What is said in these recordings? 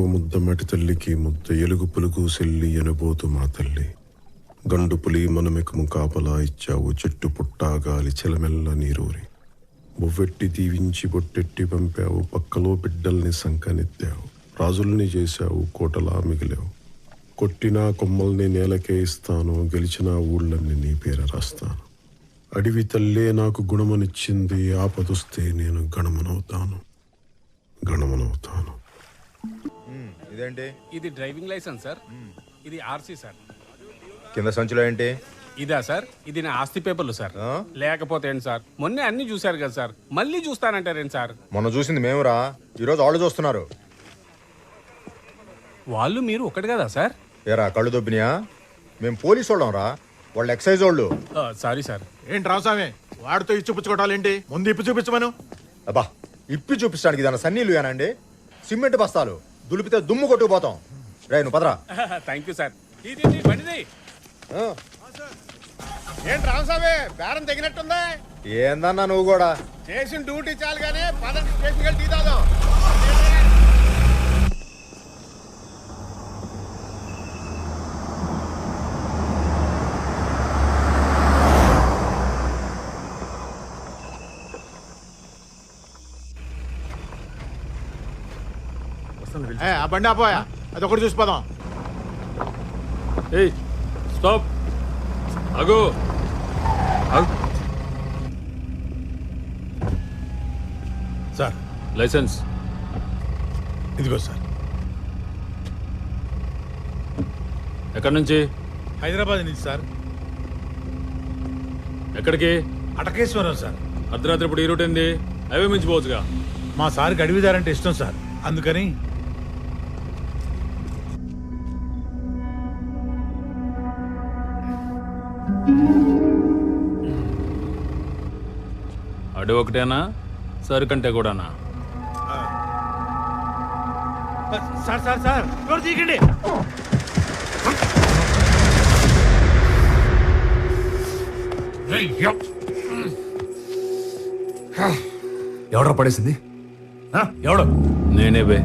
ఓ ముద్ద మటి తల్లికి ముద్ద ఎలుగు పులుగు సెల్లి ఎనబోతు మా తల్లి గండు పులి మనమెకము కాపలా ఇచ్చావు చెట్టు పుట్టా గాలి చెలమెల్ల నీరూరి బొవ్వెట్టి దీవించి బొట్టెట్టి పంపావు పక్కలో బిడ్డల్ని సంకనెత్తావు రాజుల్ని చేశావు కోటలా మిగిలావు కొట్టినా కొమ్మల్ని నేలకే ఇస్తాను గెలిచిన ఊళ్ళన్ని నీ పేర రాస్తాను అడివి తల్లే నాకు గుణమనిచ్చింది ఆపదొస్తే నేను గణమనవుతాను. ఇదేంటి? ఇది డ్రైవింగ్ లైసెన్స్ సార్. ఇది ఆర్సీ సార్. కింద సంచులో ఏంటి? ఇదా సార్? ఇది నా ఆస్తి పేపర్లు సార్. లేకపోతే ఏంటి సార్, మొన్నే అన్ని చూశారు కదా సార్, మళ్ళీ చూస్తానంటారేంటి సార్? మొన్న చూసింది మేమురా, ఈరోజు వాళ్ళు చూస్తున్నారు. వాళ్ళు మీరు ఒకటి కదా సార్? ఏరా కళ్ళు దొబ్బినియా? మేము పోలీసు వాళ్ళం రా, వాళ్ళు ఎక్సైజ్ వాళ్ళు. Sorry sir. ఏంటి రామస్వామి వాడితో ఇచ్చుపుచ్చుకోవటాలేంటి? ముందు ఇప్పు చూపించమను. అబ్బా, ఇప్పి చూపించడానికి ఇదన్న సన్నీళ్ళు ఏనండి? సిమెంట్ బస్తాలు దులిపితే దుమ్ము కొట్టుకుపోతాం. రే నువ్వు పదరా. Thank you sir. బండిది ఏంటి రామస్వామి బేరం తగినట్టుందా? ఏందన్నా నువ్వు కూడా? చేసిన డ్యూటీ చాలు కానీ పదండి స్టేషన్కి వెళ్ళి టీ తాగుదాం. ఆ బండి ఆపోయా, అది ఒకటి చూసిపోదాం. ఏయ్ స్టాప్, ఆగు. సార్ లైసెన్స్ ఇదిగో సార్. ఎక్కడి నుంచి? హైదరాబాద్ నుంచి సార్. ఎక్కడికి? అటకేశ్వరం సార్. అర్ధరాత్రి ఇప్పుడు ఈ రూట్ ఏంది? హైవే మించిపోవచ్చుగా. మా సార్కి అడవిదారంటే ఇష్టం సార్, అందుకని. అడవి ఒకటేనా, సరుకంటే కూడానా? సార్ సార్ సార్ ఎవరు తీయకండి. ఎవడో పడేసింది? ఎవడో? నేనే బే,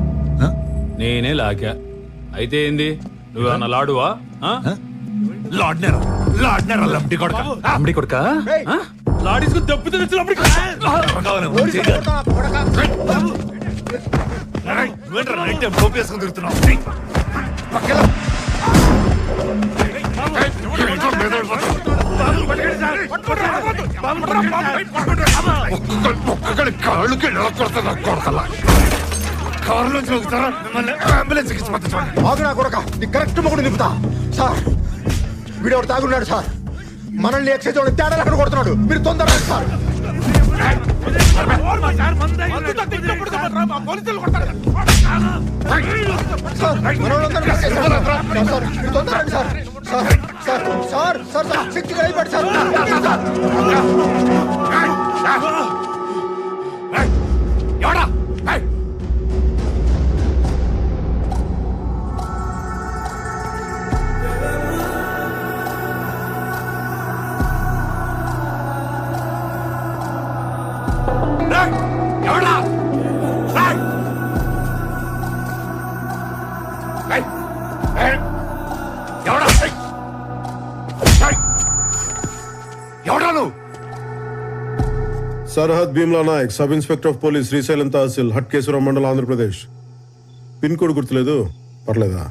నేనే లాకా. అయితే ఏంది, నువ్వేమన్నా లాడువా? లంబడి కొడుక లాడీసుకుని దెబ్బతో ఆగునా కొడక, నీ కరెక్ట్ మొగుడు నింపుతా. సార్ వీడెవడు తాగున్నాడు సార్, మనల్ని ఎక్సైజ్ వాడు తేడా అక్కడ కొడుతున్నాడు. మీరు తొందరగా సార్. सरहद Bheemla Nayak sub inspector of police Srisailam tehsil Hatkeshwaram మండలం ఆంధ్రప్రదేశ్. పిన్ కోడ్ గుర్తులేదు, పర్లేదా?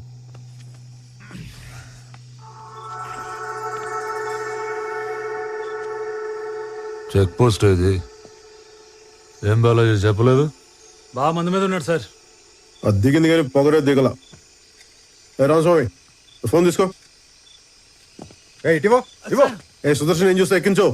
చెక్ పోస్ట్ ఇది. ఏం బాలాజీ చెప్పలేదు? బాగా మంది మీద ఉన్నాడు సార్. అది దిగింది కానీ పొగరే దిగల. రామస్వామి ఫోన్ తీసుకో. ఇటివో ఇవో. ఏ సుదర్శన్ ఏం చూస్తా, ఎక్కించు.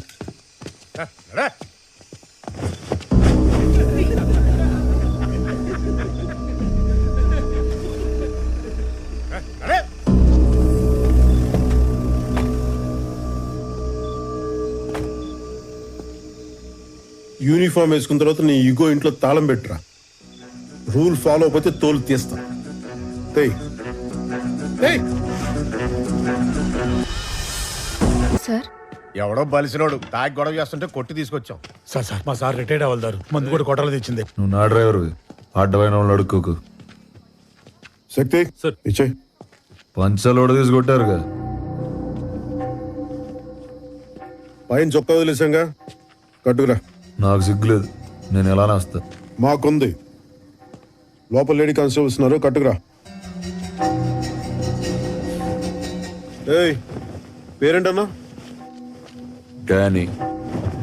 యూనిఫామ్ వేసుకున్న తర్వాత నీ ఈగో ఇంట్లో తాళం పెట్టరా. రూల్ ఫాలో అయిపోతే తోలు తీస్తా. సార్ ఎవడో బలిసినోడు తాగి గొడవ చేస్తుంటే కొట్టి తీసుకొచ్చాం. సార్ సార్ మా సార్ రిటైర్డ్ అవ్వదారు, మందు కూడా కొట్టాలి తెచ్చింది. నువ్వు నా డ్రైవర్వి, అడ్డమైన వాళ్ళు అడుక్కోకు. శక్తి సార్. ఇచ్చే పంచలోడ తీసుకొట్టారుగా. పైన చొక్కా వదిలేసాంగా, కట్టుకురా. నాకు సిగ్గులేదు, నేను ఎలానే వస్తా. మాకుంది. లోపల లేడీ కానిస్టేబుల్స్ ఉన్నారు, కట్టుకురా. ఏయ్, పేరేంటన్నా?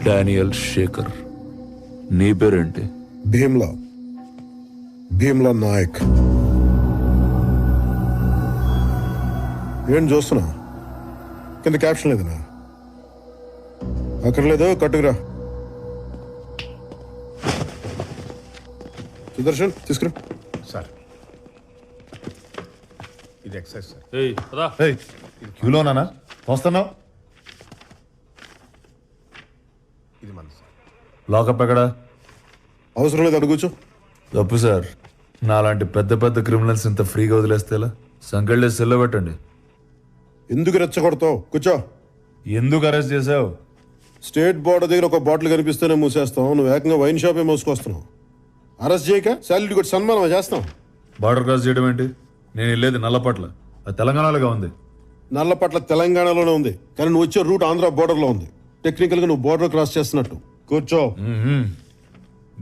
డానియల్ శేఖర్. నీ పేరేంటి? భీమ్లా నాయక్. ఏం చూస్తున్నా? కింద క్యాప్షన్ లేదనా? అక్కడ లేదు, కట్టుకురా. సుదర్శన్ తీసుకురా. సార్ ఇది ఎక్సైజ్ సార్. ఏయ్ పదా. క్యూలోనా వస్తున్నావు? ఇది మన సార్. లాకప్ ఎక్కడా? అవసరం లేదు, అడుగు కూర్చో. తప్పు సార్, నాలాంటి పెద్ద పెద్ద క్రిమినల్స్ ఇంత ఫ్రీగా వదిలేస్తే ఎలా? సంకెళ్ళే సెల్లో పెట్టండి. ఎందుకు రెచ్చగొడతావు? కూర్చో. ఎందుకు అరెస్ట్ చేసావు? స్టేట్ బోర్డర్ దగ్గర ఒక బాటిల్ కనిపిస్తేనే మూసేస్తాం, నువ్వు ఏకంగా వైన్ షాపే మోసుకొస్తున్నావు. అరెస్ట్ చేయక శాలరీ కొట్టి సన్మానం చేస్తాం. బార్డర్ క్రాస్ చేయడం ఏంటి? నేను వెళ్ళేది నల్లపట్ల, అది తెలంగాణలోగా ఉంది. నల్లపట్ల తెలంగాణలోనే ఉంది, కానీ నువ్వు వచ్చే రూట్ ఆంధ్ర బోర్డర్లో ఉంది. టెక్నికల్గా నువ్వు బోర్డర్ క్రాస్ చేస్తున్నట్టు. కూర్చో.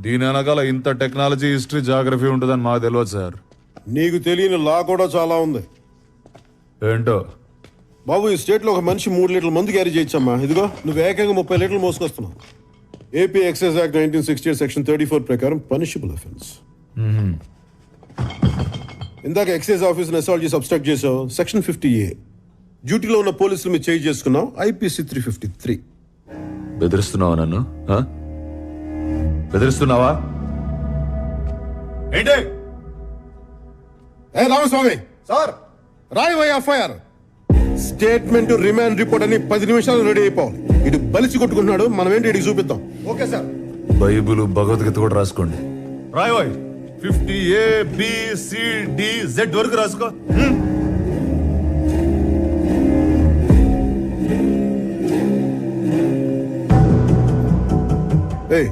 దీని వెనకాల ఇంత టెక్నాలజీ, హిస్టరీ, జాగ్రఫీ ఉంటుందని మాకు తెలియదు సార్. నీకు తెలియని లా కూడా చాలా ఉంది. ఏంటో? బాబు, ఈ స్టేట్లో ఒక మనిషి 3 లీటర్ల మందు క్యారీ చేయొచ్చమ్మా. ఇదిగో నువ్వు ఏకంగా 30 లీటర్లు మోసుకొస్తున్నావు. ఏపీ ఎక్సైజ్ యాక్ట్ 1968 సెక్షన్ 34 ప్రకారం పనిషబుల్ అఫెన్స్. ఇందాక ఎక్సైజ్ ఆఫీసర్ అసాల్ట్ చేసి అబ్స్ట్రాక్ట్ చేసావు, సెక్షన్ 50A. డ్యూటీలో ఉన్న పోలీసులు మీరు చేంజ్ చేసుకున్నావు, ఐపీసీ 353. బెదిరిస్తున్నావా నన్ను? బెదిరిస్తున్నావా ఏంటి? ఏ రామస్వామి, సార్ రాయవయ్య ఎఫ్ఐఆర్. స్టేట్మెంట్, రిమాండ్ రిపోర్ట్ అని 10 నిమిషాలు రెడీ అయిపోవాలి. ఇటు బలిసి కొట్టుకుంటున్నాడు, మనం ఏంటి ఇటు చూపిద్దాం. Okay sir. బైబుల్, భగవద్గీత కూడా రాసుకోండి. రాయవాయ్ 50ABCDZ వరకు రాసుకో. ఏయ్,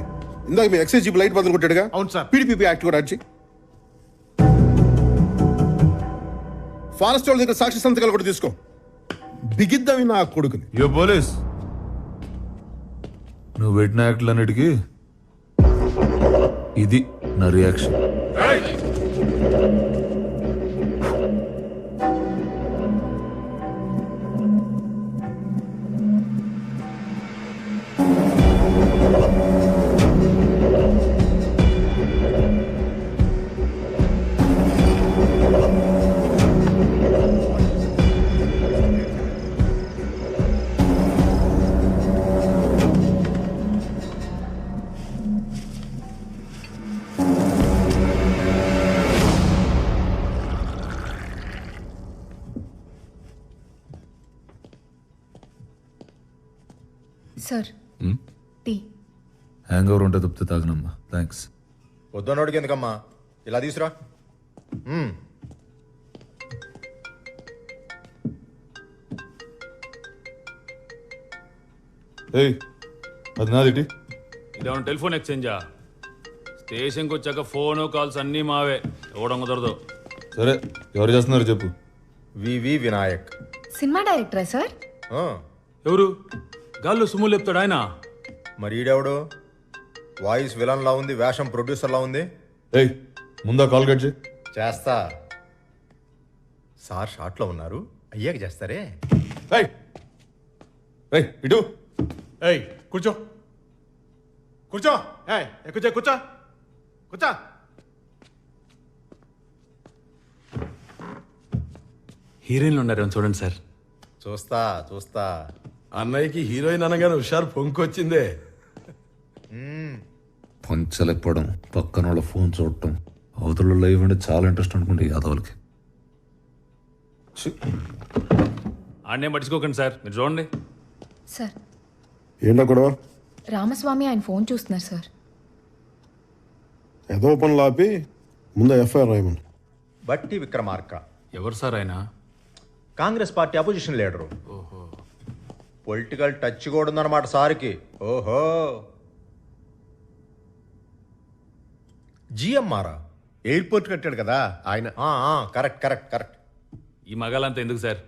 ఇందాక మీ ఎక్సైజ్ జీప్ లైట్ బదులు కొట్టాడుగా. అవును సార్. పీడీపీ యాక్ట్ కూడా అడిచి ఫారెస్ట్ వాళ్ళ దగ్గర సాక్షి సంతకాలు కూడా తీసుకో. బిగిద్దామి నా కొడుకుని. యో పోలీస్, నువ్వు పెట్టిన యాక్ట్లన్నిటికీ ఇది నా reaction. Sir tea. Hangover ఉంటే తప్పితే తాగనమ్మా. థ్యాంక్స్. వద్దన్నోడికి ఎందుకమ్మా, ఇలా తీసురా. ఏయ్, అది నాదిటి. ఇదేమన్నా టెలిఫోన్ ఎక్స్చేంజా? స్టేషన్కి వచ్చాక ఫోను కాల్స్ అన్నీ మావే, ఇవ్వడం కుదరదు. సరే, ఎవరు చేస్తున్నారు చెప్పు. వివి వినాయక్. సినిమా డైరెక్టరా సార్? ఆ, ఎవరు? గాల్లో సుమ్ములు చెప్తాడు ఆయన. మరి ఈడెవడు? వాయిస్ విలన్ లా ఉంది, వేషం ప్రొడ్యూసర్ లా ఉంది. ఏయ్, ముందా కాల్ కట్ చేయి. చేస్తా సార్. షార్ట్లో ఉన్నారు, అయ్యాక చేస్తారే. ఏయ్, ఏయ్, ఇటు. ఏయ్ కూర్చో కూర్చో. ఏయ్ కూర్చో కూర్చో కూర్చో. హీరోయిన్లు ఉన్నారు చూడండి సార్. చూస్తా చూస్తా. అన్నయ్యకి హీరోయిన్ అనగానే హుషారు పొంకొచ్చిందే. పంచలేకపోవడం, పక్కన వాళ్ళ ఫోన్ చూడటం, అవతల లైవ్ అంటే చాలా ఇంట్రెస్ట్ అనుకుంటే యాదవులకి. ఆడనే పట్టించుకోకండి సార్, మీరు చూడండి. సార్, ఏంటో గొడవ? రామస్వామి ఆయన ఫోన్ చూస్తున్నారు సార్. ఏదో పనులు ఆపి ముందు ఎఫ్ఐఆర్ రాయమని. బట్టి విక్రమార్క, ఎవరు సార్ ఆయన? Congress party opposition leader. Political touch కూడా ఉందన్నమాట సార్కి. ఓహో. జిఎంఆరా? ఎయిర్పోర్ట్ కట్టాడు కదా ఆయన. Correct correct correct. ఈ మగాలంతా ఎందుకు సార్?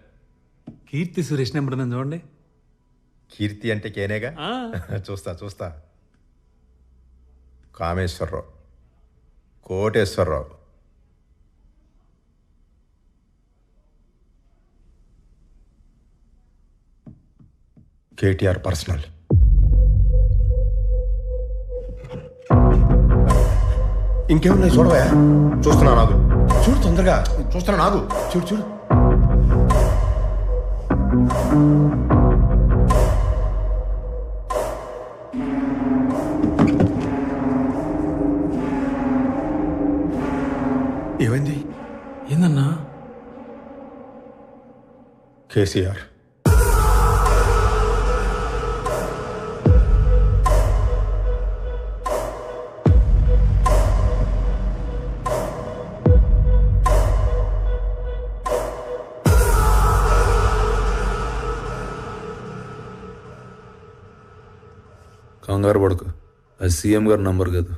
కీర్తి సురేష్ నెంబర్ ఉంది చూడండి. కీర్తి అంటే కేనేగా. చూస్తా. కామేశ్వరరావు, కోటేశ్వరరావు, కేటీఆర్ పర్సనల్. ఇంకేమున్నాయి చూడవా? చూస్తున్నా నాగు. చూడు తొందరగా. చూస్తున్నా నాగు. చూడు. ఏమైంది? ఏందన్నా? కేసీఆర్. కంగారు పడకు, అది సీఎం గారి నంబర్ కాదు.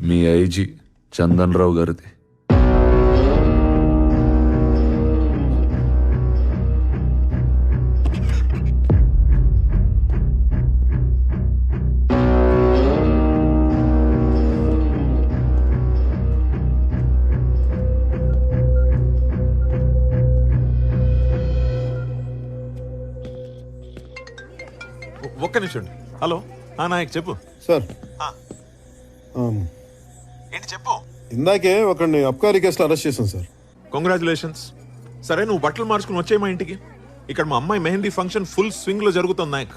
మీ ఐజీ చందన్ రావు గారిది. ఒక్క నిమిషం. హలో నాయక్ చెప్పు. సార్ ఏంటి చెప్పు. ఇందాకే ఒకరిని అబ్కారీ కేసులో అరెస్ట్ చేశాను సార్. కంగ్రాచులేషన్స్. సరే నువ్వు బట్టలు మార్చుకుని వచ్చే మా ఇంటికి. ఇక్కడ మా అమ్మాయి మెహందీ ఫంక్షన్ ఫుల్ స్వింగ్ లో జరుగుతుంది నాయక్.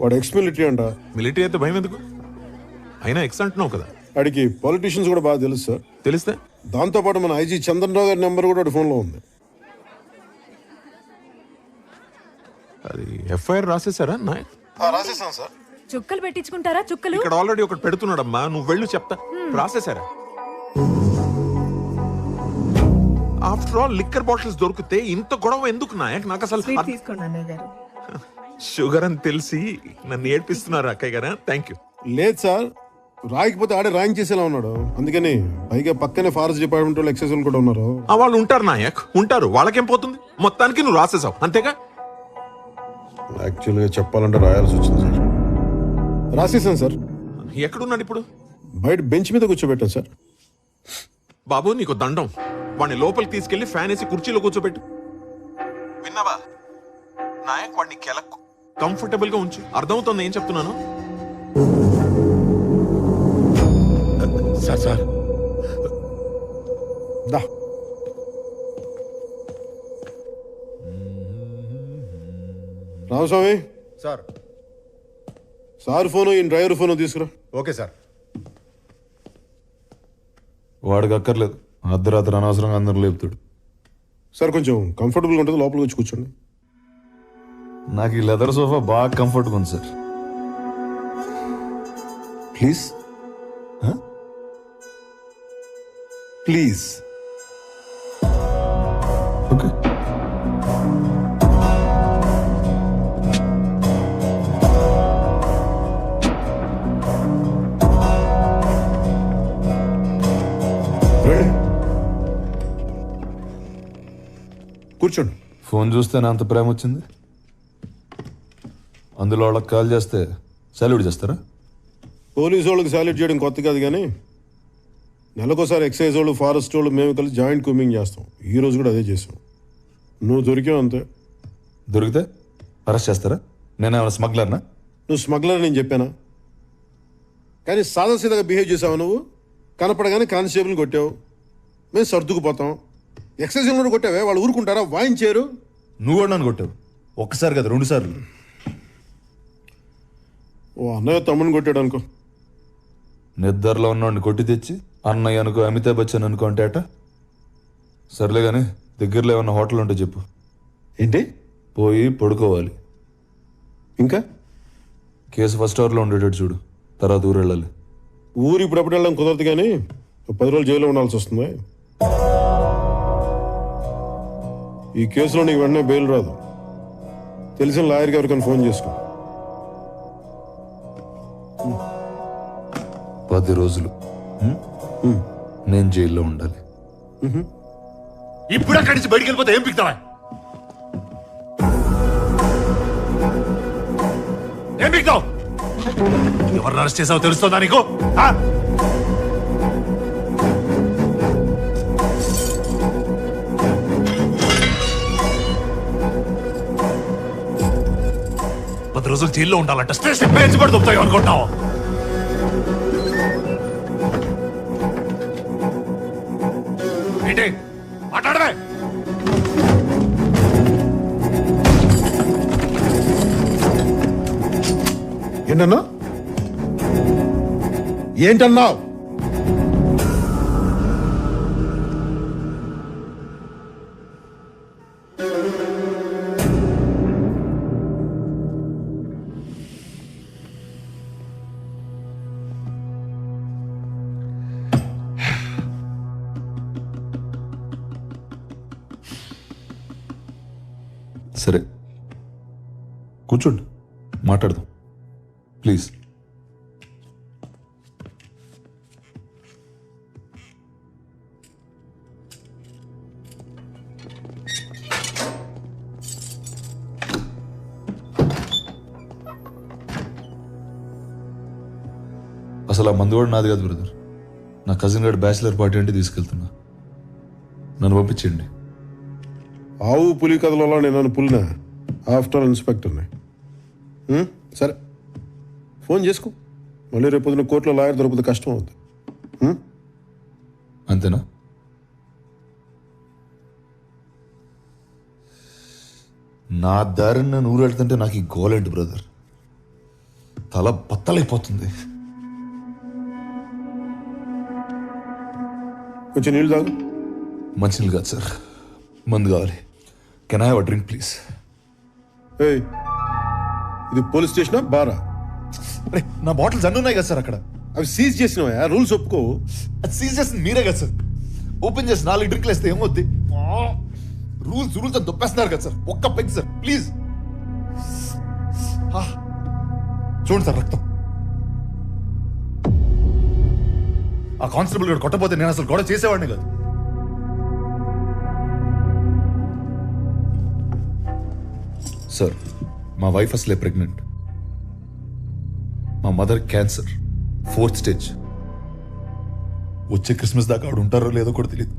వాడు ఎక్స్ మిలిటరీ అంట. మిలిటరీ అయితే భయం ఎందుకు? అయినా ఎక్స్ అంటున్నావు కదా. వాడికి పాలిటీషియన్స్ కూడా బాగా తెలుసు సార్. తెలిస్తే దాంతోపాటు మన ఐజీ చంద్రరావు గారి నెంబర్ కూడా వాడి ఫోన్లో ఉంది. అది ఎఫ్ఐఆర్ రాసేసారా నాయక్? రాసేసాను సార్. చుక్కలు పెట్టించుకుంటారా? చుక్కలు ఇక్కడ ఆల్రెడీ ఒకటి పెడుతున్నాడమ్మా, నువ్వు వెళ్ళు చెప్తా. రాసేసారా? ఆఫ్టర్ ఆల్ లిక్కర్ బాటిల్స్ దొరికితే ఇంత గొడవ ఎందుకు నాయక్? నాకు అసలు షుగర్ అని తెలిసి నన్ను ఏడ్పిస్తున్నారు అక్కయ్య గారా. Thank you. లేదు సార్, రాయకపోతే ఆడే రాయించేసేలా ఉన్నాడు. అందుకని పైగా పక్కనే ఫారెస్ట్ డిపార్ట్మెంట్ వాళ్ళు ఎక్సైజ్ వాళ్ళు కూడా ఉన్నారు. వాళ్ళు ఉంటారు నాయక్, ఉంటారు. వాళ్ళకేం పోతుంది? మొత్తానికి నువ్వు రాసేసావు అంతేగా? యాక్చువల్గా చెప్పాలంటే రాయాల్సి వచ్చింది సార్. రాసేసాను సార్. ఎక్కడున్నాడు ఇప్పుడు? బయట బెంచ్ మీద కూర్చోబెట్టాను సార్. బాబు నీకు దండం. వాడిని లోపలికి తీసుకెళ్లి ఫ్యాన్ వేసి కుర్చీలో కూర్చోబెట్టు. విన్నావా నాయక్? వాడిని కెలకు కంఫర్టబుల్ గా ఉంచు. అర్థమవుతుంది ఏం చెప్తున్నాను? సార్ దా. రామస్వామి సార్. సార్ ఫోను ఈ డ్రైవర్ ఫోను తీసుకురా. Okay sir. వాడికి అక్కర్లేదు, అర్ధరాత్రి అనవసరంగా అందరూ లేపుతాడు. సార్ కొంచెం కంఫర్టబుల్గా ఉంటుంది, లోపలికి వచ్చి కూర్చోండి. నాకు ఈ లెదర్ సోఫా బాగా కంఫర్ట్గా ఉంది సార్. Please please. ఓకే. కూర్చోండి. ఫోన్ చూస్తే నా అంత ప్రేమ వచ్చింది. అందులో వాళ్ళకి కాల్ చేస్తే సాల్యూట్ చేస్తారా? పోలీసు వాళ్ళకి సాల్యూట్ చేయడం కొత్త కాదు, కానీ నెలకోసారి ఎక్సైజ్ వాళ్ళు, ఫారెస్ట్ వాళ్ళు మేము కలిసి జాయింట్ కూమింగ్ చేస్తాం. ఈ రోజు కూడా అదే చేసాం. నువ్వు దొరికావు అంతే. దొరికితే అరెస్ట్ చేస్తారా? నేనేమైనా స్మగ్లర్నా? నువ్వు స్మగ్లర్ నేను చెప్పానా? కానీ సాదాసీదాగా బిహేవ్ చేసావు నువ్వు. కనపడగానే కానిస్టేబుల్ని కొట్టావు, మేము సర్దుకుపోతాం. ఎక్సైజ్ కూడా కొట్టావే, వాళ్ళు ఊరుకుంటారా? వాయించారు. నువ్వు కూడా నన్ను కొట్టావు. ఒక్కసారి కదా, 2 సార్లు. ఓ అన్నయ్య తమ్ముని కొట్టాడు అనుకో. నిద్రలో ఉన్నవాడిని కొట్టి తెచ్చి అన్నయ్య అనుకో, అమితాబ్ బచ్చన్ అనుకో అంటే అట. సర్లే కానీ దగ్గరలో ఏమన్నా హోటల్ ఉంటే చెప్పు. ఏంటి? పోయి పడుకోవాలి. ఇంకా కేసు ఫస్ట్ అవర్లో ఉండేటట్టు చూడు, తర్వాత ఊరు వెళ్ళాలి. ఊరు ఇప్పుడప్పుడు వెళ్ళడం కుదరదు, కానీ 10 రోజులు జైల్లో ఉండాల్సి వస్తుంది. ఈ కేసులో నీకు వెంటనే బెయిల్ రాదు. తెలిసిన లాయర్కి ఎవరికైనా ఫోన్ చేసుకో. 10 రోజులు నేను జైల్లో ఉండాలి. ఇప్పుడు అక్కడి నుంచి బయటికి వెళ్ళిపోతే ఏం పిక్తావా? ఏం పిక్తావు? ఎవరిని అరెస్ట్ చేసావో తెలుస్తుందా నీకు? ఆ? పది రోజులు జైల్లో ఉండాలంట. స్టేషన్ పేర్చి పడి దొరుకుతాయి అనుకుంటున్నావు? ఏంటి మాట్లాడవే? ఏంటన్నా? ఏంటన్నావు? సరే కూర్చోండి, మాట్లాడదాం ప్లీజ్. అసలు ఆ మందు కూడా నాది కాదు బ్రదర్. నా కజిన్ గారి బ్యాచిలర్ పార్టీ అంటే తీసుకెళ్తున్నా. నన్ను పంపించండి. ఆవు పులి కథలలో నేను పులినా? ఆఫ్టర్ ఇన్స్పెక్టర్ని. సరే ఫోన్ చేసుకో. మళ్ళీ రేపు పొద్దున కోర్టులో లాయర్ దొరికితే కష్టం అవుతుంది. అంతేనా? నా దారిని నేను ఊరెళ్తుంటే నాకు ఈ గోలేంటి బ్రదర్? తల బత్తలైపోతుంది. కొంచెం నీళ్ళు తాగు. మంచినీళ్ళు కాదు సార్, మందు కావాలి. Can I have a drink please? ఏయ్, ఇది పోలీస్ స్టేషనా బారా? అరే నా బాటిల్స్ అన్నీ ఉన్నాయి కదా సార్ అక్కడ. అవి సీజ్ చేసినవా? రూల్స్ ఒప్పుకో. అది సీజ్ చేసింది మీరే కదా సార్. ఓపెన్ చేసి 4 డ్రింక్లు వేస్తే ఏమవుద్ది? రూల్స్ రూల్స్ అని దొప్పేస్తున్నారు కదా సార్. ఒక్క పెగ్ సార్ ప్లీజ్. చూడండి సార్ రక్తం. ఆ కానిస్టేబుల్ గారు కొట్టపోతే నేను అసలు గొడవ చేసేవాడిని కాదు. సార్ మా వైఫ్ అసలే ప్రెగ్నెంట్. మా మదర్ క్యాన్సర్ 4th స్టేజ్. వచ్చే క్రిస్మస్ దాకా ఆవిడ ఉంటారో లేదో కూడా తెలియదు.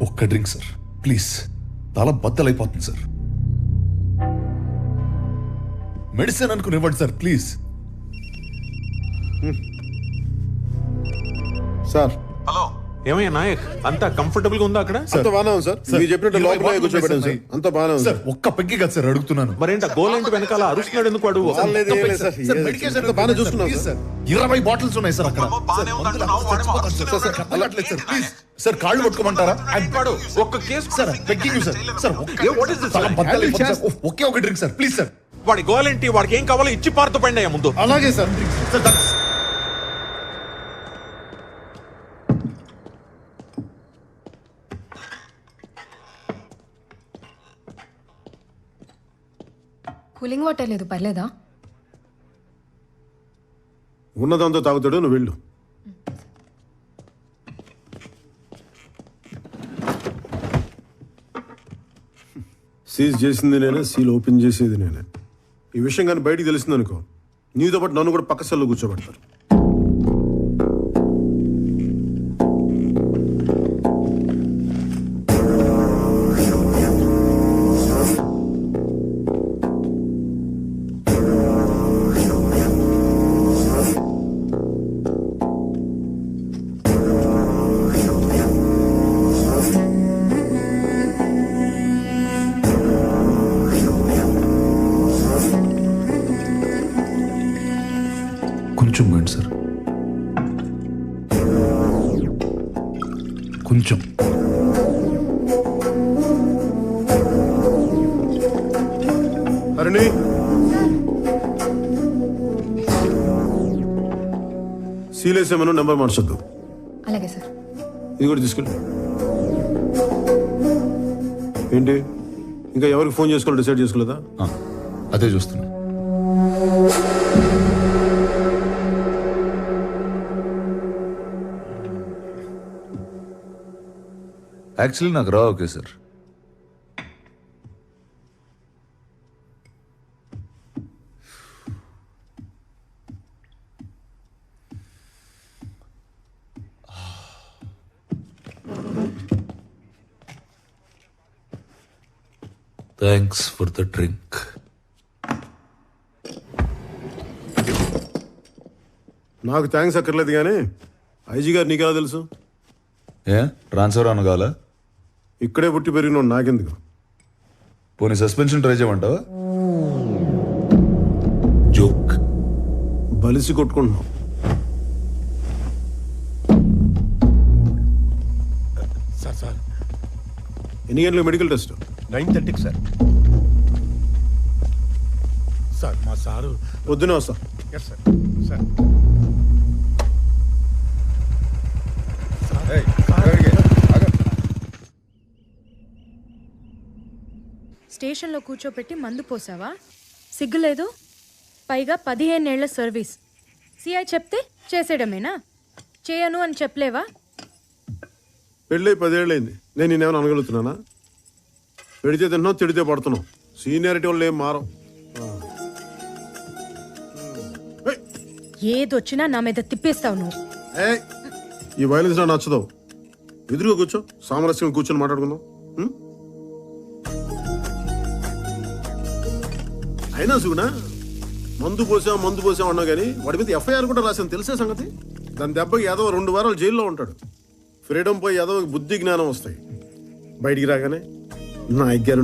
ఒక్క డ్రింక్ సార్ ప్లీజ్. చాలా బద్దలైపోతుంది సార్. మెడిసిన్ అనుకుని ఇవ్వండి సార్ ప్లీజ్. సార్ హలో, ఏమయ్యా నాయక్, అంతా కంఫర్టబుల్ గా ఉందా అక్కడ? అంత బాగానే ఉంది సార్. మీరు చెప్పినట్టు లోపల కూర్చోబెట్టాను సార్. అంత బాగానే ఉంది. సార్ ఒక్క పెగ్గి కదా సార్ అడుగుతున్నాను. మరేంట గోలేంటి వెనకాల అరుస్తున్నాడు ఎందుకు వాడు? వాళ్ళేది ఏం లేదు సార్. సార్, మెడికేషన్ అంత బాగానే చూసుకున్నాం ప్లీజ్ సార్. సార్. 20 బాటిల్స్ ఉన్నాయి సార్ అక్కడ. బాగానే ఉంది అంటున్నావు, వాడేమో చచ్చిపోతాను సార్ ప్లీజ్. సార్ కాళ్ళు పట్టుకోమంటారా? వాడు ఒక్క case sir pegging sir. Sir what is this, చాలా sir? బద్దలైపోతుంది సార్. ఒకే ఒక డ్రింక్ సార్ ప్లీజ్ సార్. వాడి గోలేంటి, వాడికి ఏం కావాలో ఇచ్చి పారుతూ పండి అయ్యా ముందు. అలాగే సార్. సార్ కూలింగ్ వాటర్ లేదు, పర్లేదా? ఉన్నదంతా తాగుతాడు, నువ్వు వెళ్ళు. సీజ్ చేసింది నేనే, సీల్ ఓపెన్ చేసేది నేనే. ఈ విషయం కానీ బయటికి తెలిసింది అనుకో, నీతో పాటు నన్ను కూడా పక్క సెల్లో కూర్చోబెడతారు. కొంచెం పోయింది సార్, కొంచెం. హరిణి, సీలేసేమను నెంబర్ మార్చొద్దు. అలాగే సార్. ఇది కూడా తీసుకెళ్ళి. ఏంటి ఇంకా ఎవరికి ఫోన్ చేసుకోవాలి డిసైడ్ చేసుకోలేదా? అదే చూస్తున్నా. యాక్చువల్లీ నాకు రా okay sir. Thanks for the drink. నాకు థ్యాంక్స్ అక్కర్లేదు కానీ ఐజీ గారు నీకెలా తెలుసు? ఏ ట్రాన్స్ఫర్ అనగాల? ఇక్కడే పుట్టి పెరిగిన నాకెందుకు? పోనీ సస్పెన్షన్ ట్రై చేయమంటావా? జోక్. బలిసి కొట్టుకుంటున్నాం. సార్ ఎన్ని గంటలకు మెడికల్ టెస్ట్? 9:30 సార్. సార్ మా సారు పొద్దునే వస్తా. Yes sir. సార్ స్టేషన్లో కూర్చోపెట్టి మందు పోసావా? సిగ్గులేదు? పైగా 15 ఏళ్ల సర్వీస్. సిఐ చెప్తే చేసేయడమేనా? చేయను అని చెప్పలేవా? పెళ్ళి 10 ఏళ్ళైంది. నేను నేనేమైనా అనగలుగుతున్నానా? పెడితే తిన్నావు, తిడితే పడుతున్నావు. సీనియారిటీ వాళ్ళు ఏం మారం. ఏదొచ్చినా నా మీద తిప్పేస్తావు నువ్వు. ఈ వైలెన్స్ నాకు నచ్చదు. ఎదురుగా కూర్చో, సామరస్యంగా కూర్చొని మాట్లాడుకుందాం. అయినా సుగునా మందు పోసాం అన్నా కానీ వాడి మీద ఎఫ్ఐఆర్ కూడా రాశాను, తెలిసే సంగతి. దాని దెబ్బకి యాదవ 2 వారాలు జైల్లో ఉంటాడు. ఫ్రీడమ్ పోయి యాదవకి బుద్ధి జ్ఞానం వస్తాయి. బయటికి రాగానే నా ఎగ్గారు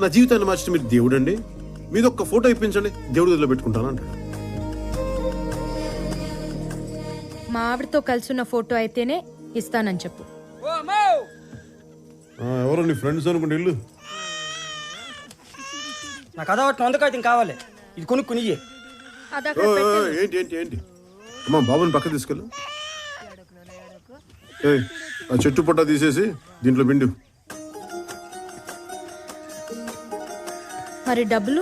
నా జీవితాన్ని మార్చిన మీరు దేవుడు అండి, మీద ఒక్క ఫోటో ఇప్పించండి, దేవుడి గదిలో పెట్టుకుంటాను అంటాడు. మా ఆవిడతో కలిసిన ఫోటో అయితేనే ఇస్తానని చెప్పు. ఎవరో నీ ఫ్రెండ్స్ అనుకుంటే ఇల్లు. నాకు అదొకటి వందకాయతం కావాలి, ఇది కొనుక్కుని. ఏంటి అమ్మా, బాబుని పక్క తీసుకెళ్ళు. ఆ చెట్టు పొట్ట తీసేసి దీంట్లో పిండు. మరి డబ్బులు?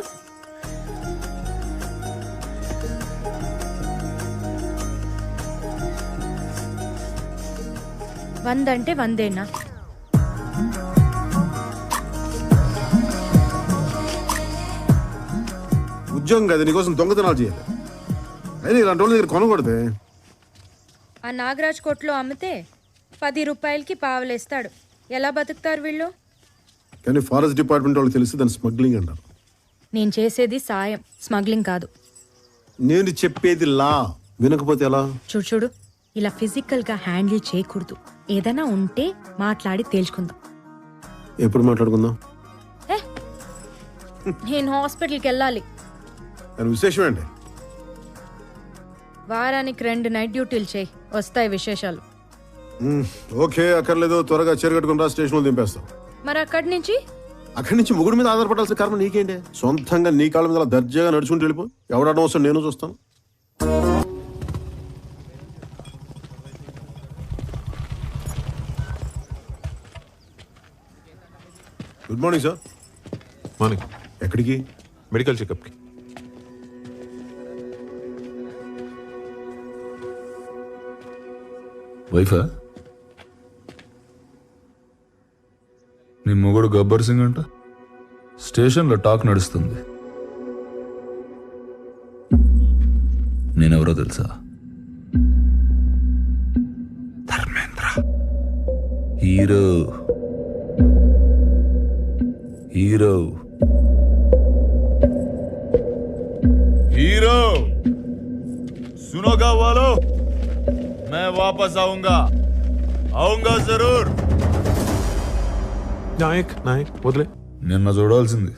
వందంటే 100ఏనా? ఉద్యోగం కదా, నీకోసం దొంగతనాలు చేయాలి. అయినా ఇలాంటి వాళ్ళ దగ్గర కొనకూడదే. ఆ నాగరాజ్ కొట్లో అమ్మితే 10 రూపాయలకి పావలేస్తాడు. ఎలా బతుకుతారు వీళ్ళు? కానీ ఫారెస్ట్ డిపార్ట్మెంట్ వాళ్ళు తెలిసి దాన్ని స్మగ్లింగ్ అంటారు. నేను చేసేది సాయం, స్మగ్లింగ్ కాదు. నేను చెప్పేది లా, వినకపోతే ఎలా? చూడు, ఇలా ఫిజికల్గా హ్యాండిల్ చేయకూడదు. ఏదైనా ఉంటే మాట్లాడి తేల్చుకుందాం. ఎప్పుడు మాట్లాడుకుందాం? నేను హాస్పిటల్కి వెళ్ళాలి. దాని విశేషం ఏంటి? వారానికి 2 నైట్ డ్యూటీలు చేయి, వస్తాయి విశేషాలు. ఓకే, అక్కర్లేదు. త్వరగా చేరగట్టుకుని రా, స్టేషన్లో దింపేస్తాం. మరి అక్కడి నుంచి ముగ్గురు మీద ఆధారపడాల్సిన కర్మ నీకేంటి? సొంతంగా నీ కాళ్ళ మీద దర్జాగా నడుచుకుంటూ వెళ్ళిపో. ఎవడడం వస్తాడు, నేను చూస్తాను. Good morning sir. మార్నింగ్. ఎక్కడికి? మెడికల్ చెకప్కి. వైఫా? నీ మొగుడు గబ్బర్ సింగ్ అంట. స్టేషన్లో టాక్ నడుస్తుంది. నేనెవరో తెలుసా? ధర్మేంద్ర. హీరో. सुनोगा वालों, मैं वापस आऊंगा जरूर. నాయక్ వదిలే. నిన్న చూడాల్సింది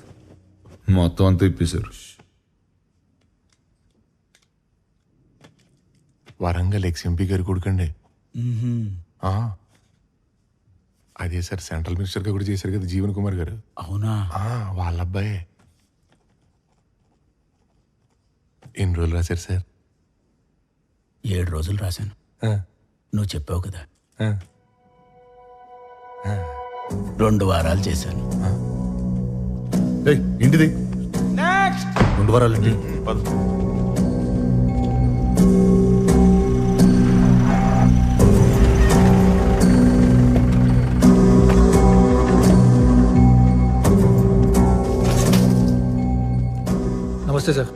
మొత్తం అంతా ఇప్పేశారు. వరంగల్ ఎక్స్ఎంపీ గారు కొడుకండి. అదే సార్, సెంట్రల్ మినిస్టర్ గా కూడా చేశారు కదా జీవన్ కుమార్ గారు. అవునా? వాళ్ళ అబ్బాయే. ఎన్ని రోజులు రాశారు సార్? 7 రోజులు రాశాను. నువ్వు చెప్పావు కదా. 2 వారాలు చేశాను. ఏయ్, ఇంటిది 2 వారాలు ఇంటి. నమస్తే సార్.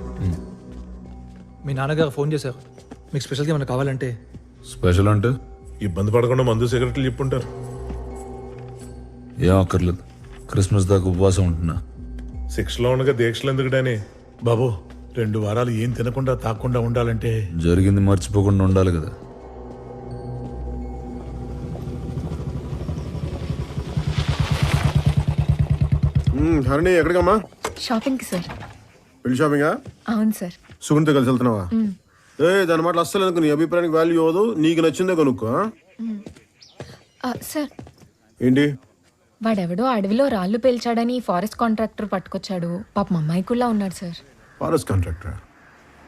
మీ నాన్నగారు ఫోన్ చేశారు. మీకు స్పెషల్గా ఏమైనా కావాలంటే. స్పెషల్ అంటే ఇబ్బంది పడకుండా మందు సిగరెట్లు చెప్పుంటారు. ఏం అక్కర్లేదు, క్రిస్మస్ దాకా ఉపవాసం ఉంటున్నా. 6లో ఉండగా దీక్షలు ఎందుకుడాని బాబు. 2 వారాలు ఏం తినకుండా తాకుండా ఉండాలంటే జరిగింది మర్చిపోకుండా ఉండాలి కదా. హరిణి ఎక్కడికమ్మా? షాపింగ్కి సార్. పెళ్లి షాపింగా? అవును సార్. సుగుణితో కలిసి వెళ్తున్నావా? దాని మాటలు అస్సలు అనుకో, నీ అభిప్రాయానికి వాల్యూ అవ్వదు. నీకు నచ్చిందే కొనుక్కో. సార్, ఏంటి? వాడెవడో అడవిలో రాళ్ళు పేల్చాడని ఫారెస్ట్ కాంట్రాక్టర్ పట్టుకొచ్చాడు. పాపం అమ్మాయికుల్లా ఉన్నాడు సార్. ఫారెస్ట్ కాంట్రాక్టర్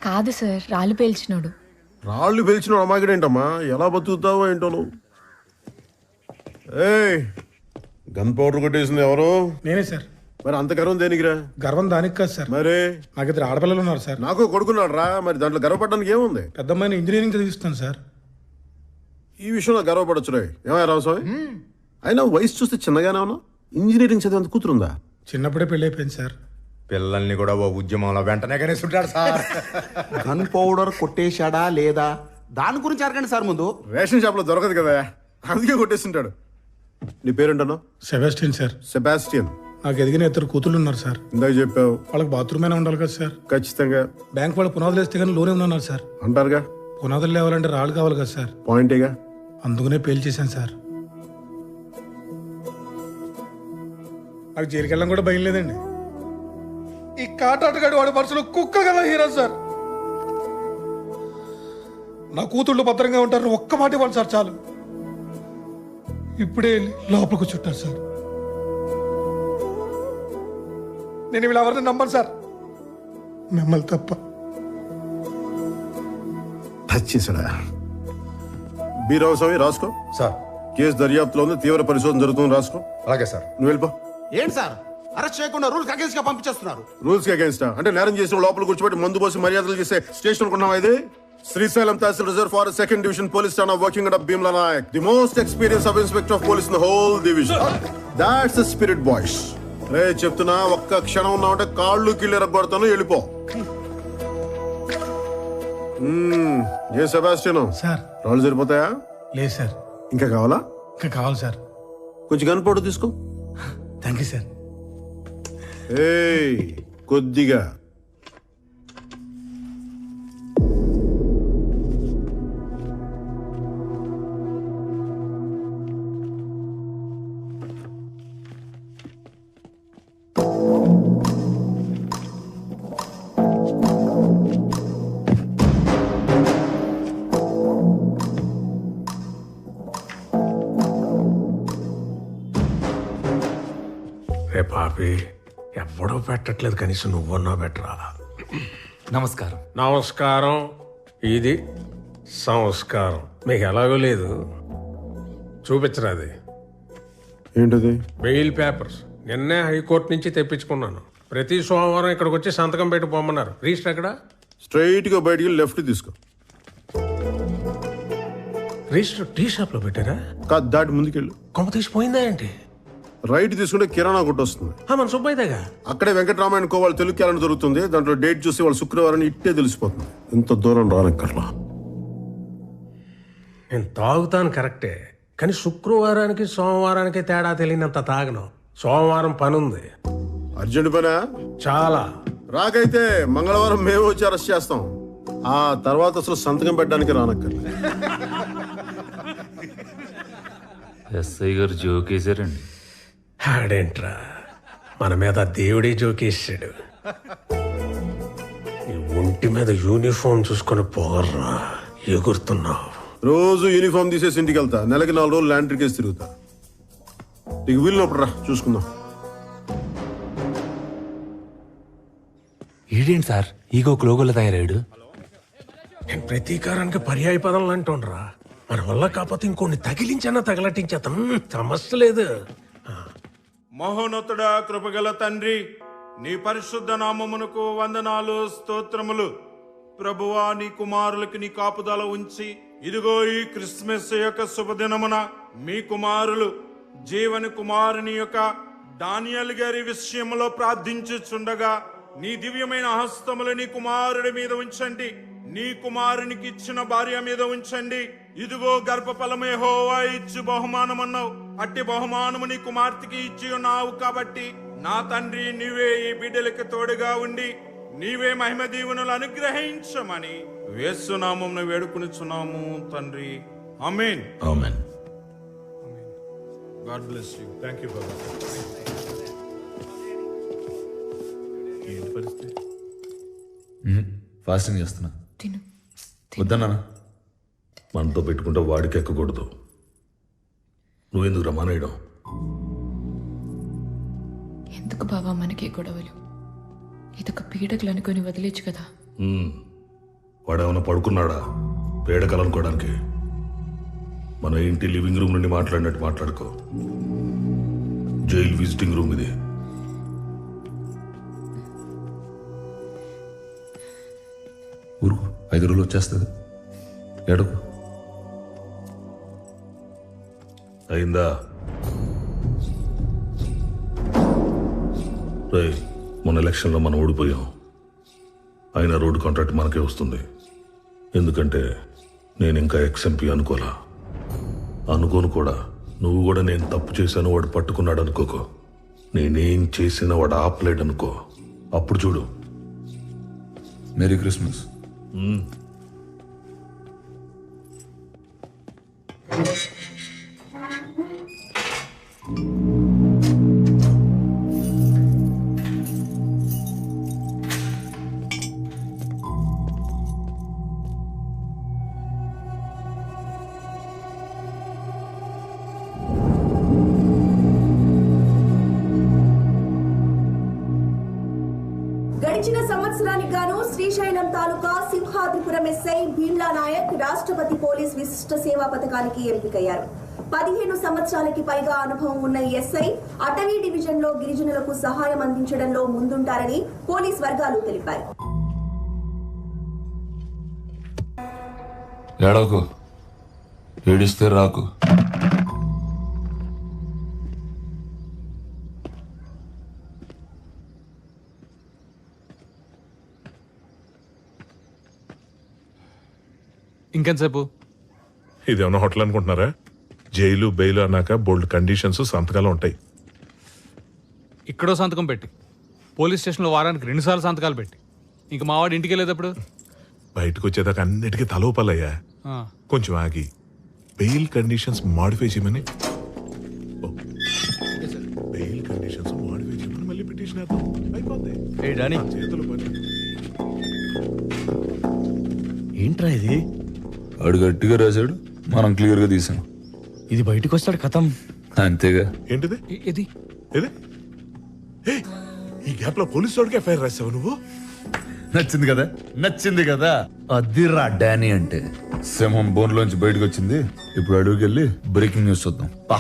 కాదు సార్, రాళ్ళు పేల్చినోడు. రాళ్ళు పిలిచిన అమ్మాయికి ఏంటమ్మా? ఎలా బతుకుతావో ఏంటో నువ్వు. ఏయ్, గన్ పౌడర్ కొట్టేసింది ఎవరు? నేనే సార్. మరి అంత గర్వం దేనికిరా? గర్వం దానికి కాదు సార్. మరి నాకు 2 ఆడపిల్లలు ఉన్నారు సార్. నాకు కొడుకున్నాడు రా. మరి దాంట్లో గర్వపడడానికి ఏముంది? పెద్ద అమ్మాయిని ఇంజనీరింగ్ చదివిస్తాను సార్. ఈ విషయంలో గర్వపడచ్చు రే. ఏమయ్య రామస్వామి? అయినా వయసు చూస్తే చిన్నగానే ఉన్నావు. ఇంజనీరింగ్ చదివేంత కూతురుందా? చిన్నప్పుడే పెళ్ళి అయిపోయింది సార్. పిల్లల్ని కూడా ఓ ఉద్యమంలో వెంటనే కనేస్తుంటాడు సార్. గన్ పౌడర్ కొట్టేశాడా లేదా దాని గురించి అడగండి సార్ ముందు. రేషన్ షాప్ లో దొరకదు కదా, అందుకే కొట్టేస్తుంటాడు. నీ పేరేంటన్నావు? Sebastian sir. సెబాస్టియన్. నాకు ఎదిగిన 2 కూతుళ్ళు ఉన్నారు సార్. ఇందాక చెప్పావు. వాళ్ళకి బాత్రూమ్ అయినా ఉండాలి కదా సార్. ఖచ్చితంగా. బ్యాంక్ వాళ్ళు పునాదులు వేస్తే కానీ లోన్ ఏమన్నారు సార్. అంటారుగా. పునాదులు లేవాలంటే రాళ్ళు కావాలి కదా సార్. పాయింటేగా. అందుకనే పేల్ చేశాను సార్. నాకు జైలుకెళ్ళం కూడా భయం లేదండి. ఈ కాటాటగాడి వాడి మనసులో కుక్క కదా హీరో సార్. నా కూతుళ్ళు భద్రంగా ఉంటారు ఒక్క మాట ఇవ్వండి సార్ చాలు. ఇప్పుడే వెళ్ళి లోపలికి చుట్టారు సార్. నేను వీళ్ళు ఎవరిని నమ్మను సార్, మిమ్మల్ని తప్ప. టచ్ చేశాడా? బి రామస్వామి రాసుకో సార్. కేసు దర్యాప్తులో ఉంది, తీవ్ర పరిశోధన జరుగుతుంది. రాసుకో. అలాగే సార్. నువ్వు వెళ్ళిపో. ఏంటి సార్ అరెస్ట్ చేయకుండా రూల్స్ అగేన్స్ట్ గా పంపించేస్తున్నారు? రూల్స్ కి అగేన్స్ట్ అంటే నేరం చేసిన లోపల కూర్చోబెట్టి మందు పోసి మర్యాదలు చేసే స్టేషన్ అనుకున్నావా ఇది? Srisailam tehsil reserve forest 2nd division police ఠానా working under Bheemla Nayak, the most experience sub inspector of police in the whole division. That's the spirit boys. రే చెప్తున్నా, ఒక్క క్షణం ఉన్నావంటే కాళ్ళు కిళ్ళు ఎరగొడతాను. వెళ్ళిపో. ఏ సెబాస్టియన్ సార్. రాళ్ళు సరిపోతాయా? లేదు సార్. ఇంకా కావాలా? ఇంకా కావాలి సార్. కొంచెం గన్ పౌడర్ తీసుకో. Thank you sir. ఏయ్, కొద్దిగా. రే పాపి, ఎవడో పెట్టట్లేదు, కనీసం నువ్వన్నా పెట్టరా. నమస్కారం. నమస్కారం. ఇది సంస్కారం. మీకు ఎలాగో లేదు, చూపించరా అది. ఏంటది? బెయిల్ పేపర్స్ నిన్నే హైకోర్టు నుంచి తెప్పించుకున్నాను. ప్రతి సోమవారం ఇక్కడికి వచ్చి సంతకం పెట్టి పోమన్నారు. రిజిస్టర్ ఎక్కడ? స్ట్రైట్ గా బయటికి లెఫ్ట్ తీసుకో. రిజిస్టర్ టీ షాప్ లో పెట్టారా? కాదు, దాటి ముందుకెళ్ళు. కొమ్మ తీసిపోయిందా ఏంటి? రైట్ తీసుకుంటే కిరాణా కొట్టు వస్తుంది. మన సుబ్బయ్యదేగా. అక్కడే వెంకటరామాయణ కో వాళ్ళు తెలుగు క్యాలెండర్ దొరుకుతుంది. దాంట్లో డేట్ చూసి వాళ్ళు శుక్రవారం ఇట్టే తెలిసిపోతుంది. ఇంత దూరం రానక్కర్లా. నేను తాగుతాను కరెక్టే, కానీ శుక్రవారానికి సోమవారానికి తేడా తెలియనంత తాగను. సోమవారం పని ఉంది. అర్జెంట్ పనా? చాలా. రాకైతే మంగళవారం మేము వచ్చి అరెస్ట్ చేస్తాం. ఆ తర్వాత అసలు సంతకం పెట్టడానికి రానక్కర్లా. ఎస్ఐ గారు జోకేశారండి. ఆడేంట్రా, మన మీద దేవుడే జోకేసాడు. ఈ ఒంటి మీద యూనిఫామ్ చూసుకొని పోగర్రా, ఎగురుతున్నావు. రోజు యూనిఫామ్ తీసేసి ఇంటికి వెళ్తా. నెలకి 4 రోజులు ల్యాండ్ కేసు తిరుగుతా. నీకు వీలునప్పుడు రా, చూసుకుందాం. ఈడేంటి సార్ ఈగో క్లోగోలో తయారాడు? నేను ప్రతీకారానికి పర్యాయ పదం అంటుండ్రా. మన వల్ల కాకపోతే ఇంకొన్ని తగిలించన్నా తగలటించేద్దాం, సమస్య లేదు. మహోన్నతుడా, కృపగల తండ్రి, నీ పరిశుద్ధ నామమునకు వందనాలు, స్తోత్రములు. ప్రభువా, నీ కుమారులకి నీ కాపుదల ఉంచి ఇదిగో ఈ క్రిస్మస్ యొక్క శుభదినమున మీ కుమారులు జీవని కుమారుని యొక్క డానియల్ గారి విషయంలో ప్రార్థించుచుండగా నీ దివ్యమైన హస్తములు నీ కుమారుడి మీద ఉంచండి, నీ కుమారునికి ఇచ్చిన భార్య మీద ఉంచండి. ఇదిగో గర్భఫలమే యెహోవా ఇచ్చు బహుమానమన్నావు, అట్టి బహుమానము నీ కుమార్తెకి ఇచ్చి ఉన్నావు. కాబట్టి నా తండ్రి, నీవే ఈ బిడ్డలకు తోడుగా ఉండి నీవే మహిమ దీవెనలు అనుగ్రహించమని యేసునామమున వేడుకొనుచున్నాము తండ్రి. Amen. Amen. God bless you. Thank you బాబా. ఏంటి పరిస్థితి? ఫాస్టింగ్ చేస్తున్నా. తిను. వద్దన్నా. మనతో పెట్టుకుంటే వాడికి ఎక్కకూడదు. నువ్వెందుకు రమానేయడం? ఎందుకు బావా మనకి గొడవలు? ఇదొక పీడకలు అనుకొని వదిలేచ్చు కదా. వాడేమైనా పడుకున్నాడా పేడకలనుకోవడానికి? మన ఇంటి లివింగ్ రూమ్ నుండి మాట్లాడినట్టు మాట్లాడుకో. జైలు విజిటింగ్ రూమ్ ఇది. ఊరుకు, 5 రోజులు వచ్చేస్తుంది. ఎడకు అయిందా? రేయ్, మొన్న ఎలక్షన్లో మనం ఓడిపోయాం. అయినా రోడ్డు కాంట్రాక్ట్ మనకే వస్తుంది. ఎందుకంటే నేను ఇంకా ఎక్స్ఎంపీ అనుకోను కూడా. నువ్వు కూడా నేను తప్పు చేశాను వాడు పట్టుకున్నాడు అనుకోకో. నేనేం చేసినా వాడు ఆపలేడు అనుకో. అప్పుడు చూడు. Merry Christmas. గడిచిన సంవత్సరానికి గాను శ్రీశైలం తాలూకా సింహాద్రిపురం ఎస్ఐ భీమ్లా నాయక్ రాష్ట్రపతి పోలీస్ విశిష్ట సేవా పథకానికి ఎంపికయ్యారు. 15 సంవత్సరాలకి పైగా అనుభవం ఉన్న ఎస్ఐ అటవీ డివిజన్ లో గిరిజనులకు సహాయం అందించడంలో ముందుంటారని పోలీస్ వర్గాలు తెలిపారు. ఏడవకు, ఏడిస్తే రాకు. ఇంకెంతసేపు? ఇదేమన్నా హోటల్ అనుకుంటున్నారా? జైలు బెయిల్ అన్నాక బోల్డ్ కండిషన్స్, సంతకాలు ఉంటాయి. ఇక్కడో సంతకం పెట్టి, పోలీస్ స్టేషన్లో వారానికి 2 సార్లు సంతకాలు పెట్టి, ఇంక మావాడు ఇంటికి వెళ్ళేటప్పుడు బయటకు వచ్చేదాకా అన్నిటికీ తలోపాలయ్యా. కొంచెం ఆగి బెయిల్ కండిషన్స్ మాడిఫై చేయమని బెయిల్ కండిషన్స్ మాడిఫై చేయమని మళ్ళీ పిటిషన్ వేద్దాం. అయిపోద్ది. చేతులు పని. ఏంట్రా ఇది? వాడు గట్టిగా రాశాడు, మనం క్లియర్ గా తీసాం. ఇది బయటకు వస్తాడు కథం. అంతేగా. ఏంటిది? ఇది ఏది? ఈ గ్యాప్ లో పోలీసు వాడికి ఎఫ్ఐఆర్ రాసావు నువ్వు? నచ్చింది కదా, నచ్చింది కదా. అదిరా డానీ అంటే. సింహం బోన్లోంచి బయటకు వచ్చింది. ఇప్పుడు అడుగుకి వెళ్ళి బ్రేకింగ్ న్యూస్ చూద్దాం. పా.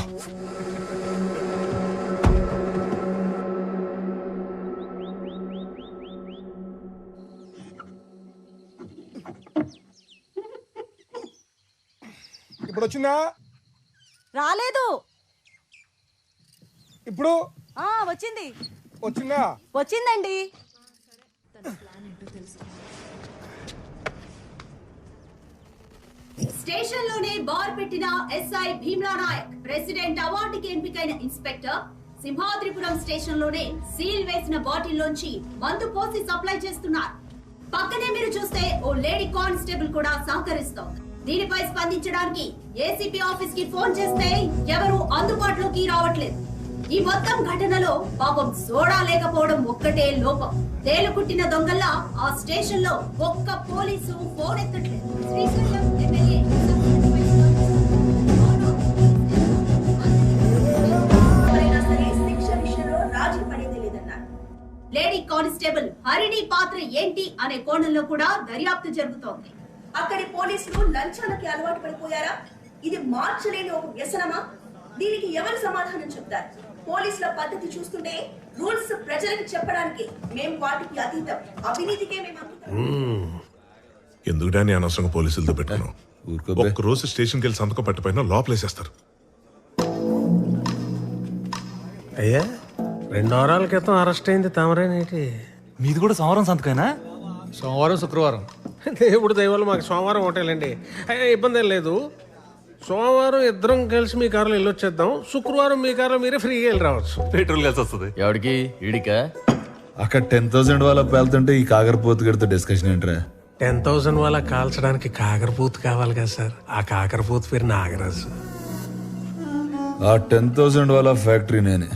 ఇప్పుడు వచ్చిందా? రాలేదు. ఇప్పుడు వచ్చింది. వచ్చిందా? వచ్చిందండి. స్టేషన్ లోనే బార్ పెట్టిన ఎస్ఐ భీమ్లా నాయక్ ప్రెసిడెంట్ అవార్డుకి ఎంపికైన ఇన్స్పెక్టర్ సింహాద్రిపురం స్టేషన్ లోనే సీల్ వేసిన బాటిల్ లోంచి మందు పోసి సప్లై చేస్తున్నారు. పక్కనే మీరు చూస్తే ఓ లేడీ కానిస్టేబుల్ కూడా సహకరిస్తోంది. దీనిపై స్పందించడానికి ఏసీపీ ఆఫీస్ కి ఫోన్ చేస్తే ఎవరు అందుబాటులోకి రావట్లేదు. ఈ మొత్తం ఘటనలో పాపం సోడా లేకపోవడం ఒక్కటే లోపం. తేలుకుట్టిన దొంగల్లా ఆ స్టేషన్ లో ఒక్క పోలీసు ఫోన్ ఎత్తట్లేదు. శ్రీశైలం ఎమ్మెల్యే శిక్ష విషయంలో రాజీ పడేది లేదన్నారు. లేడీ కానిస్టేబుల్ హరిణి పాత్ర ఏంటి అనే కోణంలో కూడా దర్యాప్తు జరుగుతోంది. అక్కడి పోలీసులు లంచాలకి అలవాటు పడిపోయారా? ఇది మార్చలేని ఒక వ్యసనమా? దీనికి ఎవరు సమాధానం చెప్తారు? పోలీసుల పద్ధతి చూస్తుంటే రూల్స్ ప్రజలకు చెప్పడానికి మేము వాటికి అతీతం. అవినీతికే మేము అంకితం. ఎందుకు డాని అనవసరంగా పోలీసులతో పెట్టుకున్నాం? ఒక్క రోజు స్టేషన్కి వెళ్ళి సంతకం పట్టిపోయినా లోపలేసేస్తారు. అయ్యా 2 వారాల క్రితం అరెస్ట్ అయింది తమరేనేటి? మీది కూడా సోమవారం సంతకైనా? సోమవారం శుక్రవారం. దేవుడు దయవల్ల మాకు సోమవారం ఒకటేలండి. అయ్యా ఇబ్బంది ఏం లేదు. సోమవారం ఇద్దరం కలిసి మీ కారులో వెళ్ళొచ్చేద్దాం. శుక్రవారం మీ కారులో మీరే ఫ్రీగా వెళ్ళి రావచ్చు. పెట్రోల్ కలిసి వస్తుంది. ఎవడికి? ఈడికా? అక్కడ 10,000 వాళ్ళ పేలుతుంటే ఈ కాకరపోతు గడితో డిస్కషన్ ఏంట్రా? 10,000 వాళ్ళ కాల్చడానికి కాకరపూతు కావాలి కదా సార్. ఆ కాకరపూతు పేరు నాగరాజు. ఆ 10,000 వాళ్ళ ఫ్యాక్టరీ నేనే,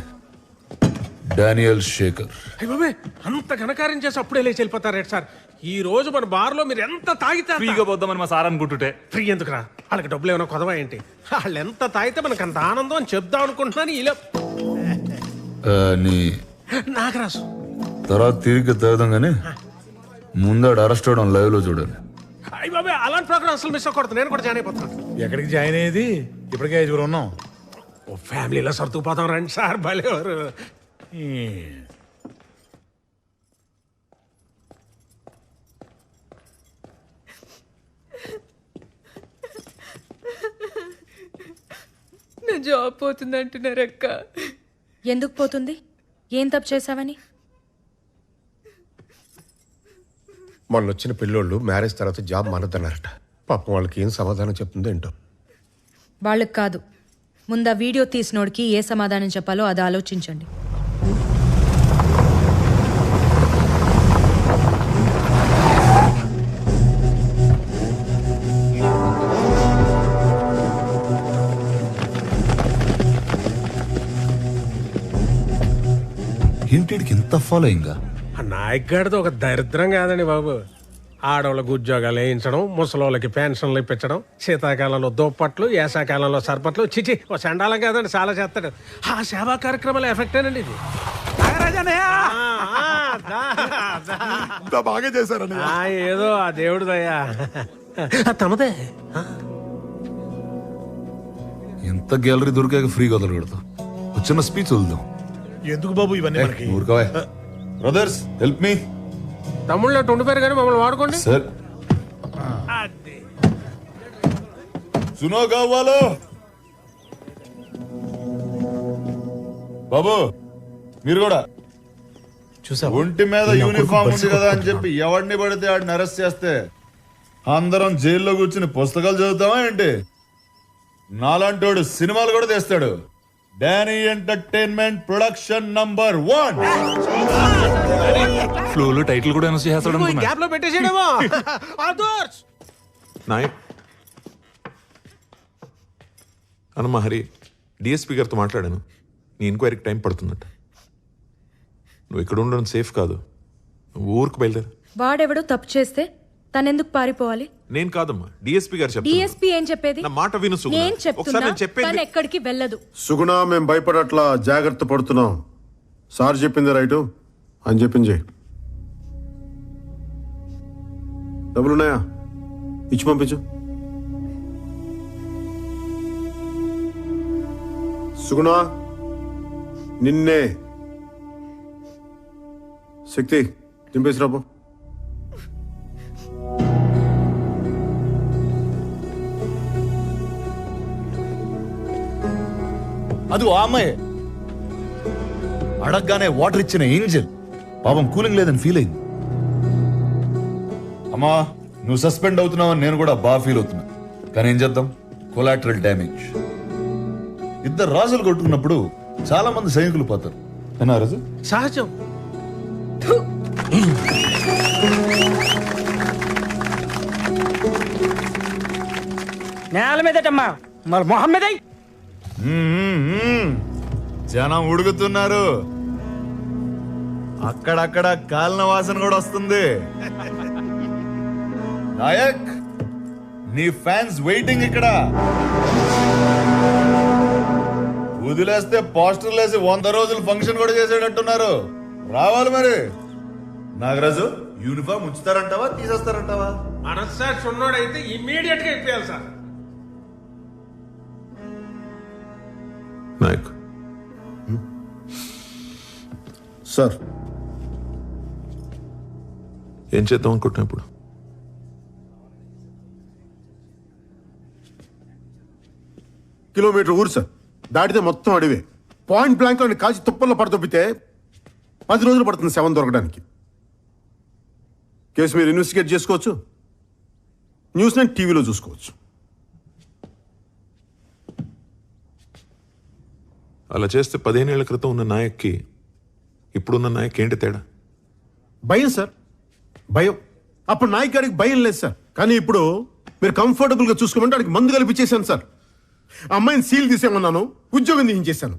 డానియల్ శేఖర్. అయ్య బాబే, అంత ఘనకార్యం చేసి అప్పుడే లేచి వెళ్ళిపోతారేంటి సార్? ఈ రోజు మన బార్లో మీరు ఎంత తాగితే ఫ్రీగా పోద్దామని మా సార్ అనుకుంటుంటే. ఫ్రీ ఎందుకురా? వాళ్ళకి డబ్బులు ఏమైనా కొదవా ఏంటి? వాళ్ళు ఎంత తాగితే మనకు అంత ఆనందం అని చెప్దాం అనుకుంటున్నాను. ఇలా నీ నాగరాజు తర్వాత తిరిగి తాగుదాం కానీ ముందాడు అరెస్ట్ అవడం లైవ్ లో చూడండి. అయ్య బాబే, అలాంటి ప్రోగ్రామ్ అసలు మిస్ అవ్వకూడదు. నేను కూడా జాయిన్ అయిపోతున్నాను. ఎక్కడికి జాయిన్ అయ్యేది? ఇప్పటికే 5 ఉన్నాం. ఓ ఫ్యామిలీలో సర్దుకుపోతాం రండి సార్. భలేవారు. నా జాబ్ పోతుంది అంటున్నారు అక్క. ఎందుకు పోతుంది? ఏం తప్పు చేశావని? మొన్న వచ్చిన పిల్లోళ్ళు మ్యారేజ్ తర్వాత జాబ్ మానద్దన్నారట. పాపం వాళ్ళకి ఏం సమాధానం చెప్తుందో ఏంటో. వాళ్ళకి కాదు, ముందు ఆ వీడియో తీసినోడికి ఏ సమాధానం చెప్పాలో అది ఆలోచించండి. ఏంటికి ఇంత ఫాలోయింగ్? ఆ నాయక్ గారితో ఒక దరిద్రం కాదండి బాబు. ఆడవాళ్ళకు ఉద్యోగాలు వేయించడం, ముసలోళ్ళకి పెన్షన్లు ఇప్పించడం, శీతాకాలంలో దుప్పట్లు, వేసాకాలంలో సర్పట్లు. చిచి ఓ చండాలం కాదండి, చాలా చేస్తాడు. ఆ సేవా కార్యక్రమాల ఎఫెక్టేనండి ఇది. బాగా చేశారని ఏదో ఆ దేవుడు దయ్యా. తమదే. ఎంత గ్యాలరీ దొరికాక ఫ్రీగా వదలకూడదు. చిన్న స్పీచ్ వదులుదాం. ఎందుకు బాబు ఇవన్నీ మనకి? ఊరుకోవే. Brothers help me. తమ్ముళ్ళు అట్టు ఉండిపోయారు కానీ మమ్మల్ని వాడుకోండి సార్. సునో కావాలో బాబు, మీరు కూడా చూసా. ఒంటి మీద యూనిఫామ్ ఉంది కదా అని చెప్పి ఎవడిని పడితే ఆడిని అరెస్ట్ చేస్తే అందరం జైల్లో కూర్చుని పుస్తకాలు చదువుతామా ఏంటి? నాలాంటోడు సినిమాలు కూడా తీస్తాడు. Danny entertainment production number 1. ఫ్లోలో టైటిల్ కూడా అనౌన్స్ చేస్తాడు అనుకున్నా. గ్యాప్ లో పెట్టేసేయడమో. నాయక్ అనమ్మా హరి, డిఎస్పీ గారితో మాట్లాడాను. నీ ఎంక్వైరీకి టైం పడుతుందట. నువ్వు ఇక్కడ ఉండడం సేఫ్ కాదు. నువ్వు ఊరికి బయలుదేరు. వాడెవడో తప్పు చేస్తే తనెందుకు పారిపోవాలి? నేను కాదమ్మా, డిఎస్పీ గారు చెప్తారు. డిఎస్పీ ఏం చెప్పేది? నా మాట విను సుగుణ. నేను ఒకసారి చెప్తున్నా, నేను చెప్పేది తను ఎక్కడికి వెళ్ళదు. సుగుణ, మేము భయపడట్లా, జాగ్రత్త పడుతున్నాం. సార్ చెప్పింది రైటు అని చెప్పింది. డబ్బులున్నాయా? ఇచ్చి పంపించు. సుగుణ, నిన్నే. శక్తి దింపేసి రాబో. అది ఆ అమ్మాయి అడగగానే వాటర్ ఇచ్చిన ఏంజల్. పాపం కూలింగ్ లేదని ఫీల్ అయింది. అమ్మా, నువ్వు సస్పెండ్ అవుతున్నావని నేను కూడా బాగా ఫీల్ అవుతున్నా. కానీ ఏం చేద్దాం, కొలాటరల్ డ్యామేజ్. ఇద్దరు రాజులు కొట్టుకున్నప్పుడు చాలా మంది సైనికులు పోతారు. ఏనా రాజు? సహజం. నేల మీదటమ్మా, మరి మొహమ్మద్ జనం ఉడుకుతున్నారు. అక్కడక్కడ కాలిన వాసన కూడా వస్తుంది. నాయక్, నీ ఫ్యాన్స్ వెయిటింగ్ ఇక్కడ. వదిలేస్తే పోస్టర్లు వేసి 100 రోజులు ఫంక్షన్ కూడా చేసేటట్టున్నారు. రావాలి మరి. నాగరాజు, యూనిఫామ్ ఉంచుతారంటావా తీసేస్తారంటావా? మనస్సాక్షి ఉన్నోడైతే ఇమ్మీడియట్ గా ఇప్పేయాలి సార్. సార్ ఏం చేద్దాం అనుకుంటున్నా ఇప్పుడు? కిలోమీటర్ ఊరు సార్, దాటితే మొత్తం అడివే. పాయింట్ బ్లాంక్ అని కాల్చి తుప్పల్లో పడతొప్పితే 10 రోజులు పడుతుంది శవం దొరకడానికి. కేసు మీరు ఇన్వెస్టిగేట్ చేసుకోవచ్చు, న్యూస్ నైట్ టీవీలో చూసుకోవచ్చు. అలా చేస్తే 15 ఏళ్ల క్రితం ఉన్న నాయక్కి ఇప్పుడున్న నాయక్ ఏంటి తేడా? భయం సార్, భయం. అప్పుడు నాయక్ గారికి భయం లేదు సార్, కానీ ఇప్పుడు మీరు కంఫర్టబుల్గా చూసుకోమంటే వాడికి మందు కల్పించేశాను సార్. ఆ అమ్మాయిని సీల్ తీసేమన్నాను, ఉద్యోగం తీయించేశాను.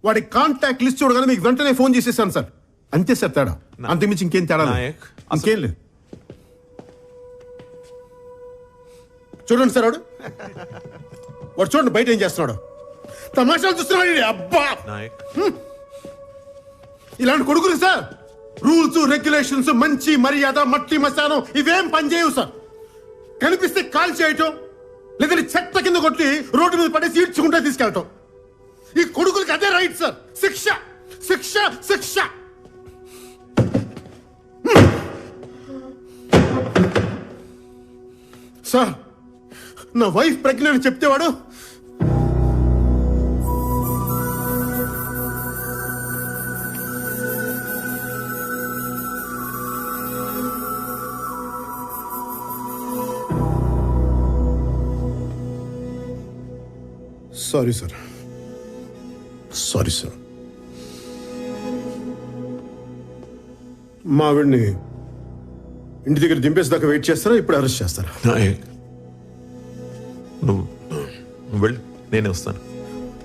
వాడి కాంటాక్ట్ లిస్ట్ చూడగానే మీకు వెంటనే ఫోన్ చేసేసాను సార్. అంతే సార్ తేడా, అంతకుమించి ఇంకేం తేడా లేదు. ఇంకేం లేదు. చూడండి సార్, వాడు చూడండి బయట ఏం చేస్తున్నాడు. తమాషాలు చూస్తున్నాడు. అబ్బా, ఇలాంటి కొడుకులు సార్ రూల్స్ రెగ్యులేషన్స్, మంచి మర్యాద, మట్టి మశానం ఇవేం పనిచేయవు సార్. కనిపిస్తే కాల్ చేయటం, లేదంటే చెత్త కింద కొట్టి రోడ్డు మీద పడేసి ఈడ్చుకుంటే తీసుకెళ్ళటం. ఈ కొడుకులకి అదే రైట్ సార్. శిక్ష శిక్ష శిక్ష. సార్, నా వైఫ్ ప్రెగ్నెంట్ చెప్తే వాడు సారీ సార్, సారీ సార్. మా ఆవిడ్ని ఇంటి దగ్గర దింపేసేదాకా వెయిట్ చేస్తారా, ఇప్పుడు అరెస్ట్ చేస్తారా? నాయక్, నువ్వు వెళ్ళు, నేనే వస్తాను.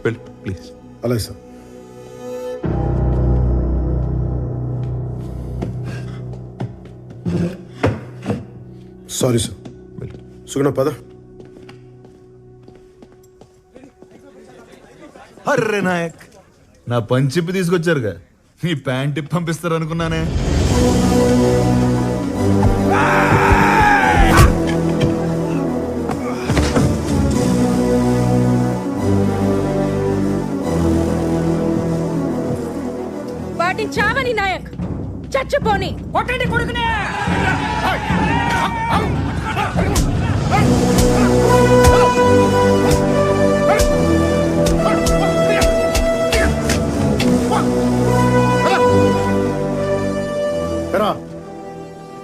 వెళ్ళు ప్లీజ్. అలాగే సార్. Sorry sir. సుగుణ పద. అర్రే నాయక్, నా పంచిప్పి తీసుకొచ్చారుగా, నీ ప్యాంట్ ఇప్పి పంపిస్తారు అనుకున్నానే. వాటిని చావని నాయక్, చచ్చిపోని కొట్టండి కొడుకునే.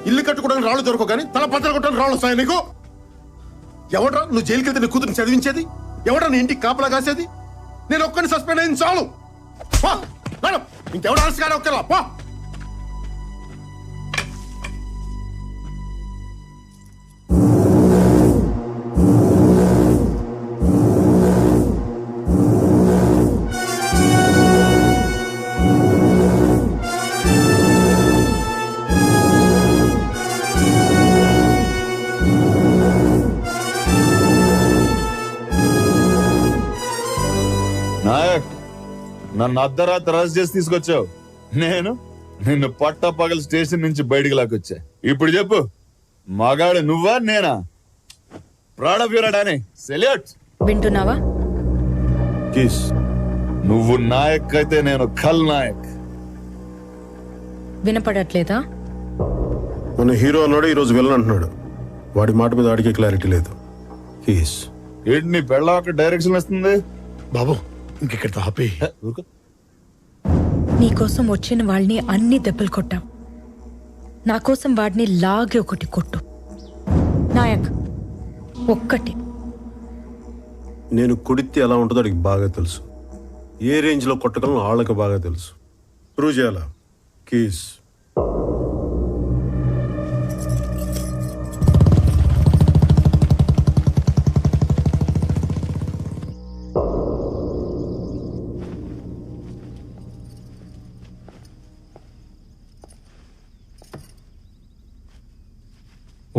ఇల్లు కట్టుకోవడానికి రాళ్ళు దొరకవు కానీ తల పత్తలు కొట్టడానికి రాళ్ళు వస్తాయి నీకు. ఎవడ్రా నువ్వు జైలుకి వెళ్తే నీ కూతురు చదివించేది? ఎవడ్రా నీ ఇంటికి కాపలా కాసేది? నేను ఒక్కరిని సస్పెండ్ అయింది చాలు. ఇంకెవడ అరెస్ట్ కానీ ఒక్కరా పా. నాయక్, నన్ను అర్ధరాత్రి అరెస్ట్ చేసి తీసుకొచ్చావు. నేను నిన్ను పట్టపగలు స్టేషన్ నుంచి బయటికి లాక్కొచ్చా. ఇప్పుడు చెప్పు, మగాడు నువ్వా నేనా? Proud of your Danny, salute. వింటున్నావా? నువ్వు నాయక్ అయితే నేను ఖల్ నాయక్. వినపడట్లేదా? మన హీరో అన్నాడు, ఈరోజు విలన్ అంటున్నాడు. వాడి మాట మీద వాడికి క్లారిటీ లేదు. ఏంటి నీ పెళ్ళ డైరెక్షన్ వస్తుంది బాబు? ఇంకెక్కడ ఆపి. నీకోసం వచ్చిన వాళ్ళని అన్ని దెబ్బలు కొట్టావు, నా కోసం వాడిని లాగే ఒకటి కొట్టు నాయక్, ఒక్కటి. నేను కొడితే ఎలా ఉంటుందో వాడికి బాగా తెలుసు. ఏ రేంజ్ లో కొట్టగలను వాళ్ళకి బాగా తెలుసు. ప్రూవ్ చేయాలా? కీస్.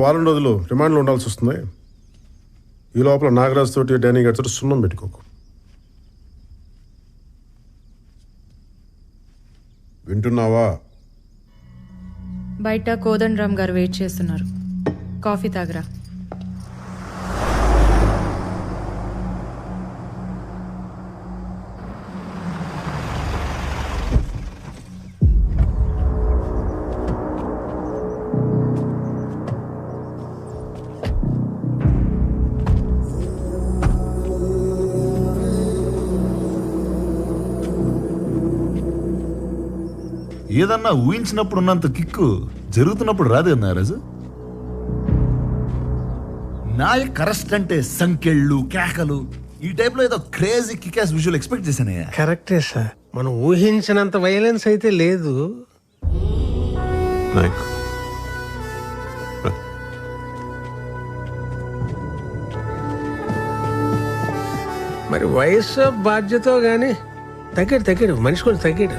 వారం రోజులు రిమాండ్లో ఉండాల్సి వస్తుంది. ఈ లోపల నాగరాజ్ తోటి డానీ గారితో సున్నం పెట్టుకోకు. వింటున్నావా? బయట కోదండరామ్ గారు వెయిట్ చేస్తున్నారు, కాఫీ తాగరా. ఏదన్నా ఊహించినప్పుడు ఉన్నంత కిక్కు జరుగుతున్నప్పుడు రాదు కదా నాగరాజు. నాయక్ అరెస్ట్ అంటే సంకెళ్ళు కేకలు ఈ టైప్ లో ఏదో క్రేజీ కికాస్ విజువల్ ఎక్స్పెక్ట్ చేశానయ్యా. కరెక్టే సార్, మనం ఊహించినంత వైలెన్స్ అయితే లేదు. నాయక్ మరి వయసు బాధ్యత గానీ తగ్గాడు మనిషి కొంచెం తగ్గాడు.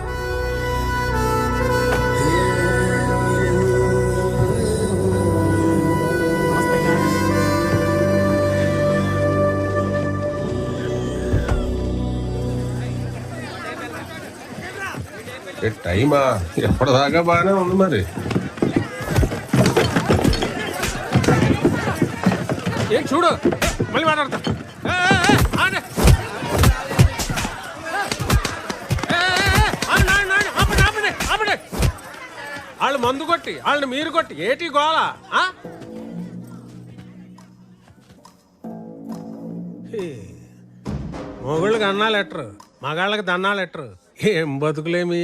టైమా ఎప్పటిదాకా బాగానే ఉంది మరి. ఏం చూడు మళ్ళీ మాట్లాడతా. వాళ్ళు మందు కొట్టి వాళ్ళని మీరు కొట్టి ఏటి గోళ. మొగుళ్ళకి అన్నాలు ఎట్టరు, మగాళ్ళకి దన్నాలు ఎట్టరు. ఏం బతుకులేమి.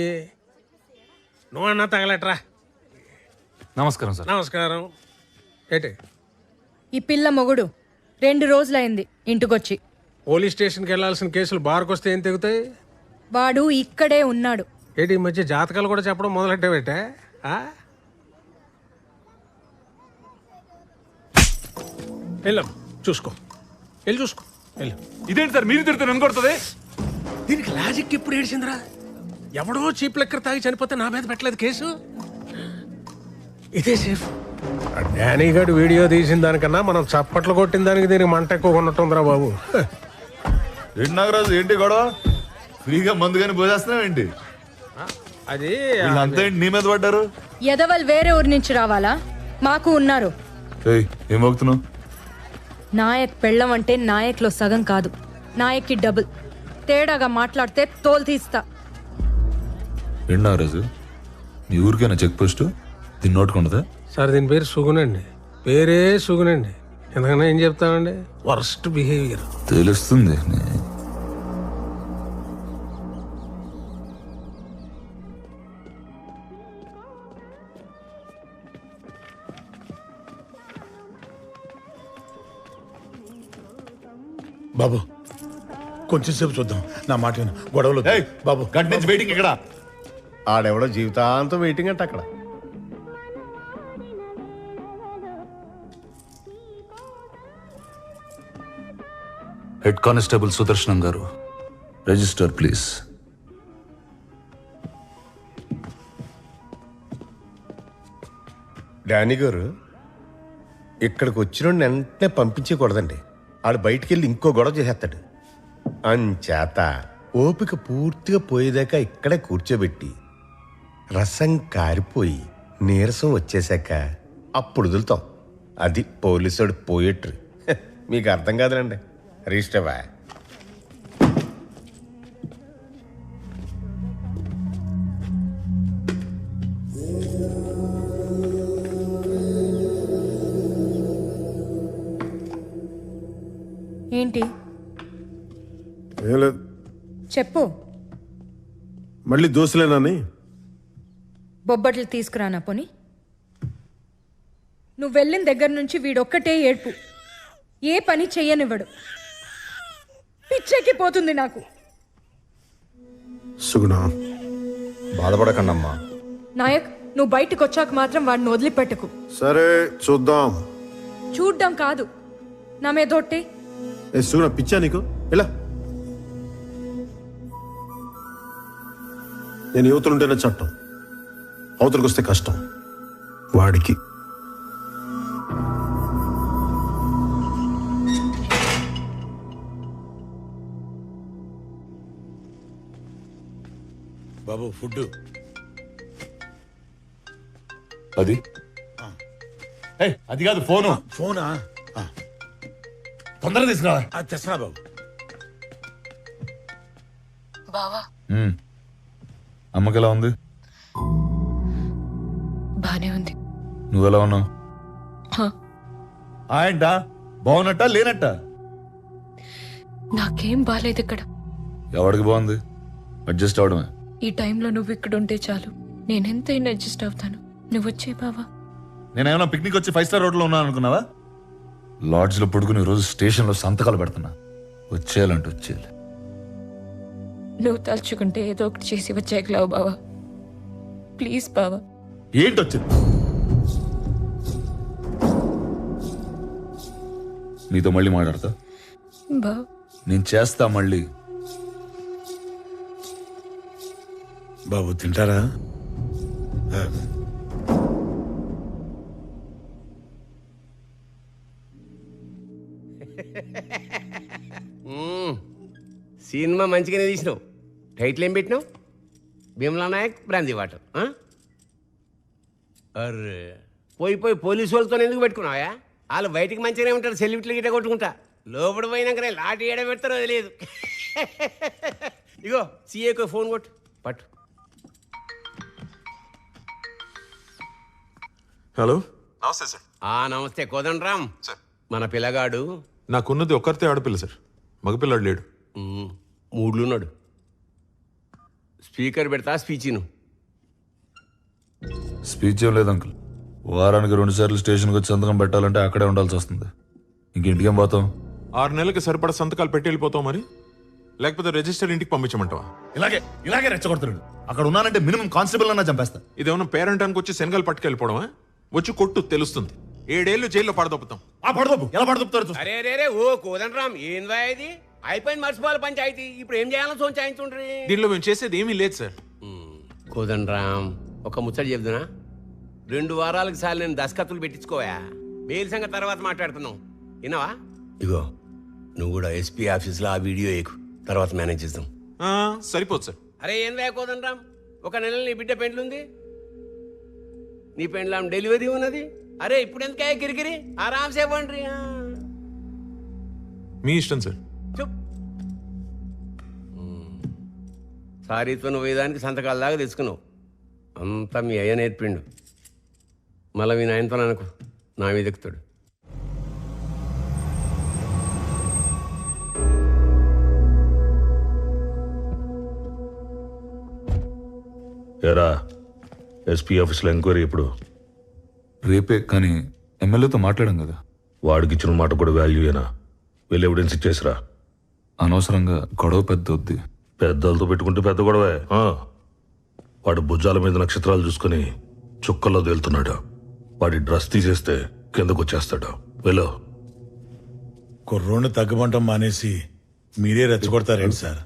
నువ్వన్నా తగలెట్రా. నమస్కారం సార్. నమస్కారం. ఏటి ఈ పిల్ల మొగుడు 2 రోజులైంది ఇంటికొచ్చి. పోలీస్ స్టేషన్కి వెళ్ళాల్సిన కేసులు బార్కు వస్తే ఏం తెగుతాయి? వాడు ఇక్కడే ఉన్నాడు. ఏంటి ఈ మధ్య జాతకాలు కూడా చెప్పడం మొదలెట్టావేటే? వెళ్ళం చూసుకో, వెళ్ళి చూసుకో వెళ్ళు. ఇదేంటి సార్ మీరు తిడుతున్నారు అనుకుంటుంది? దీనికి లాజిక్ ఎప్పుడు ఏడిచిందిరా? ఎవడో చీప్ లెక్కర్ తాగి చనిపోతే నా మీద పెట్టలేదు కేసు. ఇదే సేఫ్. డానీ గారు వీడియో తీసిన దానికన్నా మనం చప్పట్లు కొట్టిన దానికి దీనికి మంట ఎక్కువ ఉన్నట్టుందిరా బాబు. ఏంటి నాగరాజు, ఏంటి గొడవ? ఫ్రీగా మందు కానీ పోసేస్తున్నావు ఏంటి? అది అంతా ఏంటి నీ మీద పడ్డారు? ఎదవల్ వేరే ఊరి నుంచి రావాలా? మాకు ఉన్నారు. ఏం మోగుతున్నావు? నాయక్ పెళ్ళం అంటే నాయక్లో సగం కాదు, నాయక్కి డబుల్. తేడాగా మాట్లాడితే తోలు తీస్తా. ఏంటి నాగరాజు, నీ ఊరికైనా చెక్ పోస్ట్ దీన్ని నోటుకుంటుందా? సార్ దీని పేరు సుగునండి, పేరే సుగునండి. ఎందుకన్నా ఏం చెప్తామండి, వర్స్ట్ బిహేవియర్. తెలుస్తుంది. బాబు కొంచెం సేపు చూద్దాం, నా మాట విను. గొడవలు బాబు. గంట నుంచి వెయిటింగ్ ఇక్కడ. ఆడెవడో జీవితాంతం వెయిటింగ్ అంటే అక్కడ. హెడ్ కానిస్టేబుల్ సుదర్శనం గారు, రిజిస్టర్ ప్లీజ్. డానీ గారు, ఇక్కడికి వచ్చిన వెంటనే పంపించకూడదండి. ఆడు బయటికి వెళ్ళి ఇంకో గొడవ చేసేస్తాడు. అంచేత ఓపిక పూర్తిగా పోయేదాకా ఇక్కడే కూర్చోబెట్టి రసం కారిపోయి నీరసం వచ్చేసాక అప్పుడు వదులుతాం. అది పోలీసుడు పోయేట్రు. మీకు అర్థం కాదులండి. రిజిస్టర్వా? ఏంటి ఏం లేదు, చెప్పు. మళ్ళీ దోశలేనని. బొబ్బట్లు తీసుకురానా పోని? నువ్వు వెళ్ళిన దగ్గర నుంచి వీడొక్కటే ఏడ్పు, ఏ పని చెయ్యనివ్వడు. పిచ్చెక్కిపోతుంది నాకు. సుగుణ, బాధపడకండమ్మా. నాయక్, నువ్వు బయటకు వచ్చాక మాత్రం వాడిని వదిలిపెట్టకు. సరే చూద్దాం. చూడ్డం కాదు, నా మీదొట్టే. ఏ సుగుణ, పిచ్చా నీకు? ఇలా నేను యువతలుంటేనే చట్టం, అవతలకు వస్తే కష్టం. వాడికి బాబు ఫుడ్ అది అది కాదు, ఫోను. ఫోనా? తొందరగా తీసుకురా. తెస్తున్నా బాబు. బావా, అమ్మకి ఎలా ఉంది? బానే ఉంది. నువ్వెలా ఉన్నావు? ఆయంట బాగున్నట్ట లేనట్ట? నాకేం బాలేదు ఇక్కడ. ఎవడికి బాగుంది? అడ్జస్ట్ అవడమే. ఈ టైంలో నువ్వు ఇక్కడ ఉంటే చాలు. నేనెంతైనా అడ్జస్ట్ అవుతాను. నువ్వు వచ్చే బావా. నేనేమైనా పిక్నిక్ వచ్చి 5 స్టార్ రోడ్లో ఉన్నాను అనుకున్నావా? లాడ్జ్లో పడుకుని రోజు స్టేషన్లో సంతకాలు పెడుతున్నా. వచ్చేయాలంటే వచ్చేయాలి. నువ్వు తలుచుకుంటే ఏదో ఒకటి చేసి వచ్చేయగలవు బావా. ప్లీజ్ బావా. ఏంటి వచ్చింది? నీతో మళ్ళీ మాట్లాడతా. బావా నేను చేస్తా మళ్ళీ. బాబు తింటారా? సినిమా మంచిగానే తీసినావు. టైటిల్ ఏం పెట్టినావు? Bheemla Nayak brandy water. అర్రే పోయి పోయి పోలీసు వాళ్ళతో ఎందుకు పెట్టుకున్నావా? వాళ్ళు బయటికి మంచిగానే ఉంటారు, సెల్యూట్లు గిట్ట కొట్టుకుంటా. లోపల పోయినాకనే లాటి ఏడ పెడతారో తెలియదు. ఇగో సీఏకు ఫోన్ కొట్టు. పట్టు. హలో, నమస్తే సార్. నమస్తే కోదండరామ్ సార్. మన పిల్లగాడు నాకున్నది ఒక్కరితే ఆడపిల్ల సార్, మగపిల్లాడు లేడు. మూడ్లున్నాడు. స్పీకర్ పెడతా స్పీచ్ను. స్పీచ్ ఏం లేదు అంకుల్. వారానికి 2 సార్లు స్టేషన్కి వచ్చి సంతకం పెట్టాలంటే అక్కడే ఉండాల్సి వస్తుంది. ఇంకేం పోతాం? 6 నెలలకి సరిపడా సంతకాలు పెట్టి వెళ్ళిపోతావు మరి, లేకపోతే రిజిస్టర్ ఇంటికి పంపించమంటావా? ఇలాగే రెచ్చగొడుతున్నాడు. అక్కడ ఉన్నానంటే మినిమం కానిస్టేబుల్ అన్నా చంపేస్తా. ఇదేమన్నా పేరెంటానికి వచ్చి శనగలు పట్టుకెళ్ళిపోవడమా? వచ్చి కొట్టు, తెలుస్తుంది. 7 ఏళ్ళు జైల్లో పడదొప్పుతాం. ఎలా పడదొప్పుతారు? అరే అరే ఓ కోదండరామ్, ఏందా ఇది? అయిపోయింది మర్చిపోవాలి పంచాయతీ. ఇప్పుడు ఏం చేయాలో సోంచాయించుండ్రి. దీనిలో మేము చేసేది ఏమీ లేదు సార్. కోదండరామ్, ఒక ముచ్చట చెబుతున్నా. 2 వారాలకు సార్లు నేను దస్కత్తులు పెట్టించుకోవా. బెయిల్ సంగతి తర్వాత మాట్లాడుతున్నావు, విన్నావా? ఇగో నువ్వు కూడా ఎస్పీ ఆఫీస్లో ఆ వీడియో ఎక్కు, తర్వాత మేనేజ్ చేద్దాం. సరిపోదు సార్. అరే ఏం లేకోదండరామ్, 1 నెల నీ బిడ్డ పెండ్లుంది, నీ పెండ్లాం డెలివరీ ఉన్నది. అరే ఇప్పుడు ఎందుకే గిరిగిరి, ఆరామ్సే పండ్రి. మీ ఇష్టం సార్. సారీతో నువ్వు వేదానికి సంతకాల దాకా తెచ్చుకున్నావు. అంతా మీ అయ్య నేర్పిండు. మళ్ళీ మీ నాయనతో అనుకో, నా మీద ఎక్కుతాడు. ఎరా ఎస్పీ ఆఫీస్లో ఎంక్వైరీ ఎప్పుడు? రేపే, కానీ ఎమ్మెల్యేతో మాట్లాడాం కదా. వాడికి ఇచ్చిన మాట కూడా వాల్యూయేనా? వెళ్ళి ఎవిడెన్స్ ఇచ్చేసిరా. అనవసరంగా గొడవ పెద్ద వద్ది. పెద్దలతో పెట్టుకుంటే పెద్ద గొడవే. వాడి భుజాల మీద నక్షత్రాలు చూసుకుని చుక్కల్లో తేలుతున్నాడు. వాడి డ్రెస్ తీసేస్తే కిందకు వచ్చేస్తాడు. వెళ్ళు. కుర్రోని తగ్గమంటం మానేసి మీరే రెచ్చగొడతారేంటి సార్?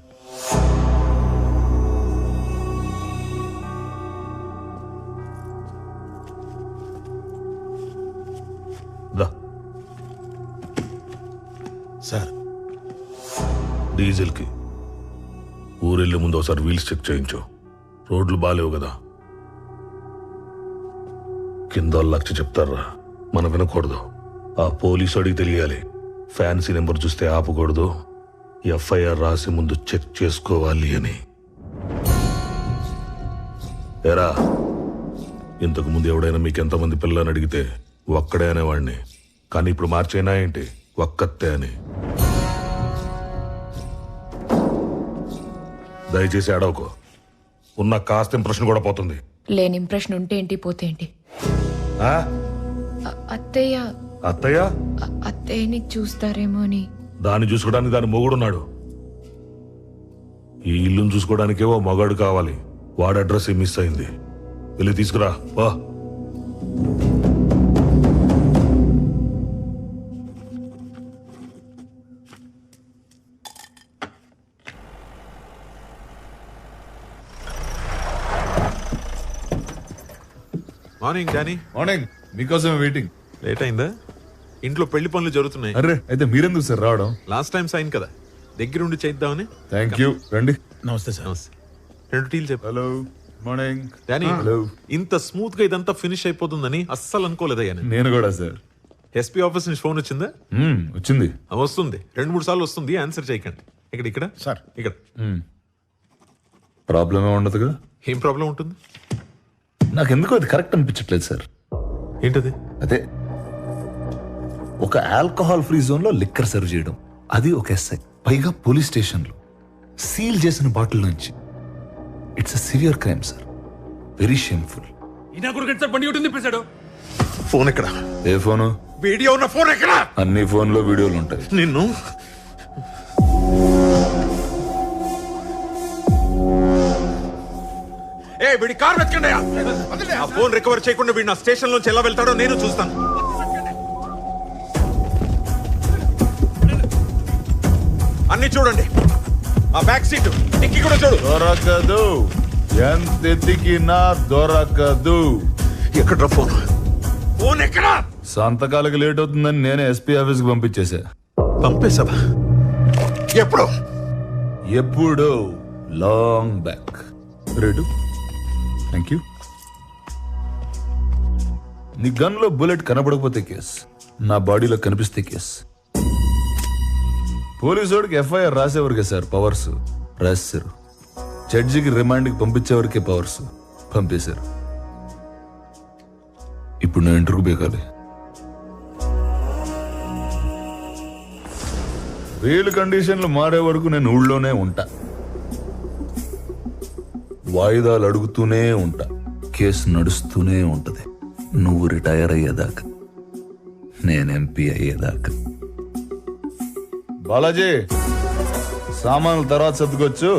సార్, డీజిల్కి ఊరెళ్ళే ముందు ఒకసారి వీల్స్ చెక్ చేయించు. రోడ్లు బాలేవు కదా. కింద లక్ష చెప్తారా, మనం వినకూడదు. ఆ పోలీసు అడిగి తెలియాలి. ఫ్యాన్సీ నెంబర్ చూస్తే ఆపకూడదు. ఎఫ్ఐఆర్ రాసి ముందు చెక్ చేసుకోవాలి అని. ఎరా, ఇంతకు ముందు ఎవడైనా మీకు ఎంతమంది పిల్లని అడిగితే ఒక్కడే అనేవాడిని, కానీ ఇప్పుడు మార్చైనా ఏంటి, ఒక్కతే అని. దయచేసి అడవకు. ఉన్న కాస్త ఇంప్రెషన్ కూడా పోతుంది. లేని ఇంప్రెషన్ ఉంటే ఏంటి, పోతే ఏంటి? అత్తయ్య అత్తయ్య అత్తయ్యని చూస్తారేమో అని. దాన్ని చూసుకోవడానికి దాని మొగుడున్నాడు. ఈ ఇల్లును చూసుకోవడానికే ఓ మగాడు కావాలి. వాడి అడ్రస్ మిస్ అయింది. వెళ్ళి తీసుకురా. వా. Morning Danny. మార్నింగ్. మీకోసమే వెయిటింగ్. లేట్ అయిందా? ఇంట్లో పెళ్లి పనులు జరుగుతున్నాయి. అరే అయితే మీరెందుకు సార్ రావడం? లాస్ట్ టైం సైన్ కదా, దగ్గరుండి చేద్దామని. Thank you. రండి. నమస్తే సార్. నమస్తే. 2 టీలు చెప్పు. హలో. మార్నింగ్. Danny, hello. ఇంత స్మూత్ గా ఇదంతా ఫినిష్ అయిపోతుందని అస్సలు అనుకోలేదయ్యా. నేను కూడా సార్. ఎస్పీ ఆఫీస్ నుంచి ఫోన్ వచ్చిందా? వచ్చింది. వస్తుంది, 2-3 సార్లు వస్తుంది. ఆన్సర్ చేయకండి. ఇక్కడ సార్, ఇక్కడ ప్రాబ్లం ఏమి ఉండదు కదా? ఏం ప్రాబ్లం ఉంటుంది? నాకెందుకో అది కరెక్ట్ అనిపించట్లేదు సార్. ఏంటది? అదే ఒక ఆల్కహాల్ ఫ్రీ జోన్ లో లిక్కర్ సర్వ్ చేయడం, అది ఒక ఎస్ఐ, పైగా పోలీస్ స్టేషన్ లో సీల్ చేసిన బాటిల్ నుంచి. It's a severe crime sir. Very shameful. ఈయన కొడుకు సార్ బండి ఒకటి తిప్పేశాడు. ఫోన్ ఎక్కడ? ఏ ఫోను? వీడియో ఉన్న ఫోన్ ఎక్కడ? అన్ని ఫోన్లో వీడియోలు ఉంటాయి. నిన్ను వీడి కార్ వెతకండి. ఆ ఫోన్ రికవర్ చేయకుండా వీడు నా స్టేషన్ నుంచి ఎలా వెళ్తాడో నేను చూస్తాను. అన్ని చూడండి. ఆ బ్యాక్ సీట్ డిక్కీ కూడా చూడు. దొరకదు, ఎంత ఎతికినా దొరకదు. ఎక్కడ ఫోన్? ఫోన్ ఎక్కడ? సంతకాలకు లేట్ అవుతుందని నేనే ఎస్పీ ఆఫీస్ కి పంపించేశా. పంపేశావా? ఎప్పుడు? ఎప్పుడు? Long back. రెడు, థ్యాంక్ యూ. నీ గన్ లో బుల్లెట్ కనపడకపోతే కేస్, నా బాడీలో కనిపిస్తే కేస్. పోలీసోడికి ఎఫ్ఐఆర్ రాసేవరకే సార్ పవర్స్, రాశారు. జడ్జికి రిమాండ్కి పంపించేవరకే పవర్స్, పంపేశారు. ఇప్పుడు నేను ఇంటర్వ్యూ బేకాలి. బెయిల్ కండిషన్లు మారే వరకు నేను ఊళ్ళోనే ఉంటా. వాయిదాలు అడుగుతూనే ఉంటా. కేసు నడుస్తూనే ఉంటది. నువ్వు రిటైర్ అయ్యేదాకా, నేను ఎంపీ అయ్యేదాకా. బాలాజీ, సామాన్లు తర్వాత సర్దుకొచ్చు,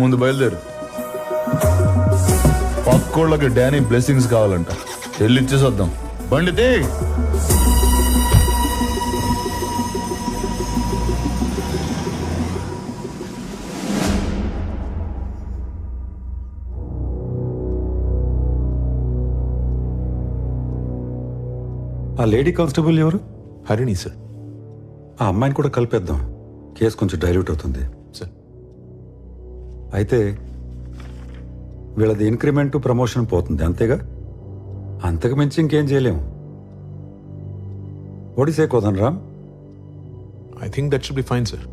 ముందు బయలుదేరు. పక్కోళ్ళకి డానీ బ్లెస్సింగ్స్ కావాలంట, వెళ్ళిచ్చేసి వద్దాం. బండి తీ. ఆ లేడీ కానిస్టేబుల్ ఎవరు? హరిణి సార్. ఆ అమ్మాయిని కూడా కలిపేద్దాం, కేసు కొంచెం డైల్యూట్ అవుతుంది సార్. అయితే వీళ్ళది ఇంక్రిమెంట్ ప్రమోషన్ పోతుంది, అంతేగా? అంతకు మించి ఇంకేం చేయలేము. ఒడిసే Kodan Ram. I think that should be fine sir.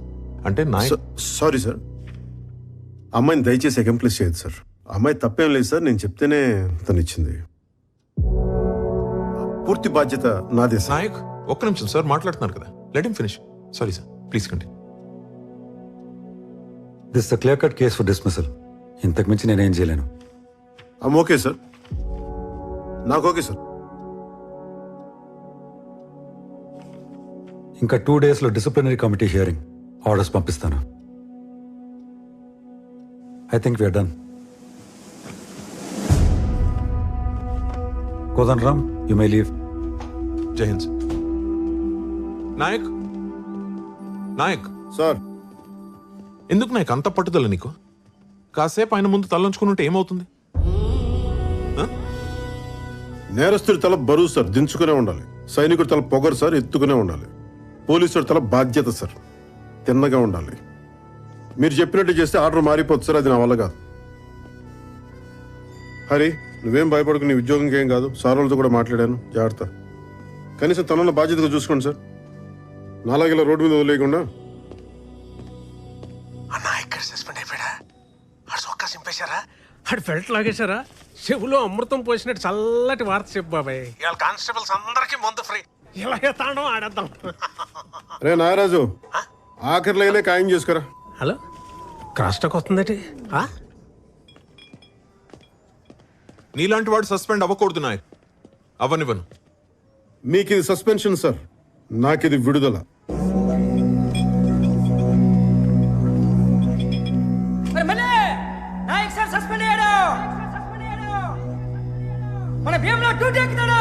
అంటే సారీ సార్, అమ్మాయిని దయచేసి అకంప్లిష్ చేయదు సార్. అమ్మాయి తప్పేం లేదు సార్, నేను చెప్తేనే తను ఇచ్చింది. పూర్తి బాధ్యత నాదే సార్. నాయక్, ఒక్క నిమిషం సార్, మాట్లాడుతున్నారు కదా, let him finish. Sorry sir, please continue. This the clear cut case for dismissal. ఇంతకు మించి నేనేం చేయలేను. ఓకే సార్, నాకు ఓకే సార్. ఇంకా 2 daysలో డిసిప్లినరీ కమిటీ హియరింగ్ ఆర్డర్స్ పంపిస్తాను. I think we are done. Kodan Ram, you may leave. Jai Hind sir. Nayak, Nayak sir, ఎందుకు నాయక్ అంత పట్టుదల నీకు? కాసేపు ఆయన ముందు తలంచుకుని ఉంటే ఏమవుతుంది? నేరస్తుడి తల బరువు సార్, దించుకునే ఉండాలి. సైనికుడి తల పొగరు సార్, ఎత్తుకునే ఉండాలి. పోలీసుడి తల బాధ్యత సార్, తిన్నగా ఉండాలి. మీరు చెప్పినట్టు చేస్తే ఆర్డర్ మారిపోతుంది సార్, అది నా వల్ల కాదు. హరి, నువ్వేం భయపడకు, నీ ఉద్యోగం ఏం కాదు. సార్ వాళ్ళతో కూడా మాట్లాడాను, జాగ్రత్త. కనీసం తనన్న బాధ్యతగా చూసుకోండి సార్. నాలాగిలా రోడ్డు మీద వదిలేయకుండా. అన్నా, ఇక్కడ సస్పెండ్ అయిపోయాడా? ఆడు సొక్కా సింపేశారా? ఆడు ఫెల్ట్ లాగేశారా? చెవులో అమృతం పోసినట్టు చల్లటి వార్త చెప్పు బాబాయ్. ఇవాళ కానిస్టేబుల్స్ అందరికీ మందు ఫ్రీ. ఇలాగే తాండం ఆడేద్దాం. రే నాగరాజు, ఆఖరి లైనే ఖాయం చేసుకురా. హలో, క్రాస్ టాక్ వస్తుందటి? నీలాంటి వాడు సస్పెండ్ అవ్వకూడదు నాయక్. అవ్వనివ్వను. మీకు ఇది సస్పెన్షన్ సార్, నాకు ఇది విడుదల. నాయక్ సార్ సస్పెండ్ అయ్యాడు. మన భీమ్లో డ్యూటీ ఎక్కుతాడు.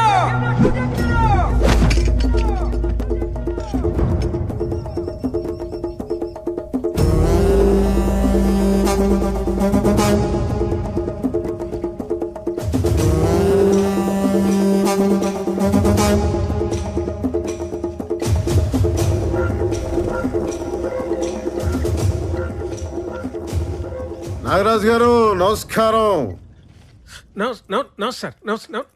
నాగరాజు గారు నమస్కారం.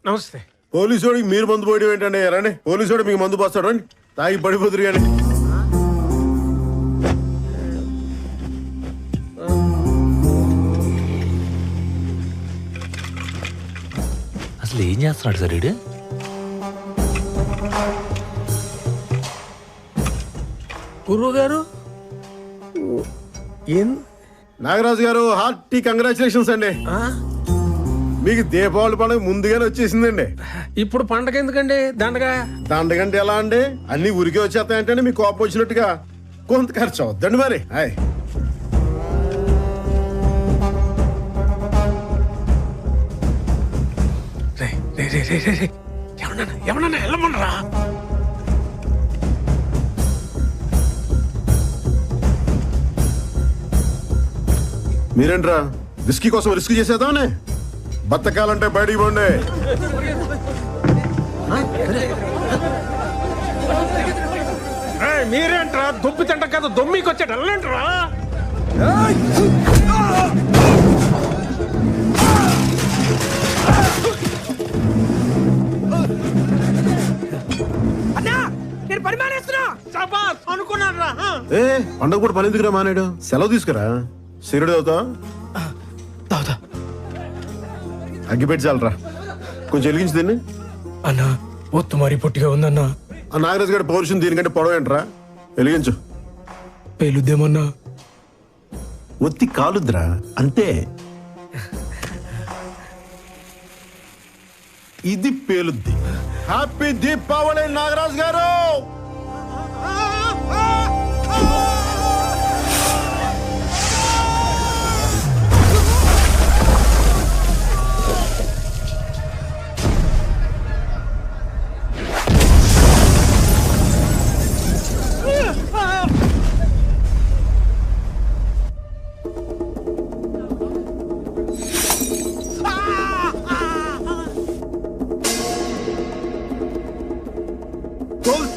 నమస్తే. పోలీసుడికి మీరు మందు పోయడం ఏంటండి? రండి, పోలీసుడు మీకు మందు పోస్తాడు, రండి, తాగి పడిపోతురు కానీ. అసలు ఏం చేస్తున్నాడు సార్ వీడు? గురువు గారు, నాగరాజు గారు హార్టీ కంగ్రాచులేషన్స్ అండి. మీకు దీపావళి పండుగ ముందుగానే వచ్చేసిందండి. ఇప్పుడు పండగ ఎందుకండి దండగా? దండగంటే ఎలా అండి? అన్ని ఊరికే వచ్చేస్తాయంటే మీకు కోపం వచ్చినట్టుగా కొంత ఖర్చు అవుద్దండి మరి. హాయ్ ఎవరన్నా వెళ్ళమనరా? మీరేంట్రా విస్కీ కోసం రిస్క్ చేసేదానే? బతకాలంటే బయటికి పోండి. మీరేంట్రా దొబ్బి తింట కదా దొమ్మికి వచ్చాడు వెళ్ళంట్రా. నేను పని మానేస్తున్నా. అనుకున్నారా? ఏ పండగ పూట పని ఎందుకురా మానేడు? సెలవు తీసుకురా. సిరుడు అవుతా అగ్గిపెట్టి చాలరా. కొంచెం వెలిగించి దీన్ని. అన్నా ఒత్తు మరి పొట్టిగా ఉందన్నా. ఆ నాగరాజు గారి పౌరుషం దీనికంటే పొడవేంట్రా? వెలిగించు. పేలుద్దేమన్నా? ఒత్తి కాలుద్రా అంతే. ఇది పేలుద్ది. హ్యాపీ దీపావళి నాగరాజు గారు.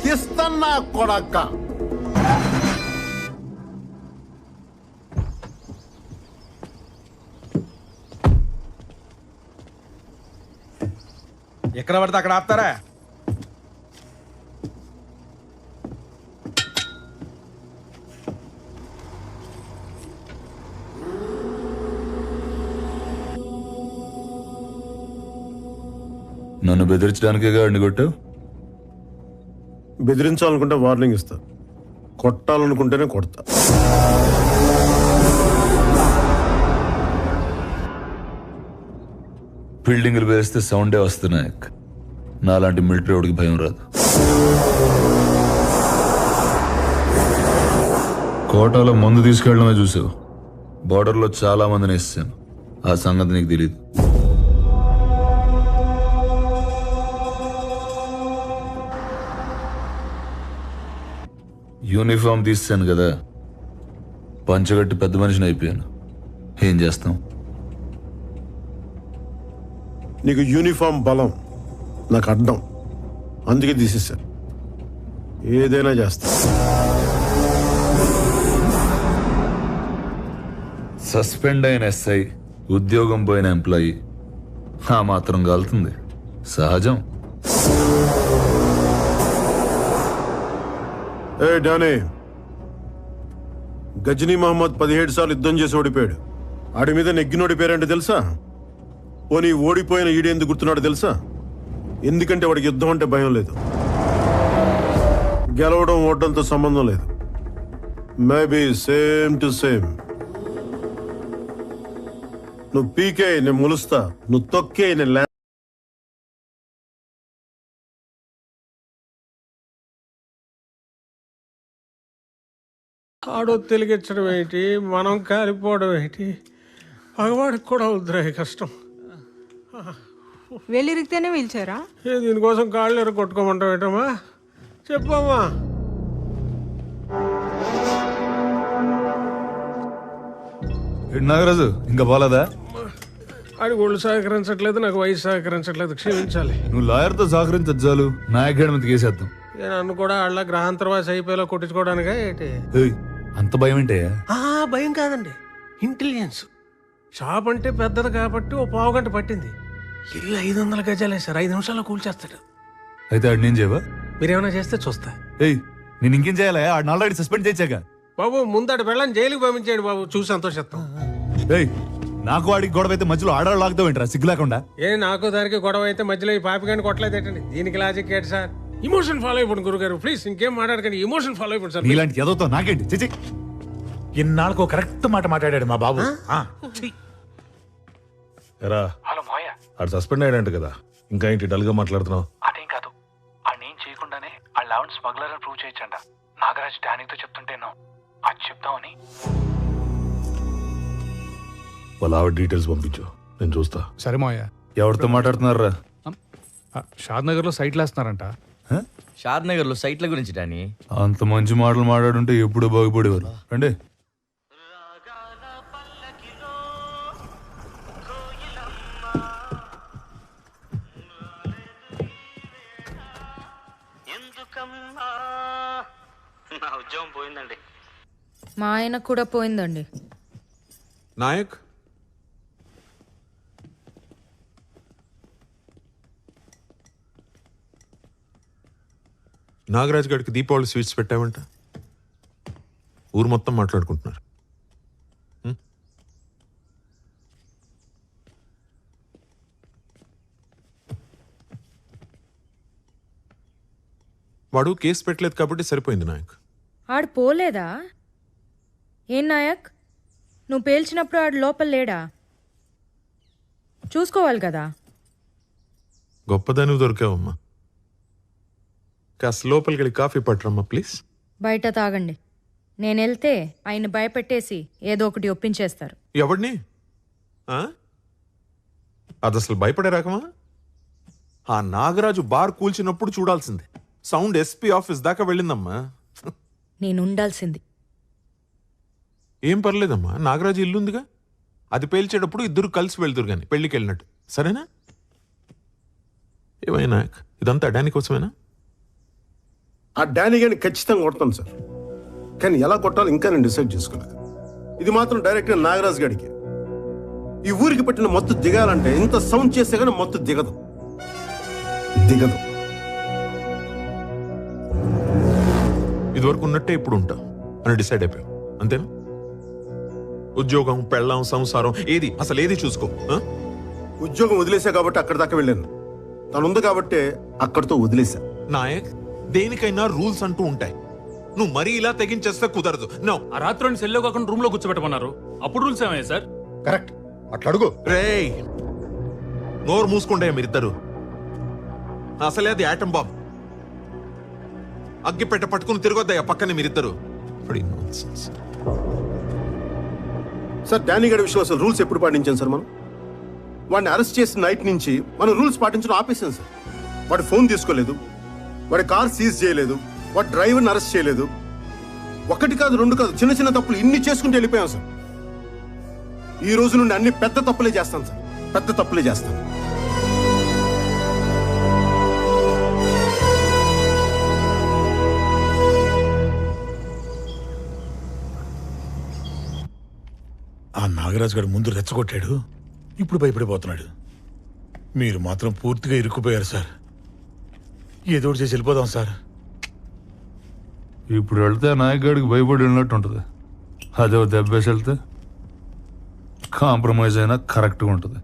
తీస్తన్నా కొడక్క. ఎక్కడ పడితే అక్కడ ఆపుతారా? నన్ను బెదిరించడానికే గాడిని కొట్టావు? బెదిరించాలనుకుంటే వార్నింగ్ ఇస్తా, కొట్టాలనుకుంటేనే కొడతా. బిల్డింగ్లు వేస్తే సౌండే వస్తున్నాయి. నాలాంటి మిలిటరీ వాడికి భయం రాదు. కోటాలో మందు తీసుకెళ్ళడమే చూసావు. బార్డర్లో చాలా మందిని వేసాను. ఆ సంగతి నీకు తెలియదు. యూనిఫామ్ తీసాను కదా, పంచగట్టి పెద్ద మనిషిని అయిపోయాను. ఏం చేస్తాం? నీకు యూనిఫామ్ బలం, నాకు అడ్డం. అందుకే తీసేసా. ఏదైనా చేస్తా. సస్పెండ్ అయిన ఎస్ఐ, ఉద్యోగం పోయిన ఎంప్లాయీ ఆ మాత్రం కాలుతుంది. సహజం. ఏ డానీ, గజనీ మహమ్మద్ 17 సార్లు యుద్ధం చేసి ఓడిపోయాడు. ఆడి మీద నెగ్గినోడి పేరేంటో తెలుసా? పోనీ ఓడిపోయిన ఈడేందుకు గుర్తున్నాడు తెలుసా? ఎందుకంటే వాడికి యుద్ధం అంటే భయం లేదు. గెలవడం ఓడడంతో సంబంధం లేదు. Maybe same to same. నువ్వు పీకే నేను ములుస్తా, నువ్వు తొక్కే నేను ఆడో తెలిగించడం ఏంటి, మనం కాలిపోవడం ఏంటి? పగవాడికి కూడా వద్దురా కష్టం. వెళ్ళిరిగితేనే పిలిచారా? దీనికోసం కాళ్ళు ఎర కొట్టుకోమంటావు ఏంటమ్మా? చెప్పమ్మా. నాగరాజు ఇంకా పోలేదా? ఆడి ఒళ్ళు సహకరించట్లేదు, నాకు వయసు సహకరించట్లేదు. క్షమించాలి. నువ్వు లాయర్తో సహకరించదు చాలు, నా అకాడమీకి కేసేద్దాం. నన్ను కూడా వాళ్ళ గ్రహాంతరవాసి అయిపోయేలా కొట్టించుకోవడానికా ఏంటి? అంత భయం ఏంటే? భయం కాదండి, ఇంటెలిజెన్స్. షాప్ అంటే పెద్దది కాబట్టి ఓ పావు గంట పట్టింది. ఇల్లు 500 గజాలే సార్, 5 నిమిషాల్లో కూల్చేస్తాడు. అయితే ఆడు నేను చేయవా? మీరేమైనా చేస్తే చూస్తా. నేను ఇంకేం చేయాలా? ఆడిని ఆల్రెడీ సస్పెండ్ చేశాక. బాబు ముందడు వెళ్ళని జైలుకి పంపించేయండి బాబు, చూసి సంతోషిస్తాం. నాకు వాడికి గొడవ అయితే మధ్యలో ఆడాడు లాగుతావు ఏంట్రా సిగ్గు లేకుండా? నాకు దానికి గొడవ అయితే మధ్యలో ఈ పాపిగాని కొట్టలేదేటండి. దీనికి లాజిక్ ఏంటి సార్? ఇమోషన్ ఫాలో అయిపోండి గురుగారు, ప్లీజ్. ఇంకేం మాట్లాడకండి, ఇమోషన్ ఫాలో అయిపోండి సార్. ఇలాంటి ఎదవుతో నాకేంటి? చిచి, ఇన్నాళ్ళకు కరెక్ట్ మాట మాట్లాడాడు మా బాబు. ఎరా హలో మాయ, ఆడు సస్పెండ్ అయ్యాడంట కదా, ఇంకా ఏంటి డల్గా మాట్లాడుతున్నావు? అదేం కాదు, ఆడేం చేయకుండానే ఆ లెవెన్ స్మగ్లర్ అని ప్రూవ్ చేయొచ్చంట. నాగరాజ్ డానీతో చెప్తుంటేనో అది చెప్తామని. వాళ్ళ ఆవిడ డీటెయిల్స్ పంపించు, నేను చూస్తా. సరే మావయ్య. ఎవరితో మాట్లాడుతున్నారా? షాద్ నగర్ లో సైట్లు వేస్తున్నారంట. షాద్ నగర్ లో సైట్ల గురించి డానీ. అంత మంచి మాటలు మాట్లాడుంటే ఎప్పుడూ బాగుపడేవారు. రండి. నా ఉద్యోగం పోయిందండి. మా ఆయన కూడా పోయిందండి. నాయక్, నాగరాజ్ గారికి దీపావళి స్వీట్స్ పెట్టావంట. ఊరు మొత్తం మాట్లాడుకుంటున్నారు. వాడు కేసు పెట్టలేదు కాబట్టి సరిపోయింది నాయక్. ఆడు పోలేదా? ఏం నాయక్, నువ్వు పేల్చినప్పుడు ఆడు లోపల లేడా? చూసుకోవాలి కదా. గొప్పదాని దొరికావమ్మా. కాస్త లోపలికి వెళ్ళి కాఫీ పట్టరమ్మా ప్లీజ్. బయట తాగండి. నేను వెళ్తే ఆయన భయపెట్టేసి ఏదో ఒకటి ఒప్పించేస్తారు. ఎవడిని? అది అసలు భయపడే రకమా? ఆ నాగరాజు బార్ కూల్చినప్పుడు చూడాల్సిందే. సౌండ్ ఎస్పీ ఆఫీస్ దాకా వెళ్ళిందమ్మా. నేను ఉండాల్సింది. ఏం పర్లేదమ్మా, నాగరాజు ఇల్లుందిగా, అది పేల్చేటప్పుడు ఇద్దరు కలిసి వెళ్తురు కానీ పెళ్లికి వెళ్ళినట్టు. సరేనా? ఏమైనా ఇదంతా డానీ కోసమేనా? ఆ డానీ గారిని ఖచ్చితంగా కొడతాను సార్, కానీ ఎలా కొట్టాలో ఇంకా నేను డిసైడ్ చేసుకోలేదు. ఇది మాత్రం డైరెక్ట్గా నాగరాజు గారికి. ఈ ఊరికి పెట్టిన మొత్తు దిగాలంటే ఇంత సౌండ్ చేస్తే కానీ మొత్తు దిగదు. ఇదివరకు ఉన్నట్టే ఇప్పుడు ఉంటాం అని డిసైడ్ అయిపోయాం, అంతేనా? ఉద్యోగం, పెళ్ళాం, సంసారం ఏది అసలు ఏది చూసుకో. ఉద్యోగం వదిలేసా కాబట్టి అక్కడి దాకా వెళ్ళాను. తను ఉంది కాబట్టి అక్కడితో వదిలేసా. నాయక్, దేనికైనా రూల్స్ అంటూ ఉంటాయి. నువ్వు మరీ ఇలా తెగించేస్తే కుదరదు. నో. ఆ రాత్రి సెల్లో కాకుండా రూమ్ లో కూర్చోబెట్టమన్నారు. అప్పుడు రూల్స్ ఏమయ్యాయి సార్? కరెక్ట్, అట్లా అడుగు. రేయ్, నోరు మూసుకుంటే మీరిద్దరు. అసలే అది ఆటం బాంబ్. అగ్గి పెట్ట పట్టుకుని తిరగొద్దయ్యా పక్కనే మీరిద్దరు. సార్, డానీ గారి విషయంలో అసలు రూల్స్ ఎప్పుడు పాటించాం సార్? మనం వాడిని అరెస్ట్ చేసిన నైట్ నుంచి మనం రూల్స్ పాటించడం ఆపేసాం సార్. వాడి ఫోన్ తీసుకోలేదు, వాడి కార్ సీజ్ చేయలేదు, వాడి డ్రైవర్ని అరెస్ట్ చేయలేదు. ఒకటి కాదు, రెండు కాదు, చిన్న చిన్న తప్పులు ఇన్ని చేసుకుంటూ వెళ్ళిపోయాం సార్. ఈ రోజు నుండి అన్ని పెద్ద తప్పులే చేస్తాను సార్, పెద్ద తప్పులే చేస్తాను. ఆ నాగరాజు గారు ముందు రెచ్చగొట్టాడు, ఇప్పుడు భయపడిపోతున్నాడు. మీరు మాత్రం పూర్తిగా ఇరుక్కుపోయారు సార్. ఏదో ఒకటి చేసి వెళ్ళిపోదాం సార్. ఇప్పుడు వెళ్తే నాయకుడికి భయపడి వెళ్ళినట్టు ఉంటుంది. అదే దెబ్బేసి వెళ్తే కాంప్రమైజ్ అయినా కరెక్ట్గా ఉంటుంది.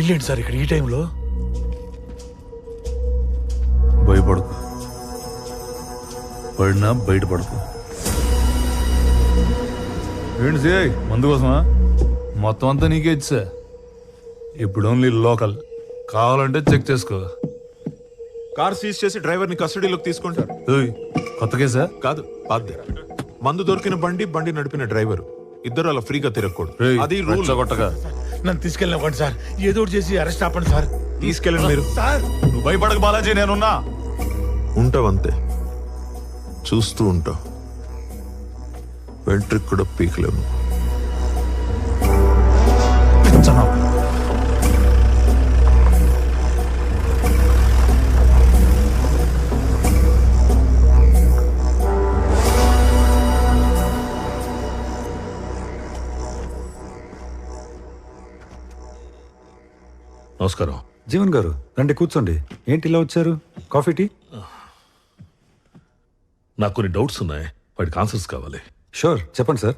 ఇల్లేంటి సార్ ఇక్కడ ఈ టైంలో? భయపడకు, పడినా బయటపడకు. ఏంటి సిఐ, మందు కోసమా? మొత్తం అంతా నీకే ఇచ్చా. ఇప్పుడు ఓన్లీ లోకల్, కావాలంటే చెక్ చేసుకో. కార్ సీజ్ చేసి డ్రైవర్ ని కస్టడీలోకి తీసుకుంటారు. కొత్త కేసా? కాదు, పాతదే. మందు దొరికిన బండి నడిపిన డ్రైవర్ ఇద్దరు అలా ఫ్రీగా తిరగకూడదు. అది రూల్. కొట్టగా నన్ను తీసుకెళ్ళినవ్వండి సార్, ఏదో ఒకటి చేసి అరెస్ట్ ఆపండి సార్. తీసుకెళ్ళండి మీరు. సార్ నువ్వు భయపడక బాలాజీ, నేనున్నా. ఉంటావంతే, చూస్తూ ఉంటావు. వెంట్రుకు కూడా పీకలేము. నమస్కారం. జీవన్ గారు రండి, కూర్చోండి. ఏంటి ఇలా వచ్చారు? Coffee, tea? నాకు కొన్ని డౌట్స్ ఉన్నాయి, వాటికి ఆన్సర్స్ కావాలి. షూర్, చెప్పండి సార్.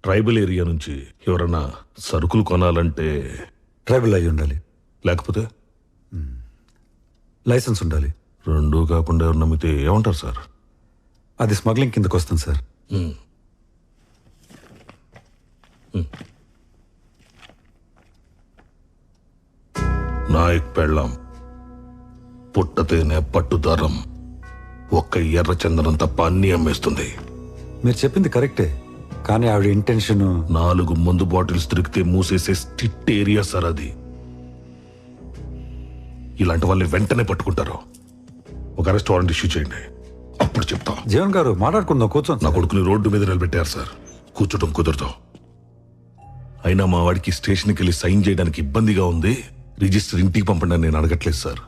ట్రైబల్ ఏరియా నుంచి ఎవరన్నా సరుకులు కొనాలంటే ట్రైబల్ అయి ఉండాలి, లేకపోతే లైసెన్స్ ఉండాలి. రెండు కాకుండా ఎవరు నమ్మితే ఏమంటారు సార్? అది స్మగ్లింగ్ కిందకు వస్తుంది సార్. నాయక్ పెళ్ళాం పుట్టతేనే పట్టుదారం ఒక్క ఎర్ర చందనం తప్ప అన్ని అమ్మేస్తుంది. మీరు చెప్పింది కరెక్టే, కానీ ఆవిడ ఇంటెన్షన్ 4 మందు బాటిల్స్ తిరిగితే మూసేసే స్ట్రిక్ట్ ఏరియా సార్ అది. ఇలాంటి వాళ్ళని వెంటనే పట్టుకుంటారు. ఒక అరెస్ట్ వారెంట్ ఇష్యూ చేయండి, అప్పుడు చెప్తా. జీవన్ గారు మాట్లాడుకుందాం, కూర్చోండి. నా కొడుకుని రోడ్డు మీద నిలబెట్టారు సార్, కూర్చోటం కుదరదు. అయినా మా వాడికి స్టేషన్కి వెళ్ళి సైన్ చేయడానికి ఇబ్బందిగా ఉంది. రిజిస్టర్ ఇంటికి పంపండి అని నేను అడగట్లేదు సార్.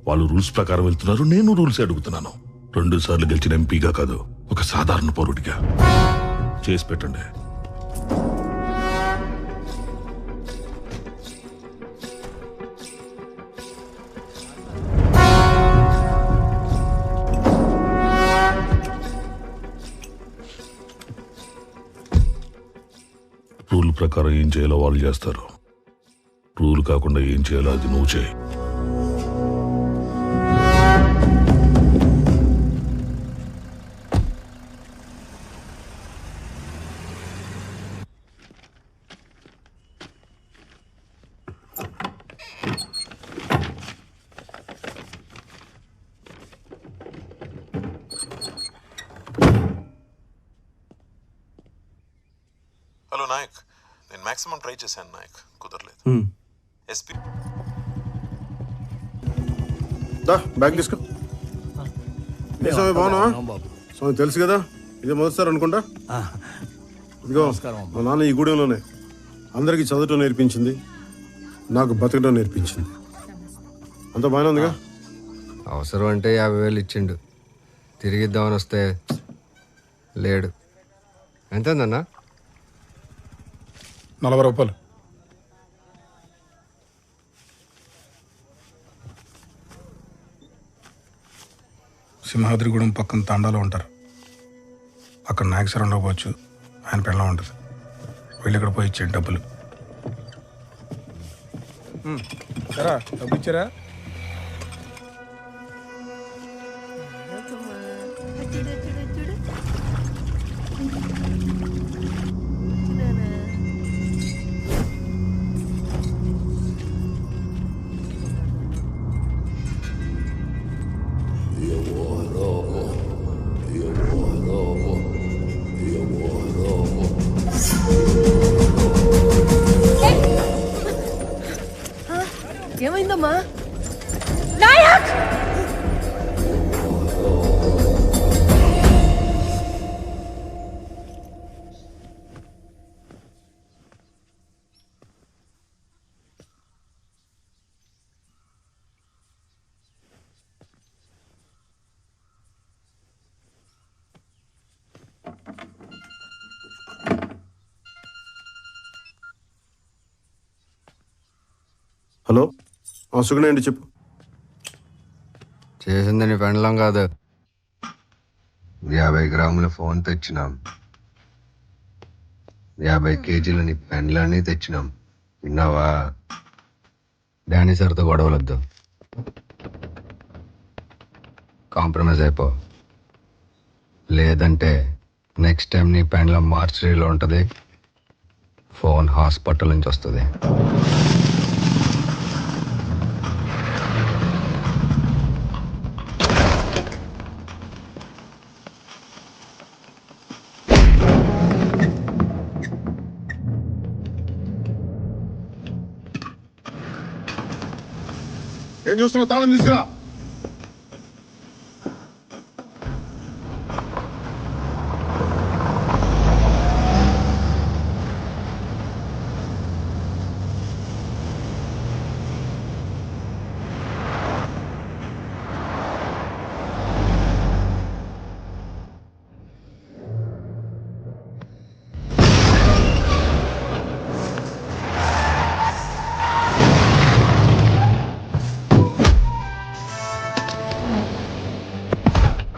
వాళ్ళు రూల్స్ ప్రకారం వెళ్తున్నారు, నేను రూల్స్ అడుగుతున్నాను. 2 సార్లు గెలిచిన ఎంపీగా కాదు, ఒక సాధారణ పౌరుడిగా చేసి పెట్టండి. రూల్ ప్రకారం ఏం చేయాలో వాళ్ళు చేస్తారు. రూల్ కాకుండా ఏం చేయాలో అది నువ్వు చేయి. హలో నాయక్, నేను మాక్సిమం ట్రై చేశాను నాయక్, కుదరలేదు. ఎస్పీ బ్యాగ్ తీసుకో. బాగున్నా స్వామి, తెలుసు కదా ఇదే మొదటిసారి అనుకుంటా. ఇదిగో మా నాన్న ఈ గూడెంలోనే అందరికీ చదవటం నేర్పించింది, నాకు బతకడం నేర్పించింది. అంతా బాగానే ఉందిగా. అవసరం అంటే 50,000 ఇచ్చిండు, తిరిగిద్దామని వస్తే లేడు. ఎంతన్నా? 40 రూపాయలు. సింహాద్రిగూడెం పక్కన తాండాలో ఉంటారు. అక్కడ నాయకసరం ఉండకపోవచ్చు, ఆయన పెళ్ళం ఉంటుంది. వెళ్ళి ఇక్కడ పోయి ఇచ్చేయండి డబ్బులు. సరా డబ్బు ఇచ్చారా? ఏమైందమ్మా? నాయక్! హలో, సుగుణ అండి, చెప్పు. చేసింది నీ పెండలం కాదు, 50 గ్రాముల ఫోన్ తెచ్చినాం, 50 కేజీల నీ పెండ్లాన్ని తెచ్చినాం. విన్నావా? డానీ సార్తో గొడవలొద్దు, కాంప్రమైజ్ అయిపో. లేదంటే నెక్స్ట్ టైం నీ పెండ్లం మార్చరీలో ఉంటుంది, ఫోన్ హాస్పిటల్ నుంచి వస్తుంది. ఏం చూస్తున్నావు? తాళం తీసుకురా.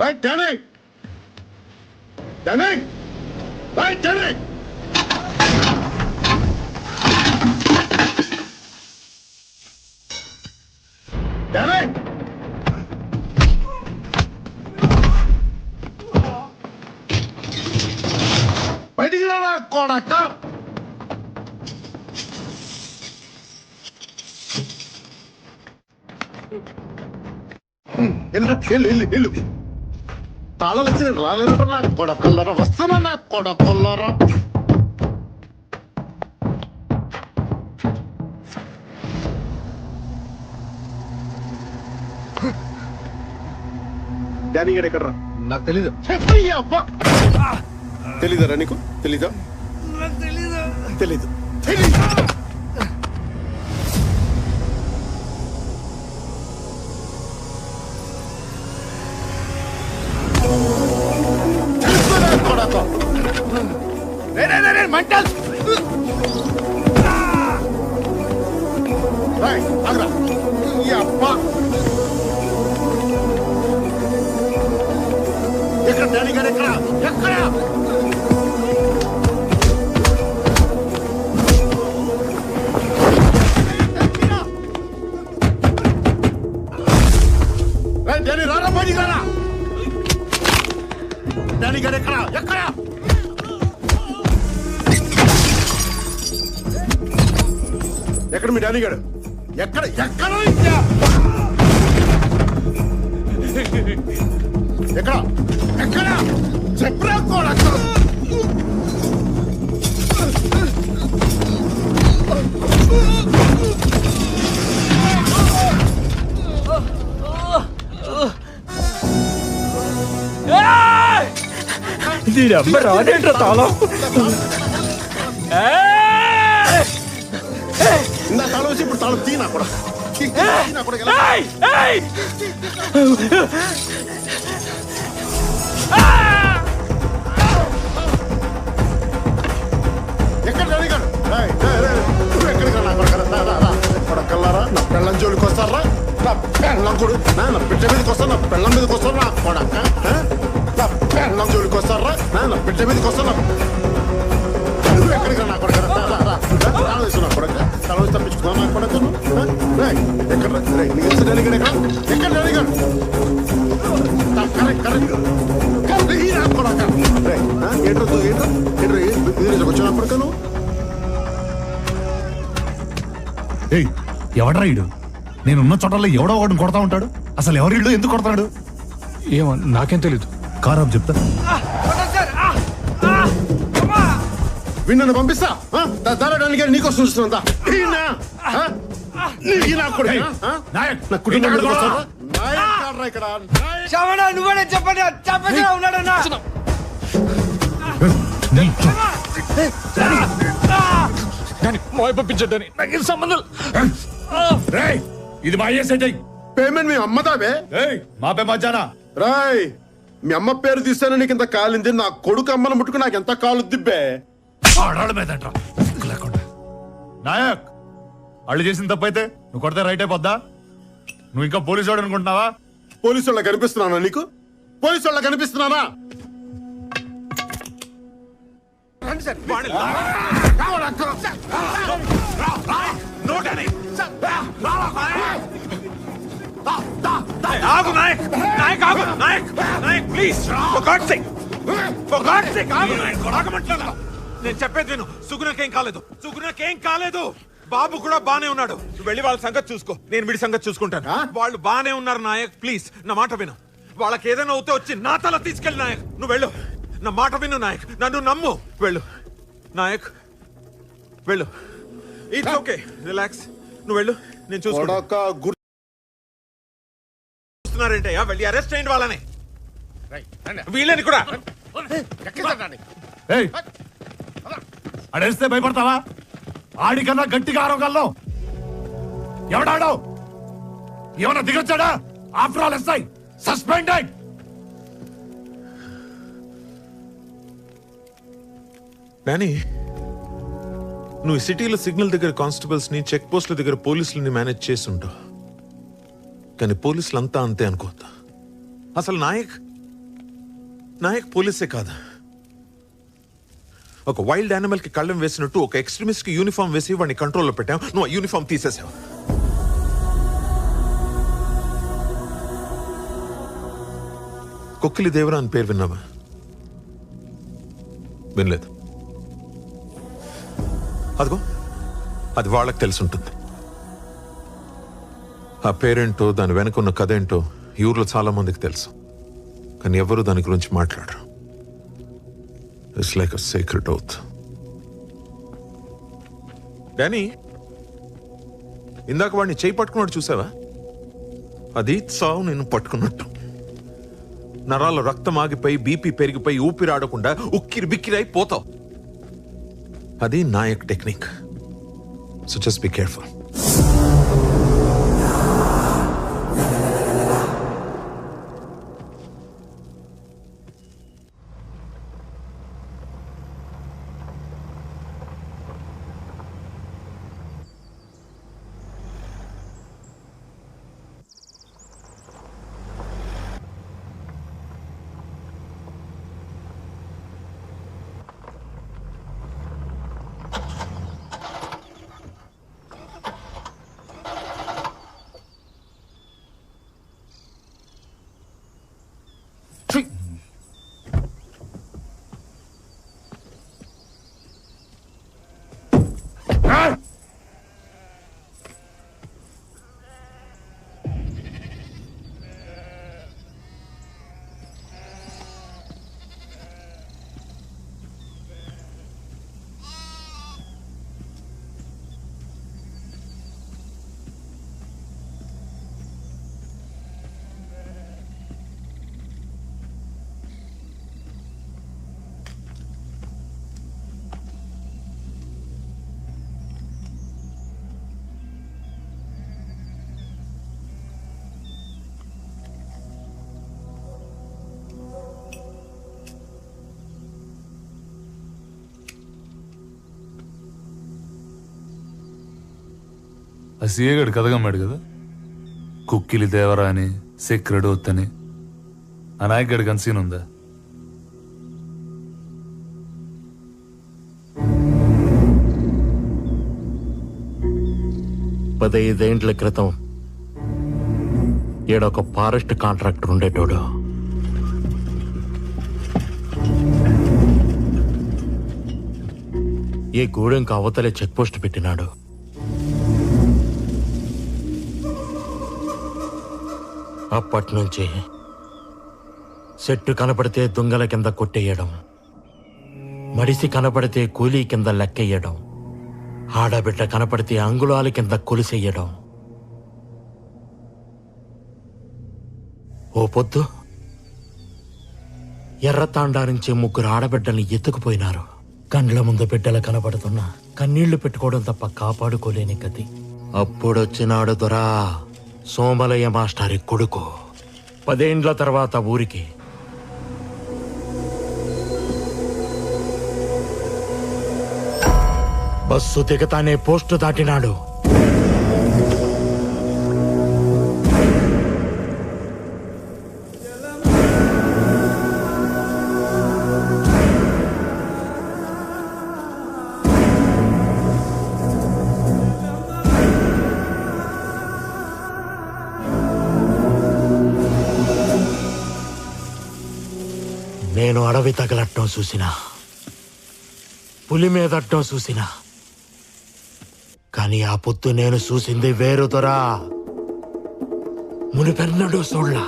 Right, Danny! Danny! Right, Danny! Danny! బయటికి రా కొడక. వెళ్ళు తాళాలు వచ్చి రాలేదంటే నా కొడకల్లరా వస్తున్నా నా కొడకల్లరా. డానీ గడ ఎక్కడ? నాకు తెలీదు. తెలీదరా నీకు? తెలీదా? తెలీదు. ఎక్కడ డానీ గారు? ఎక్కడ ఎక్కడ? డానీ రారా, బయటికి రారా. డానీ గారు ఎక్కడ ఎక్కడ? ఎక్కడ మీ డానీ గారు? ఎక్కడ ఎక్కడ? ఎక్కడ ఎక్కడ చెప్పరా కూడా? రాదేంట్రా తాళం? ఇందా తాళం వచ్చి ఇప్పుడు తాళం తీనా కూడా. ఎక్కడ డానీ గారు? నువ్వు ఎక్కడికి రా కొడకల్లారా? నా పెళ్ళం జోలికి వస్తారా? నా పెళ్ళం కూడా నా బిడ్డ మీదకి వస్తారు, నా పెళ్ళం మీదకి వస్తారు. నా కొడక నా పెళ్ళం జోలికి వస్తారా? నా బిడ్డ మీదకి వస్తారు. నువ్వు ఎక్కడికి రా నా కొడక? నా కొడక తల వచ్చి తప్పించుకున్నా నా కొడక. ఎక్కడ డానీ గారు? ఎక్కడ డానీ గారు? కరెక్ట్ కరెక్ట్ నా కొడక. ఏంటో ఏంటో వచ్చా నా కొడక? నువ్వు ఎవడ్రా ఇడు? నేనున్న చోటల్లో ఎవడో ఒకటి కొడతా ఉంటాడు. అసలు ఎవరిళ్ళు ఎందుకు కొడతాడు? ఏమో నాకేం తెలీదు. కారాబ్ చెప్తా. విన్ను పంపిస్తా. దాని గారు నీకోసం చూస్తున్నా. నువ్వే చెప్పండి ఉన్నాడన్నా. పంపించండి, నాకు సంబంధం. ఇది మా సెట్ అయ్యి పేమెంట్ మీ అమ్మదావే. మా పే మధ్యాహ్న రాయ్ మీ అమ్మ పేరు తీస్తాను నీకు ఇంత కాలింది. నా కొడుకు అమ్మను ముట్టుకు నాకు ఎంత కాలు దిబ్బే. నాయక్ అళ్ళు చేసిన తప్పైతే నువ్వు కొడితే రైట్ అయిపోద్దా? నువ్వు ఇంకా పోలీసు వాడు అనుకుంటున్నావా? పోలీసు వాళ్ళ కనిపిస్తున్నానా నీకు? పోలీసు వాళ్ళ కనిపిస్తున్నానా? నేను చెప్పేది విను. సుగుణకేం కాలేదు, సుగుణకేం కాలేదు. బాబు కూడా బానే ఉన్నాడు. నువ్వు వెళ్ళి వాళ్ళ సంగతి చూసుకో, నేను వీడి సంగతి చూసుకుంటాను. వాళ్ళు బానే ఉన్నారు నాయక్. ప్లీజ్ నా మాట విను. వాళ్ళకి ఏదైనా అవుతే వచ్చి నా తల తీసుకెళ్ళి నాయక్. నువ్వు వెళ్ళు, నా మాట విను నాయక్. నన్ను నమ్ము. వెళ్ళు నాయక్, వెళ్ళు. It's okay, relax. నువ్వు వెళ్ళు, నేను చూసుకుంటానంటే వెళ్ళి అరెస్ట్ అయ్యింది వాళ్ళని, వీళ్ళని కూడా. అడేస్తే భయపడతావా? ఆడికన్నా గట్టిగా ఆరోగల్లో ఎవడాడో ఏమన్నా దిగొచ్చాడా? After all SI suspended. Danny, నువ్వు సిటీలో సిగ్నల్ దగ్గర కానిస్టేబుల్స్ ని, చెక్ పోస్టుల దగ్గర పోలీసులని మేనేజ్ చేస్తుంటావు. కానీ పోలీసులు అంతా అంతే అనుకోద్దా. అసలు నాయక్ పోలీసే కాదు. ఒక వైల్డ్ యానిమల్ కి కళ్ళం వేసినట్టు ఒక ఎక్స్ట్రీమిస్ట్ కి యూనిఫామ్ వేసి వాడిని కంట్రోల్లో పెట్టావు. నువ్వు ఆ యూనిఫామ్ తీసేసావు. కొక్కిలి దేవరా అని పేరు విన్నావా? వినలేదు. అదిగో అది వాళ్ళకి తెలిసి ఉంటుంది. ఆ పేరేంటో, దాని వెనకున్న కథ ఏంటో ఈ ఊర్లో చాలా మందికి తెలుసు, కానీ ఎవరు దాని గురించి మాట్లాడరు. It's like a secret oath. Danny, ఇందాక వాడిని చేయి పట్టుకున్నాడు చూసావా? అది చావు నేను పట్టుకున్నట్టు. నరాల రక్తం ఆగిపోయి బీపీ పెరిగిపోయి ఊపిరాడకుండా ఉక్కిరి బిక్కిరై పోతావు. అది Nayak technique. So just be careful. ఆ సీఏ గడు కథగమ్మాడు కదా, కుక్కిలి దేవరా అని, సెక్రెడ్ ఓత్ అని. ఆ నాయక్ గడి కన్సీన్ ఉందా? పదైదేండ్ల క్రితం ఈడొక ఫారెస్ట్ కాంట్రాక్టర్ ఉండేటోడు. ఈ గూడెంకి అవతలే చెక్ పోస్ట్ పెట్టినాడు. అప్పట్నుంచి చెట్టు కనపడితే దొంగల కింద కొట్టేయడం, మడిసి కనపడితే కూలీ కింద లెక్కెయ్యడం, ఆడబిడ్డ కనపడితే అంగుళాల కింద కొలిసెయ్యడం. ఓ పొద్దు ఎర్రతాండా నుంచి 3 ఆడబిడ్డల్ని ఎత్తుకుపోయినారు. కండ్ల ముందు బిడ్డలు కనపడుతున్నా కన్నీళ్లు పెట్టుకోవడం తప్ప కాపాడుకోలేని గతి. అప్పుడొచ్చినాడు దొరా సోమలయ్య మాస్టారి కొడుకు. 10 ఏండ్ల తర్వాత ఊరికి బస్సు దిగతానే పోస్టు దాటినాడు. నేను అడవి తగలట్టం చూసినా, పులి మీదట్టం చూసినా, కానీ ఆ పొద్దు నేను చూసింది వేరు దొరా. మునిపెన్నడూ చూడలా.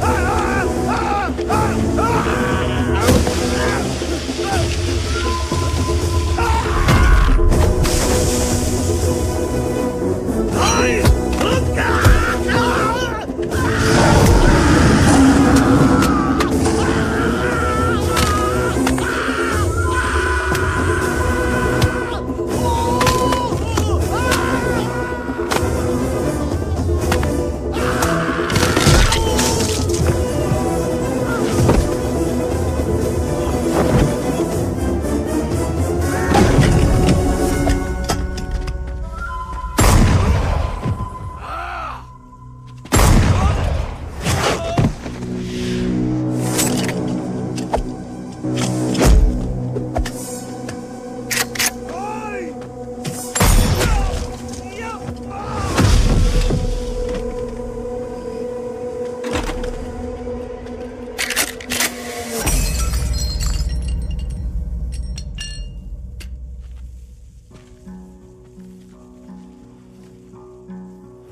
Ah!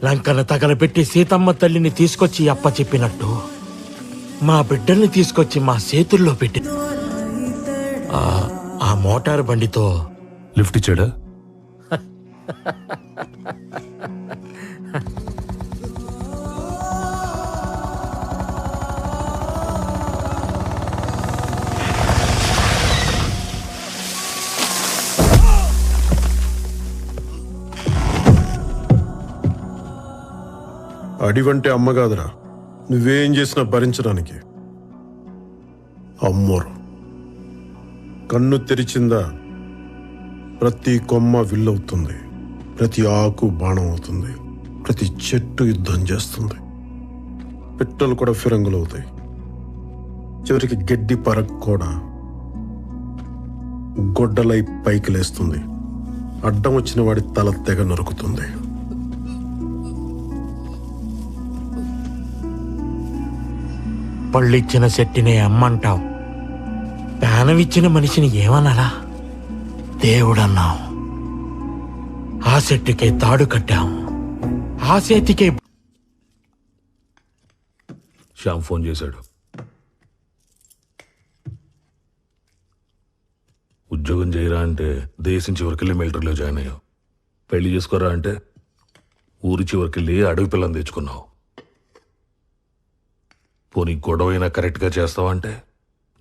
లంకను తగలబెట్టి సీతమ్మ తల్లిని తీసుకొచ్చి అప్ప చెప్పినట్టు మా బిడ్డల్ని తీసుకొచ్చి మా చేతుల్లో పెట్టి ఆ మోటార్ బండితో లిఫ్ట్ ఇచ్చాడా? అడివంటే అమ్మ కాదురా, నువ్వేం చేసినా భరించడానికి. అమ్మోరు కన్ను తెరిచిందా ప్రతి కొమ్మ విల్లవుతుంది, ప్రతి ఆకు బాణం అవుతుంది, ప్రతి చెట్టు యుద్ధం చేస్తుంది, పిట్టలు కూడా ఫిరంగులవుతాయి, చివరికి గడ్డి పరక్ కూడా గొడ్డలై పైకి లేస్తుంది, అడ్డం వచ్చిన వాడి తల తెగ నరుకుతుంది. పళ్ళిచ్చిన చెట్టునే అమ్మంటావు, ప్రాణమిచ్చిన మనిషిని ఏమనాలా? దేవుడన్నావు. ఆ చెట్టుకే తాడు కట్టాం, ఆ చేతికే. శ్యామ్ ఫోన్ చేశాడు. ఉద్యోగం చేయరా అంటే దేశం చివరికెళ్ళి మిలిటరీలో జాయిన్ అయ్యావు. పెళ్లి చేసుకోరా అంటే ఊరి చివరికెళ్ళి అడవి పిల్లని తెచ్చుకున్నావు. పోనీ గొడవైనా కరెక్ట్గా చేస్తావంటే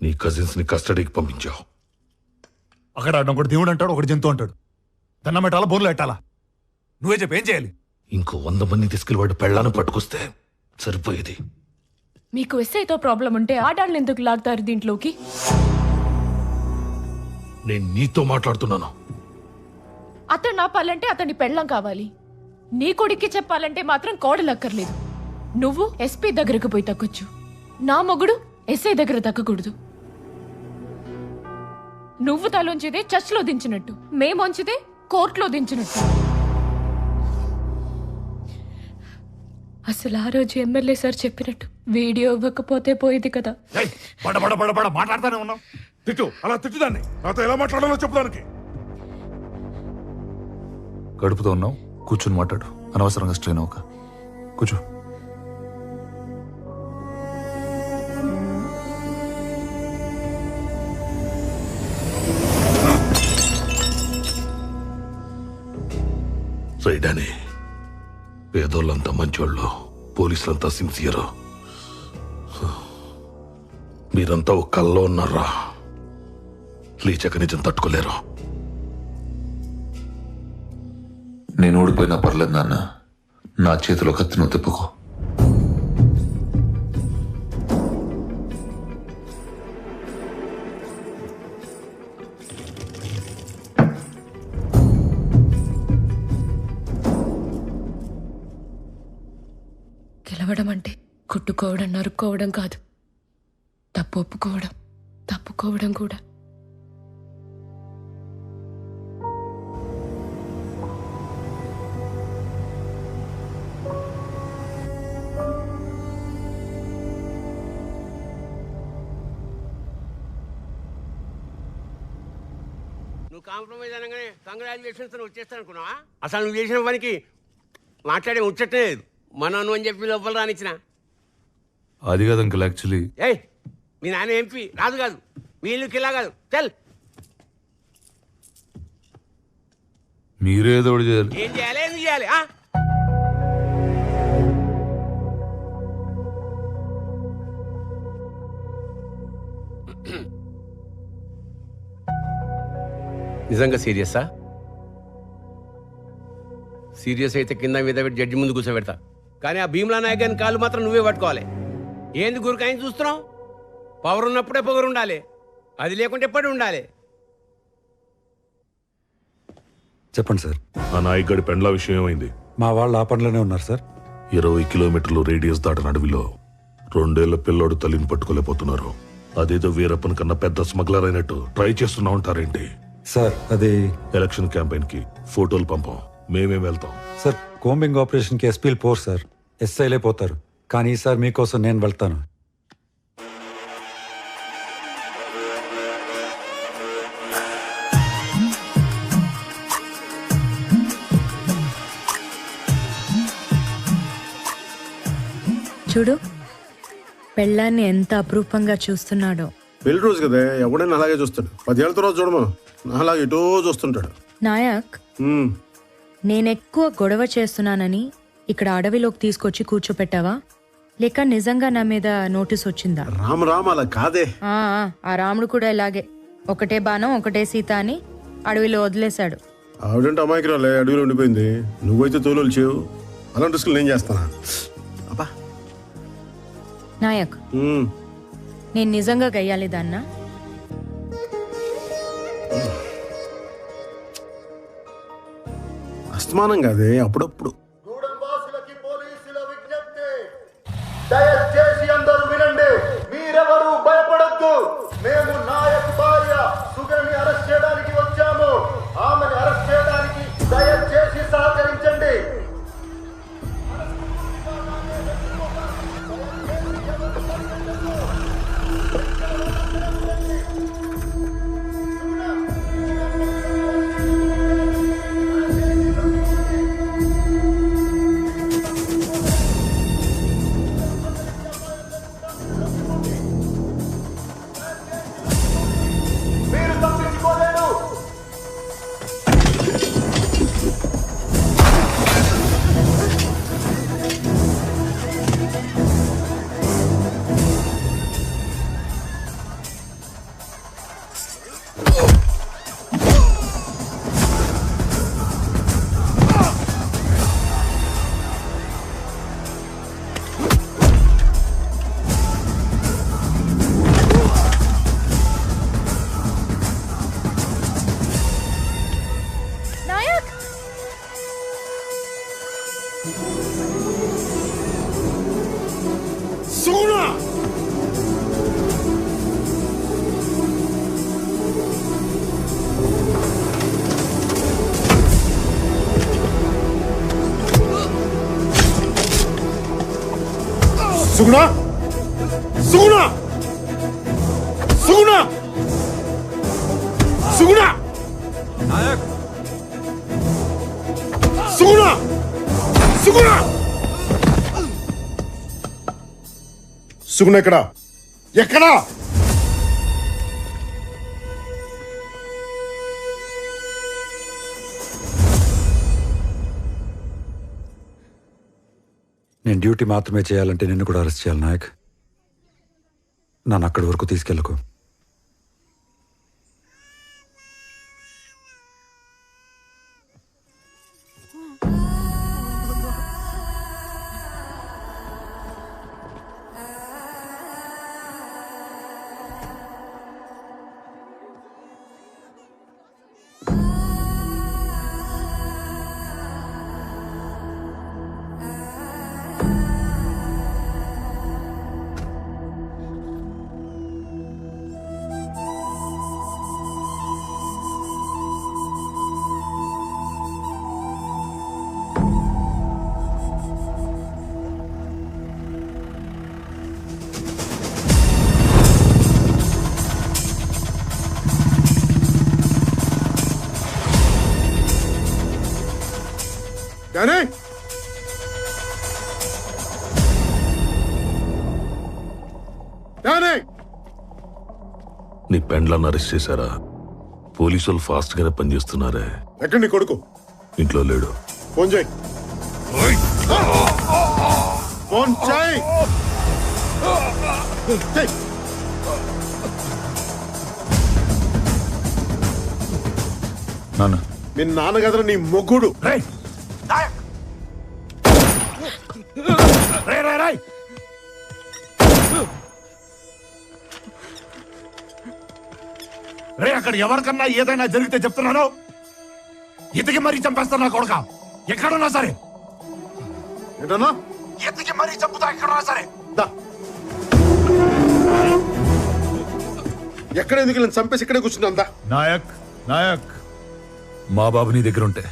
నీ కజిన్స్ని కస్టడీకి పంపించావు. అక్కడ ఒకటి దేవుడు అంటాడు, ఒకటి జంతువు అంటాడు. దండం పెట్టాలా, బోర్లు పెట్టాలా? నువ్వే చెప్పు, ఏం చేయాలి? ఇంకో 100 మంది తీసుకెళ్ళి వాడు పెళ్ళాన్ని పట్టుకొస్తే సరిపోయేది. మీకు ఎస్ఐతో ప్రాబ్లం ఉంటే ఆడాళ్ళని ఎందుకు లాగుతారు దీంట్లోకి? నేను నీతో మాట్లాడుతున్నాను. అతను ఆపాలంటే అతని పెళ్ళం కావాలి. నీ కొడుక్కి చెప్పాలంటే మాత్రం కోడలక్కర్లేదు. నువ్వు ఎస్పీ దగ్గరకు పోయి తగ్గొచ్చు, నా మొగుడు ఎస్ఐ దగ్గర తగ్గకూడదు. నువ్వు తలోంచిదే చర్చ్లో దించినట్టు, మేమొంచిదే కోర్టులో దించినట్టు. అసలు ఆ రోజు ఎమ్మెల్యే సార్ చెప్పినట్టు వీడియో ఇవ్వకపోతే పోయేది కదా. మాట్లాడుతూనే ఉన్నావు. తిట్టు, అలా తిట్టుదాన్ని. నాతో ఎలా మాట్లాడాలో చెప్పడానికి. గడుపుతూ ఉన్నావు, కూర్చుని మాట్లాడు. అనవసరంగా స్ట్రెయిన్ అవ్వక కూర్చో. రైడాని పేదోళ్ళంతా మంచోళ్ళు, పోలీసులంతా సిన్సియర్. మీరంతా ఒక కల్లో ఉన్నారా? లేచక నిజం తట్టుకోలేరు. నేను ఓడిపోయినా పర్లేదు నాన్న, నా చేతిలో కత్తి నువ్వు తిప్పుకో. గెలవడం అంటే కొట్టుకోవడం, నరుక్కోవడం కాదు. తప్పు ఒప్పుకోవడం, తప్పుకోవడం కూడా. నువ్వు కాంప్రమైజ్ అనగానే కంగ్రాచులేషన్స్ వచ్చేస్తాను అనుకున్నావా? అసలు నువ్వు చేసిన పనికి మాట్లాడే ముచ్చటే లేదు. మనను అని చెప్పి లోపల రానిచ్చిన. అది కాదు అంకుల్, యాక్చువల్లీ ఏయ్, మీ నాన్న ఎంపీ రాదు కాదు, మీ ఇల్లు కిలా కాదు. చల్, మీరే ఏదో ఒకటి చేయాలి. ఏం చేయాలి, ఎందుకు చేయాలి? నిజంగా సీరియసా? సీరియస్ అయితే కింద మీద పెట్టి జడ్జి ముందు కూర్చోబెడతా. కానీ ఆ భీమ్లా నాయక్ గారిని కాళ్ళు మాత్రం నువ్వే పట్టుకోవాలి. ఏంది గురికాయని చూస్తున్నావు? పవర్ ఉన్నప్పుడే పొగరు ఉండాలి, అది లేకుంటే ఎప్పటి ఉండాలి. చెప్పండి సార్. ఆ నాయక్ గడి పెండ్ల విషయం ఏమైంది? మా వాళ్ళు ఆ పనిలోనే ఉన్నారు సార్. 20 కిలోమీటర్లు రేడియస్ దాటిన అడవిలో 2 ఏళ్ల పిల్లోడు తల్లిని పట్టుకోలేకపోతున్నారు. అదేదో వీరప్పన్ కన్నా పెద్ద స్మగ్లర్ అయినట్టు ట్రై చేస్తున్నా ఉంటారేంటి? సార్ అది ఎలక్షన్ క్యాంపెయిన్ కి ఫోటోలు పంపం, మేమేం వెళ్తాం. సార్ కోంబింగ్ ఆపరేషన్ కి ఎస్పీలు పోరు సార్, ఎస్ఐలే పోతారు. కానీ ఈసారి మీకోసం నేను వెళ్తాను. చూడు పెళ్ళాన్ని ఎంత అపురూపంగా చూస్తున్నాడో. పెళ్లి రోజు కదా, ఎవడైనా అలాగే చూస్తాడు. 10 ఏళ్ళ తర్వాత చూడమను, అలాగే ఎటో చూస్తుంటాడు. నాయక్, నేనెక్కువ గొడవ చేస్తున్నానని ఇక్కడ అడవిలోకి తీసుకొచ్చి కూర్చోపెట్టావా, లేక నిజంగా నా మీద నోటీస్ వచ్చిందా? రామ అలా కాదే. ఆ రాముడు కూడా ఇలాగే, ఒకటే బాణం ఒకటే సీత అని అడవిలో వదిలేశాడు. ఆవిడంటే అమాయకురాలే, అడవిలో ఉండిపోయింది. నువ్వైతే తోలు చేయవు. అలాంటి రిస్కులు నేను చేస్తానా? అబ్బా నాయక్, నేను నిజంగా గయ్యాలి దాన్నా? అస్తమానం కాదే, అప్పుడప్పుడు. దయచేసి అందరూ వినండి, మీరెవరూ భయపడద్దు. మేము నాయక్ భార్య సుగని అరెస్ట్ చేయడానికి వచ్చాము. ఆమెను అరెస్ట్ చేయడానికి దయచేసి సహకరించండి. సుగుణ, సుగుణ, సుగుణ, సుగుణ, సుగుణ, సుగుణ, సుగుణ ఎక్కడా? ఎక్కడా? నేను డ్యూటీ మాత్రమే చేయాలంటే నిన్ను కూడా అరెస్ట్ చేయాలి నాయక్. నన్ను అక్కడి వరకు తీసుకెళ్ళకు. నీ పెండ్లాన్ని అరెస్ట్ చేశారా? పోలీసులు ఫాస్ట్ గానే పనిచేస్తున్నారే. ఎక్కడ నీ కొడుకు? ఇంట్లో లేడు. ఫోన్ చేయి. ఫోన్ చేయి. నాన్న, మీ నాన్న కదరా నీ మొగ్గుడు. రే, అక్కడ ఎవరికన్నా ఏదైనా జరిగితే చెప్తున్నాను, ఎతికి మరీ చంపేస్తా నా కొడుక. ఎక్కడున్నా సరే. ఏంటన్నా? ఎతికి మరీ చంపుతా ఎక్కడున్నా సరే. ఎక్కడ ఎందుకు నేను చంపేసి ఇక్కడే కూర్చుందా? నాయక్, నాయక్, మా బాబు నీ దగ్గర ఉంటే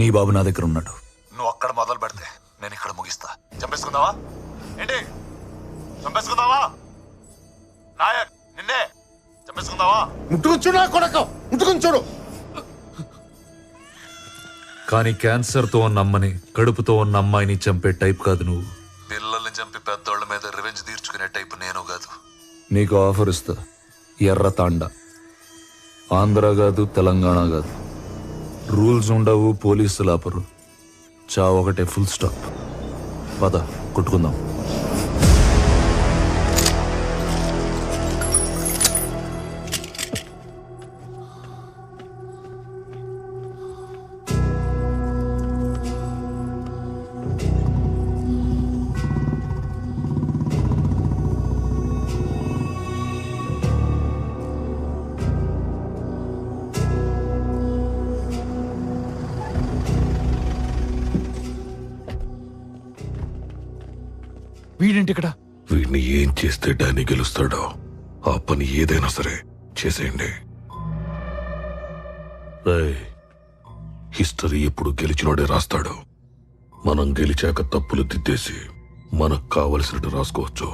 నీ బాబు నా దగ్గర ఉన్నాడు. నువ్వు అక్కడ మొదలు పెడితే నేను ఇక్కడ ముగిస్తా. చంపేసుకుందావా ఏంటి? చంపేసుకుందావా? నాయక్, నిన్నే చంపేసుకుందావా? ముట్టుకుని చూడు నా కొడుకు, ముట్టుకుని చూడు. కానీ క్యాన్సర్తో ఉన్న అమ్మని, కడుపుతో ఉన్న అమ్మాయిని చంపే టైప్ కాదు నువ్వు. పిల్లల్ని పిల్లల్ని చంపి పెద్దోళ్ళ మీద రివెంజ్ తీర్చుకునే టైపు నేను కాదు. నీకు ఆఫర్ ఇస్తా, ఎర్ర తాండ. ఆంధ్ర కాదు, తెలంగాణ కాదు. రూల్స్ ఉండవు, పోలీసులు ఆపరు. చావు ఒకటే, ఫుల్ స్టాప్. పద కొట్టుకుందాం. వీడేంటి ఇక్కడ? వీడిని ఏం చేస్తే డానీ గెలుస్తాడో ఆ పని ఏదైనా సరే చేసేయండి. హిస్టరీ ఎప్పుడు గెలిచినోడే రాస్తాడు. మనం గెలిచాక తప్పులు దిద్దేసి మనకు కావలసినట్టు రాసుకోవచ్చు.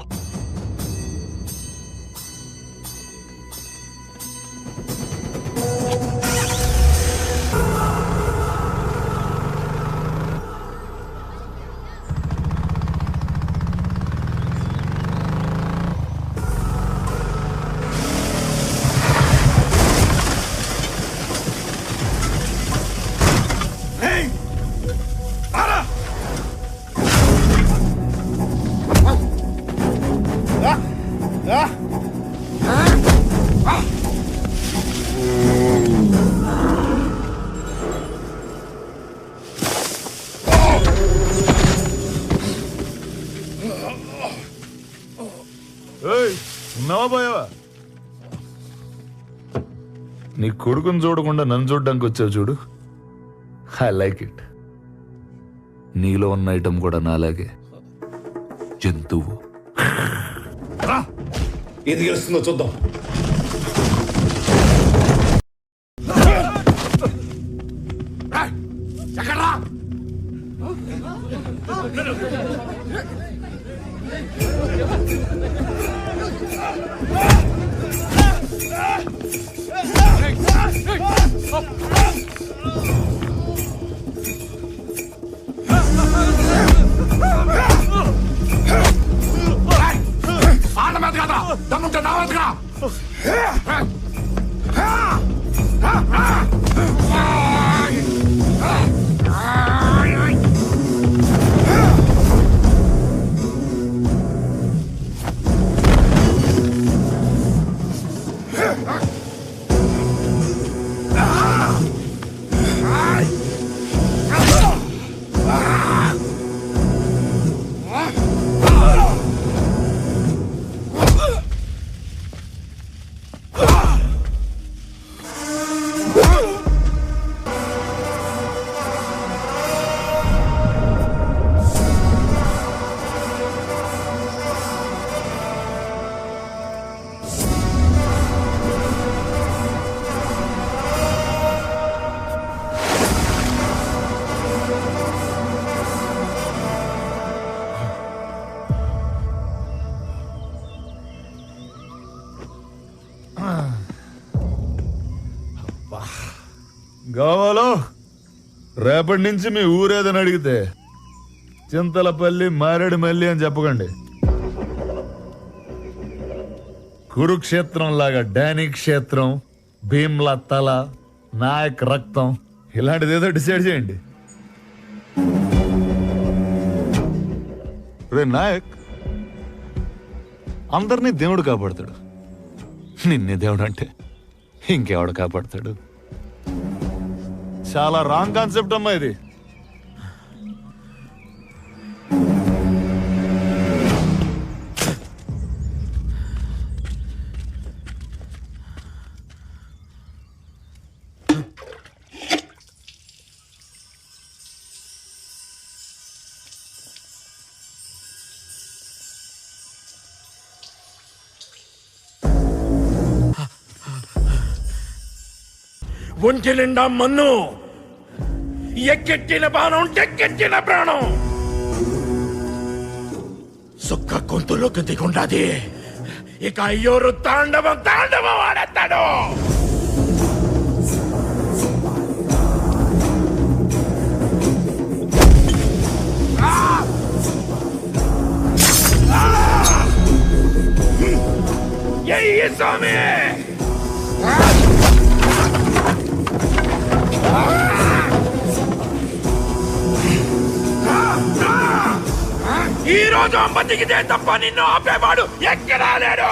ఉన్నావా పోయావా? నీ కొడుకుని చూడకుండా నన్ను చూడడానికి వచ్చావు చూడు. I like it. నీలో ఉన్న ఐటమ్ కూడా నాలాగే జంతువు. ఏది గెలుస్తుందో చూద్దాం. దమ్ముంటే నా వద్దరా. కావాలో రేపటి నుంచి మీ ఊరేదని అడిగితే చింతలపల్లి మారేడుమల్లి అని చెప్పకండి. కురుక్షేత్రం లాగా డానీ క్షేత్రం, భీమ్లా తల, నాయక్ రక్తం ఇలాంటిది ఏదో డిసైడ్ చేయండి. రే నాయక్, అందరినీ దేవుడు కాపాడతాడు. నిన్నే దేవుడు అంటే ఇంకెవడు కాపాడతాడు? చాలా రాంగ్ కాన్సెప్ట్ అమ్మా ఇది. ఒంటి నిండా మన్ను, ఎక్కెట్టిన బాణం, టెక్కెట్టిన ప్రాణం. సుక్క గొంతులోకి దిగుండాది. ఇక అయ్యోరు తాండవం తాండవం ఆడతాడు. స్వామి ఈ రోజు బతికితే తప్ప నిన్ను ఆపేవాడు ఎక్కడా లేడు.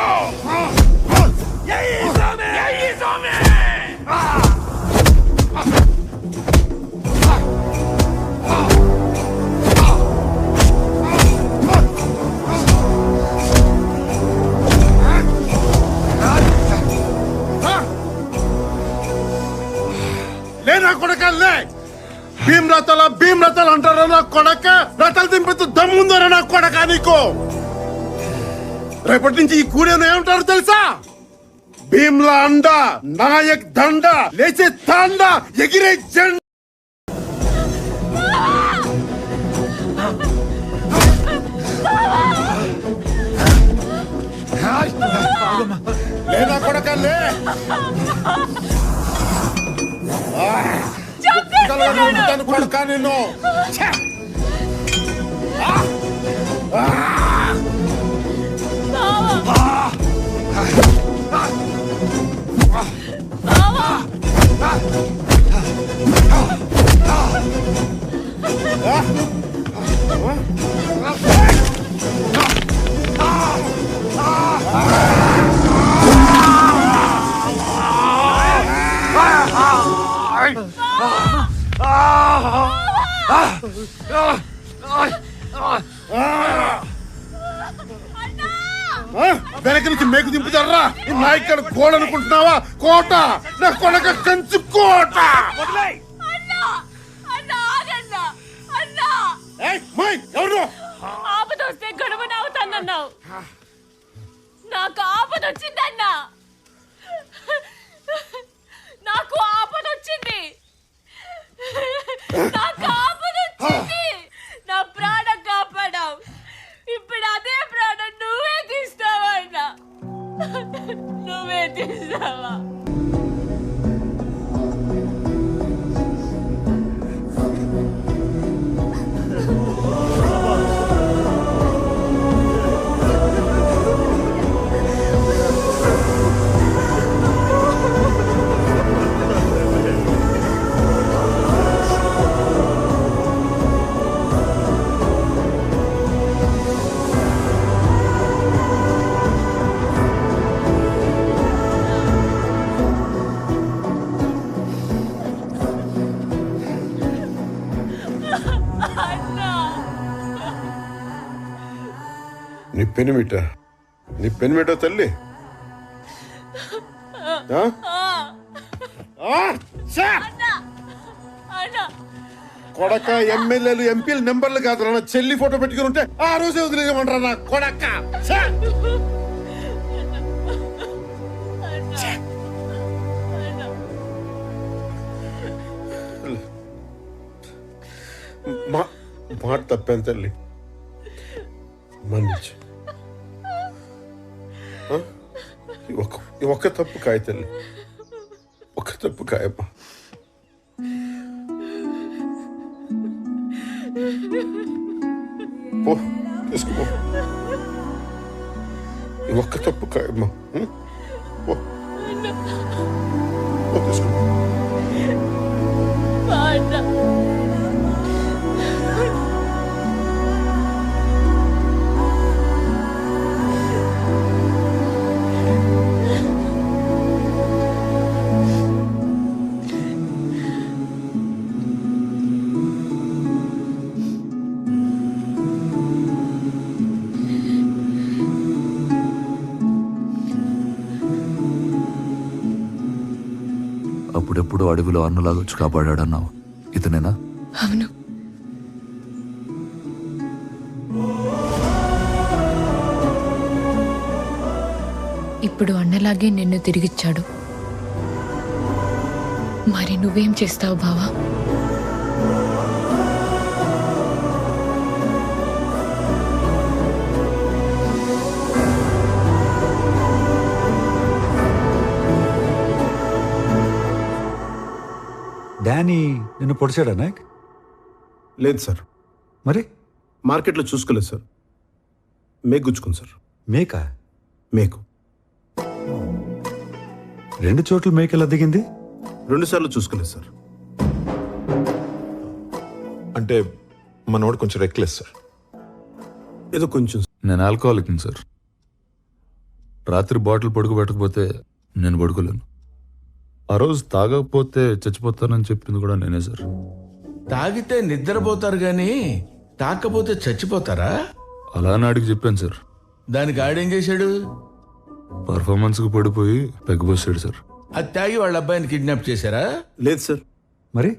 లేనా కొడక లే. భీమ్రతలు అంటారా నా కొడక? రథాలు దింపితే దమ్ముందరా నా కొడక నీకు? రేపటి నుంచి ఈ కూడేను ఏమంటారు తెలుసా? భీమ్లా అండ, నాయక్ దండ, లేచే తాండ, ఎగిరే జెండా. లేనా కొడక లే. కొడక నిన్ను వెనక నుంచి మేకు దింపుతారా? నాయక్కడ కోడ అనుకుంటున్నావా? కోట నా కొడక కంచు కోట. ఎవరు ఆపదొస్తే గొడవన అవుతానన్నావు. నాకు ఆపదొచ్చిందన్నా. నాకు ఆపదొచ్చింది. నాకు ఆపదొచ్చింది. నా ప్రాణం కాపాడావు. ఇప్పుడు అదే ప్రాణం నువ్వే తీస్తావా అన్నా? నువ్వే తీస్తావా? నీ పెనిమిట తల్లి. కొడక ఎమ్మెల్యేలు ఎంపీలు నెంబర్లు కాదు నా చెల్లి ఫోటో పెట్టుకుని ఉంటే ఆ రోజే వదిలేయమంటారా నా కొడక? మాట తప్పాను తల్లి, మన్నించు. ఒక్క తప్పు కాయ తల్లి, ఒక్క తప్పు కాయమ్మా. పో తీసుకో, ఒక్క తప్పు కాయమ్మా. పో తీసుకో. అప్పుడెప్పుడు అడవిలో అన్నలాగా వచ్చి కాపాడాడన్నావు, ఇతనేనా? అవును. ఇప్పుడు అన్నలాగే నిన్ను తిరిగిచ్చాడు. మరి నువ్వేం చేస్తావు బావా? డానీ నిన్ను పొడిచాడా నాయక్? లేదు సార్. మరి మార్కెట్లో చూసుకోలేదు సార్. మేకు గుచ్చుకుంది సార్. మేకా? మేకు. 2 చోట్ల మేకెలా దిగింది? 2 సార్లు చూసుకోలేదు సార్. అంటే మనోడు కొంచెం రెక్లెస్ సార్. ఏదో కొంచెం. నేను ఆల్కహాలిక్ సార్. రాత్రి బాటిల్ పడుకోబెట్టకపోతే నేను పడుకోలేను. ఆ రోజు తాగకపోతే చచ్చిపోతానని చెప్పింది కూడా నేనే సార్. తాగితే నిద్రపోతారు గాని తాకపోతే చచ్చిపోతారా? అలా నాడికి చెప్పాను సార్. దానికి ఆడేం చేశాడు? పర్ఫార్మెన్స్కి పడిపోయి పెగ్గబోసాడు సార్. అది తాగి వాళ్ళ అబ్బాయిని కిడ్నాప్ చేశారా? లేదు సార్. మరి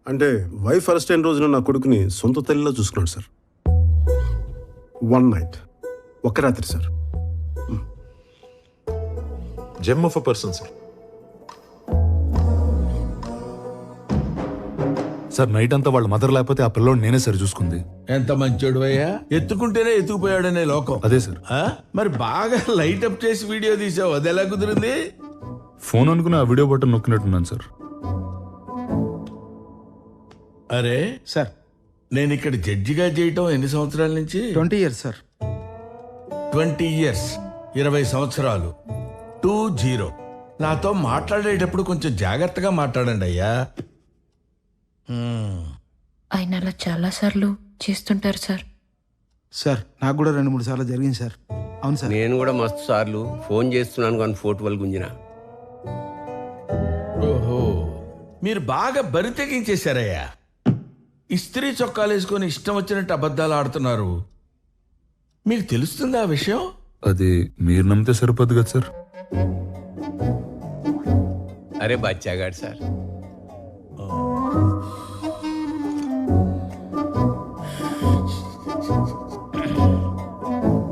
అంటే వైఫ్ అరెస్ట్ అయిన రోజున నా కొడుకుని సొంత తల్లిలో చూసుకున్నాడు సార్. 1 నైట్, ఒక్క రాత్రి sir. Gem of a person sir. Sir night అంతా వాళ్ళ మదర్ లేకపోతే ఆ పిల్లోడు నేనే సార్ చూసుకుంది. ఎంత మంచోడు అయ్యా, ఎత్తుకుంటేనే ఎత్తుకుపోయాడనే లోకం. అదే సార్. మరి బాగా లైట్ అప్ చేసి వీడియో తీసావు, అది ఎలా కుదిరింది? ఫోన్ అనుకుని ఆ వీడియో బటన్ నొక్కినట్టున్నాను సార్. అరే సార్, నేను ఇక్కడ జడ్జిగా చేయటం ఎన్ని సంవత్సరాల నుంచి? 20 years సార్. 20 years, 20 సంవత్సరాలు. 20. నాతో మాట్లాడేటప్పుడు కొంచెం జాగ్రత్తగా మాట్లాడండి అయ్యా. ఆయన అలా చాలా సార్లు చేస్తుంటారు సార్. సార్ నాకు కూడా 2-3 సార్లు జరిగింది సార్. అవును సార్. నేను కూడా మస్తు సార్లు ఫోన్ చేస్తున్నాను కానీ ఫోటో వాళ్ళు గుంజిన. ఓహో, మీరు బాగా బరి తెగించేశారయ్యా. ఇస్త్రీ చొక్కాలు వేసుకొని ఇష్టం వచ్చినట్టు అబద్ధాలు ఆడుతున్నారు. మీకు తెలుస్తుందా ఆ విషయం? అది మీరు నమ్మితే సరిపోద్ది కదా సార్. అరే బచ్చాగాడు సార్.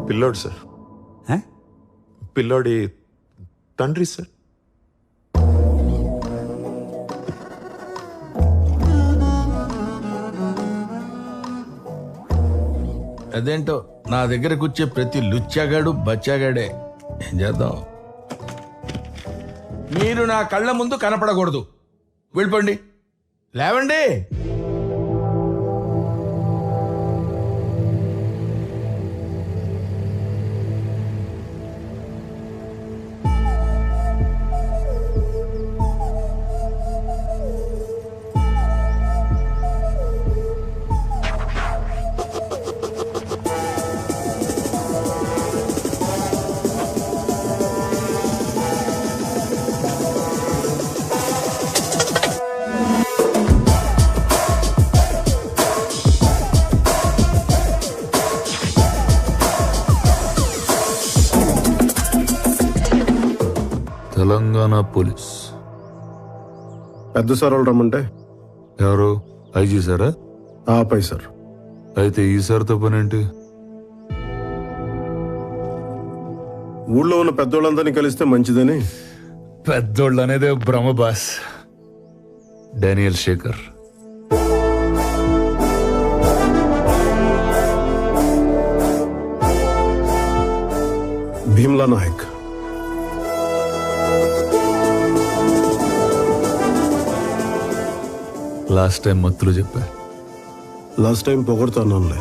పిల్లోడు సార్. పిల్లోడి తండ్రి సార్. అదేంటో నా దగ్గరకు వచ్చే ప్రతి లుచ్చాగాడు బచ్చాగాడే. ఏం చేద్దాం? మీరు నా కళ్ళ ముందు కనపడకూడదు. వెళ్ళిపోండి, లేవండి. తెలంగాణ పోలీస్ పెద్ద సార్ వాళ్ళు రమ్మంటే? ఎవరు? ఐజీ సారా? పై సార్. అయితే ఈ సార్తో పనేంటి? ఊళ్ళో ఉన్న పెద్దోళ్ళందరినీ కలిస్తే మంచిదని. పెద్దోళ్ళు అనేదే భ్రమ boss. Daniel Shekhar. Bheemla Nayak. Last time మత్తులు చెప్పా. Last time పొగడుతున్నానులే.